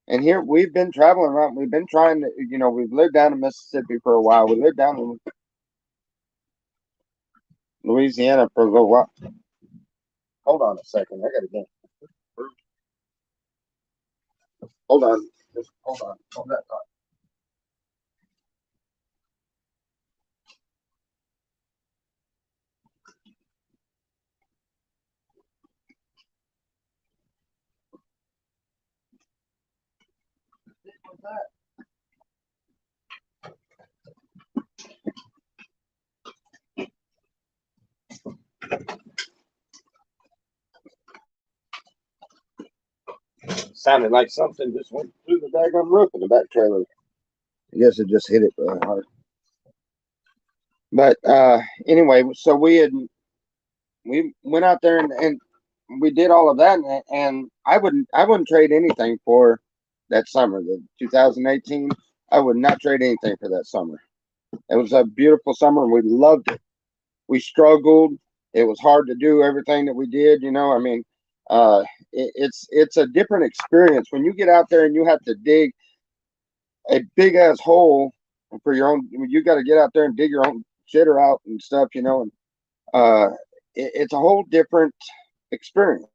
And here we've been traveling around. We've been trying to, we've lived down in Mississippi for a while. We lived down in Louisiana for a little while. Hold on a second. I gotta go. Hold on. Just hold on. Hold that thought. Sounded like something just went through the daggone roof of the back trailer. I guess it just hit it really hard. But anyway, so we went out there and we did all of that, and I wouldn't trade anything for that summer, the 2018. I would not trade anything for that summer. It was a beautiful summer, and we loved it. We struggled. It was hard to do everything that we did. I mean, it's a different experience when you get out there and you have to dig a big ass hole for your own. You got to get out there and dig your own shitter out and stuff. And it's a whole different experience.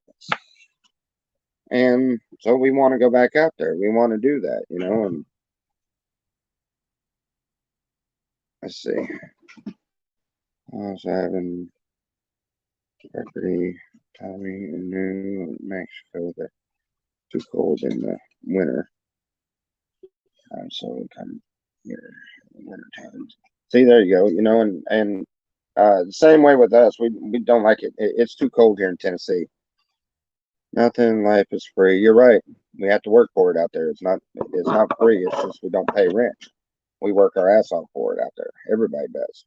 And so we want to go back out there. We want to do that, you know. And let's see. I was having property, Tommy in New Mexico. That's too cold in the winter. So we come here in the winter times. See, there you go. You know, and the same way with us. We don't like it. It's too cold here in Tennessee. Nothing in life is free. You're right. We have to work for it out there. It's not free. It's just we don't pay rent. We work our ass off for it out there. Everybody does.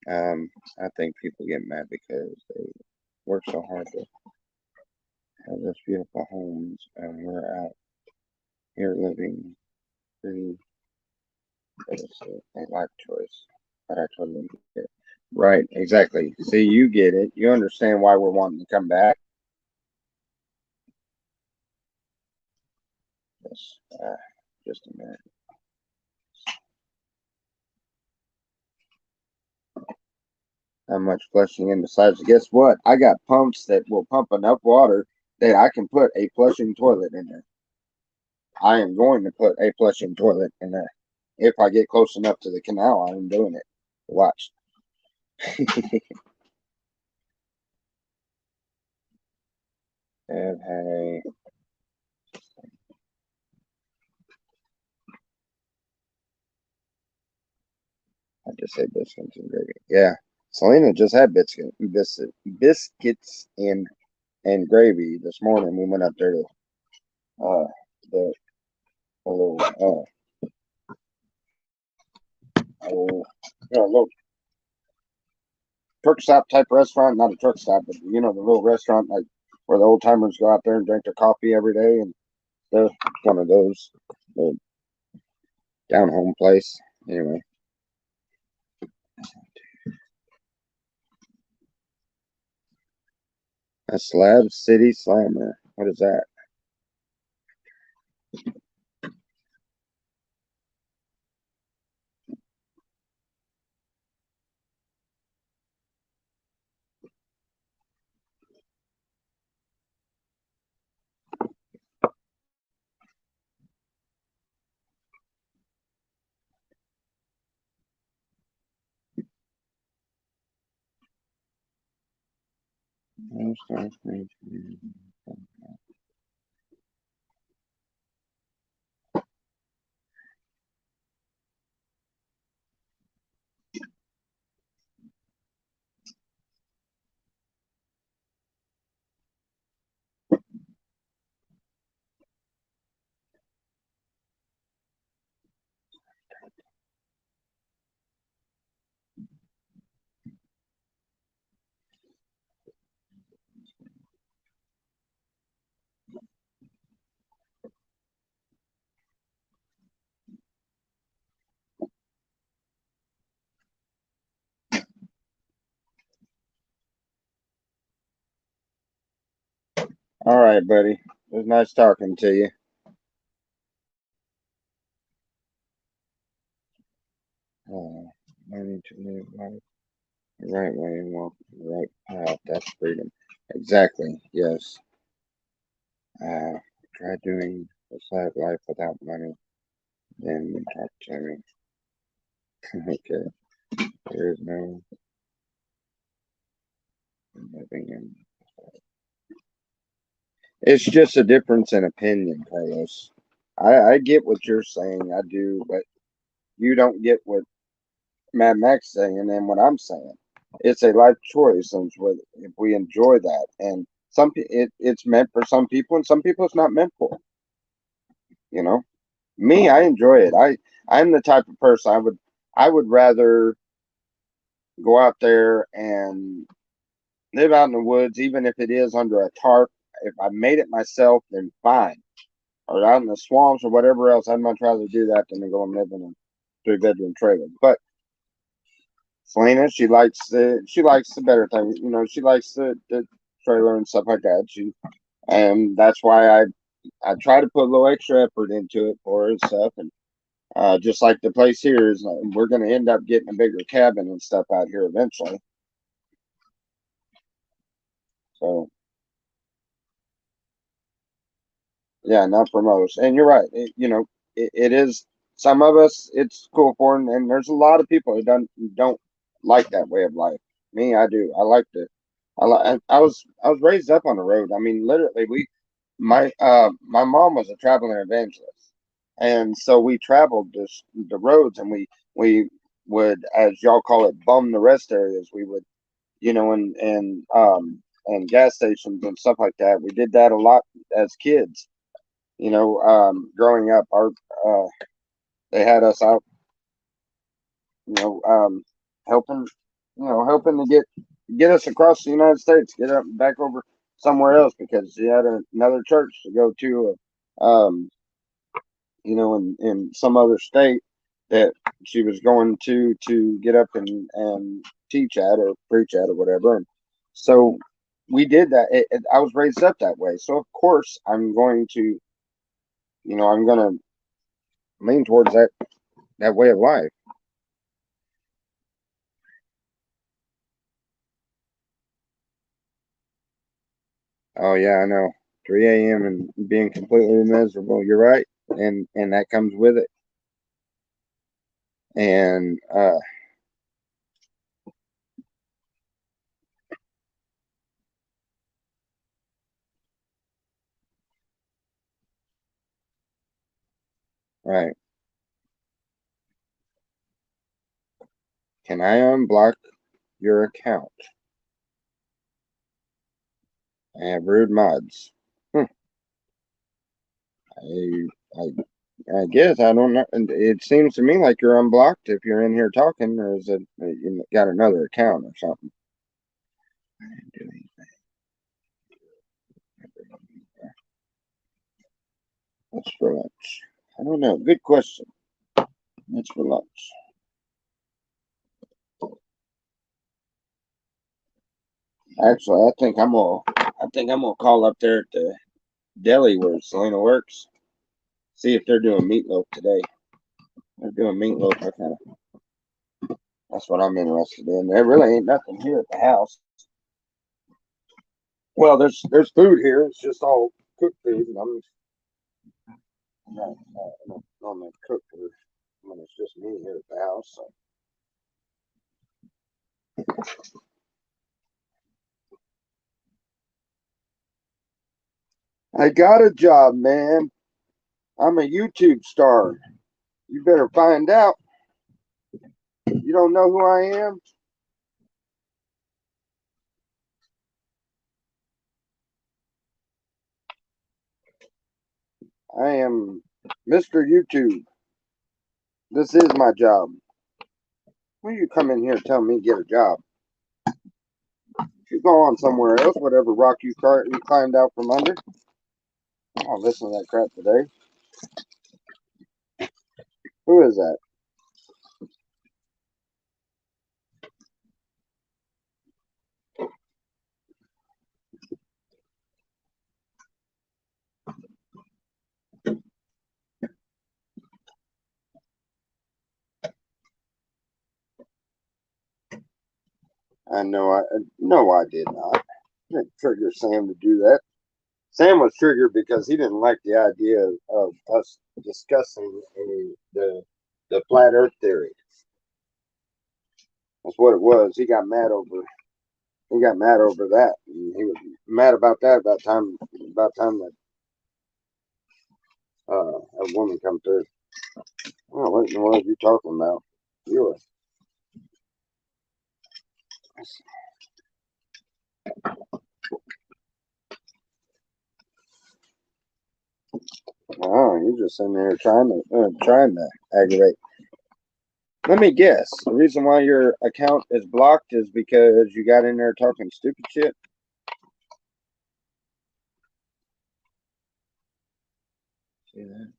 I think people get mad because they work so hard to have those beautiful homes, and we're out here living free. It's a life choice. But I totally get it. Right, exactly. See, you get it. You understand why we're wanting to come back. Yes. Just a minute. How much flushing in besides? Guess what? I got pumps that will pump enough water that I can put a flushing toilet in there. I am going to put a flushing toilet in there. If I get close enough to the canal, I am doing it. Watch. And hey, I just said biscuits and gravy. Yeah, Selena just had biscuits and gravy this morning. We went up there to the a little little truck stop type restaurant, not a truck stop, but you know the little restaurant like where the old timers go out there and drink their coffee every day, and one of those the down home place. Anyway, a Slab City Slammer. What is that? All right, buddy. It was nice talking to you. I need to live life the right way and walk the right path. That's freedom. Exactly. Yes. Try doing the side life without money. Then talk to me. Okay. There is no living in. It's just a difference in opinion, Carlos. I get what you're saying. I do, but you don't get what Mad Max saying and what I'm saying. It's a life choice, and if we enjoy that, and it's meant for some people, and some people it's not meant for. You know, me, I enjoy it. I'm the type of person I would rather go out there and live out in the woods, even if it is under a tarp. If I made it myself, then fine. Or out in the swamps or whatever else, I'd much rather do that than to go and live in a 3-bedroom trailer. But Selena, she likes the better thing. You know, she likes the trailer and stuff like that. And that's why I try to put a little extra effort into it for her and stuff. And just like the place here is, we're going to end up getting a bigger cabin and stuff out here eventually. So yeah, not for most. And you're right. It is some of us. It's cool for, and there's a lot of people who don't like that way of life. Me, I do. I like to. I was raised up on the road. I mean, literally, my mom was a traveling evangelist, and so we traveled the roads, and we would, as y'all call it, bum the rest areas. We would, and gas stations and stuff like that. We did that a lot as kids. Growing up, our they had us out, you know, helping, helping to get us across the United States, get up back over somewhere else because she had another church to go to, in some other state that she was going to get up and teach at or preach at or whatever. And so we did that. I was raised up that way, so of course I'm going to lean towards that way of life. Oh yeah, I know. 3 a.m. and being completely miserable. You're right, and that comes with it. And right. Can I unblock your account? I have rude mods. Hmm. I, I guess I don't know. And it seems to me like you're unblocked if you're in here talking, or is it you got another account or something? I didn't do anything. What's for lunch? I don't know. Good question. What's for lunch? Actually, I think I'm gonna call up there at the deli where Selena works. See if they're doing meatloaf today. They're doing meatloaf. That's what I'm interested in. There really ain't nothing here at the house. Well, there's food here. It's just all cooked food, and I'm not normally cook food when it's just me here at the house. So I got a job, man. I'm a YouTube star. You better find out. You don't know who I am? I am Mr. YouTube. This is my job. When you come in here and tell me get a job, you go on somewhere else, whatever rock you climbed out from under. I don't listen to that crap today. Who is that? I know. No, I did not. I didn't trigger Sam to do that. Sam was triggered because he didn't like the idea of us discussing the flat Earth theory. That's what it was. He got mad over. He got mad over that. And he was mad about that about time that a woman come through. Oh, what in the world are you talking about? You were. Oh, you're just sitting there trying to aggravate. Let me guess. The reason why your account is blocked is because you got in there talking stupid shit. See that?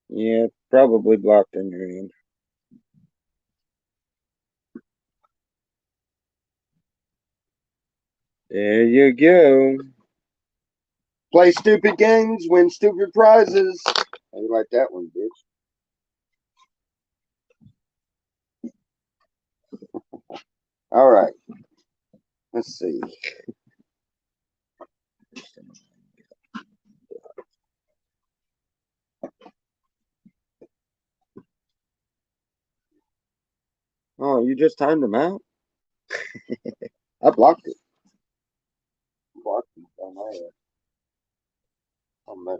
Yeah, probably blocked in your end. There you go. Play stupid games, win stupid prizes. How you like that one, bitch? All right. Let's see. Oh, you just timed them out? I blocked it. Blocked it on my head. Oh, mess.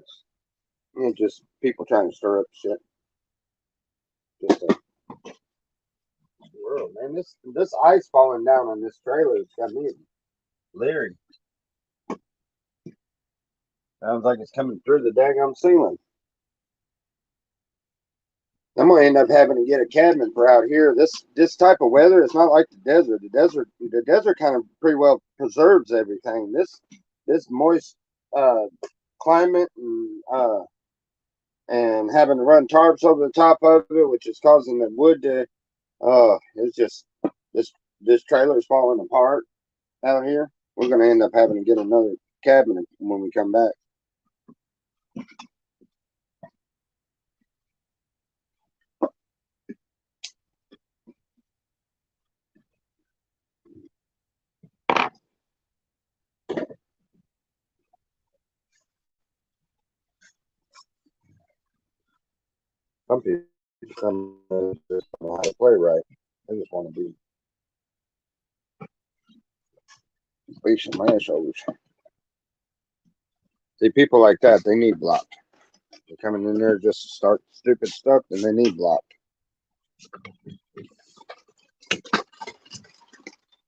It's just people trying to stir up shit. Just a world, man. This ice falling down on this trailer has got me leery. Sounds like it's coming through the daggum ceiling. I'm gonna end up having to get a cabin for out here. This type of weather, it's not like the desert. The desert kind of pretty well preserves everything. This moist climate and having to run tarps over the top of it, which is causing the wood to it's just this trailer is falling apart out here. We're gonna end up having to get another cabin when we come back. Some people just don't know how to play right. They just want to be patient on their shoulders. See, people like that, they need blocked. They're coming in there just to start stupid stuff, and they need blocked.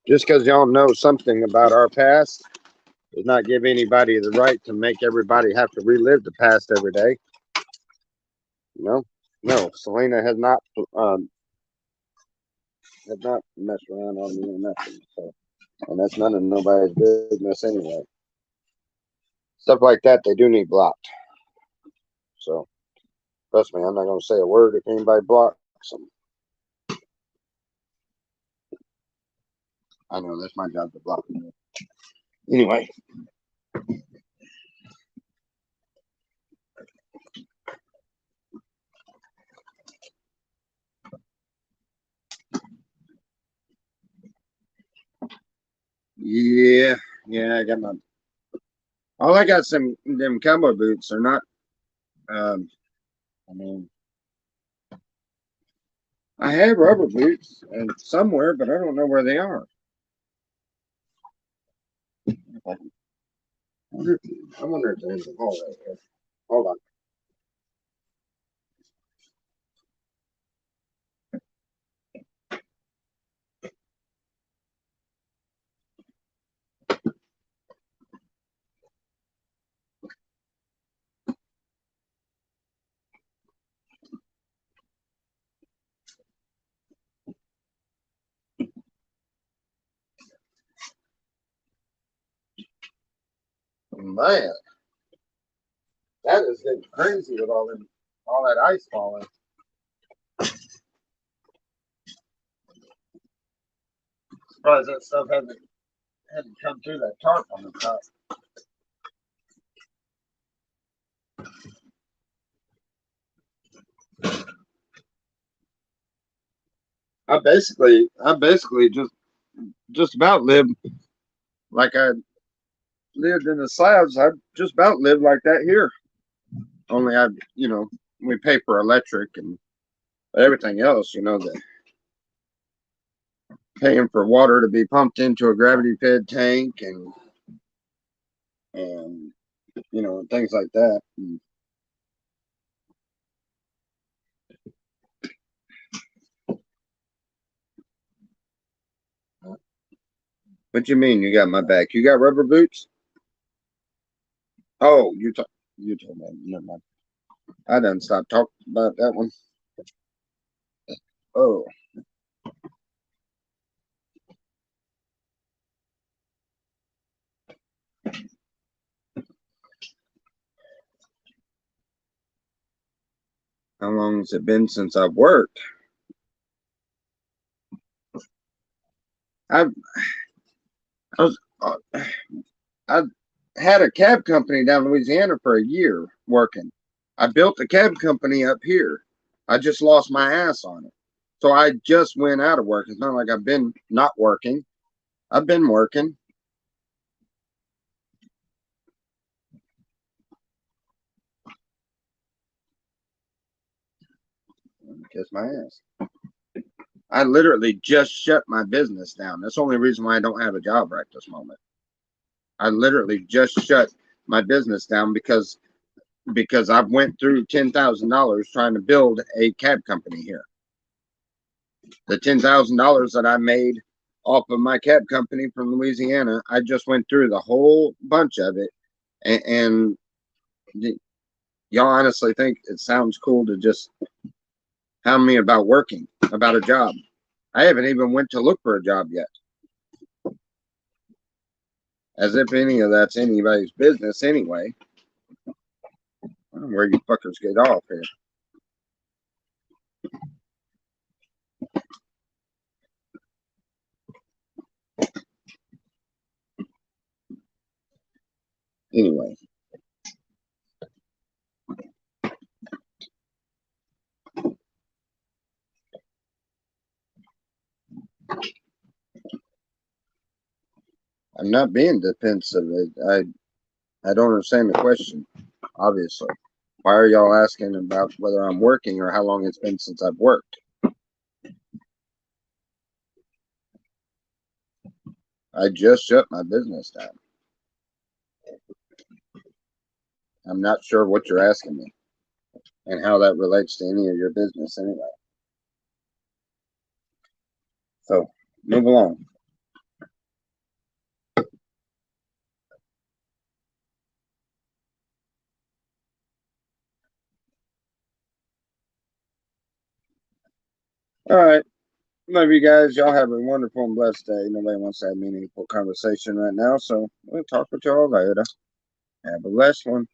Just because y'all know something about our past does not give anybody the right to make everybody have to relive the past every day. No, Selena has not messed around on me or nothing. So, and that's none of nobody's business anyway. Stuff like that, they do need blocked. So, trust me, I'm not going to say a word if anybody blocks them. I know that's my job to block them. Anyway. Yeah, I got my. All I got some them cowboy boots. They're not. I mean, I have rubber boots and somewhere, but I don't know where they are. I wonder if there's a hole right here. Hold on. Man, that is getting crazy with all that ice falling. Surprised that stuff hadn't come through that tarp on the top. I basically just about lived like I lived in the slabs. I just about lived like that here. Only we pay for electric and everything else, the paying for water to be pumped into a gravity fed tank and things like that. What you mean you got my back? You got rubber boots? Oh, you told me. Never mind. I done stopped talking about that one. Oh. How long has it been since I've worked? I had a cab company down in Louisiana for a year working. I built a cab company up here. I just lost my ass on it. So I just went out of work. It's not like I've been not working. I've been working. Kiss my ass. I literally just shut my business down. That's the only reason why I don't have a job right this moment. I literally just shut my business down because I went through $10,000 trying to build a cab company here. The $10,000 that I made off of my cab company from Louisiana, I just went through the whole bunch of it, and y'all honestly think it sounds cool to just tell me about working, about a job. I haven't even went to look for a job yet. As if any of that's anybody's business anyway. I don't know where you fuckers get off here. Anyway. I'm not being defensive. I don't understand the question, obviously. Why are y'all asking about whether I'm working or how long it's been since I've worked? I just shut my business down. I'm not sure what you're asking me and how that relates to any of your business anyway. So, move along. All right. Love you guys. Y'all have a wonderful and blessed day. Nobody wants to have meaningful conversation right now, so we'll talk with y'all later. Have a blessed one.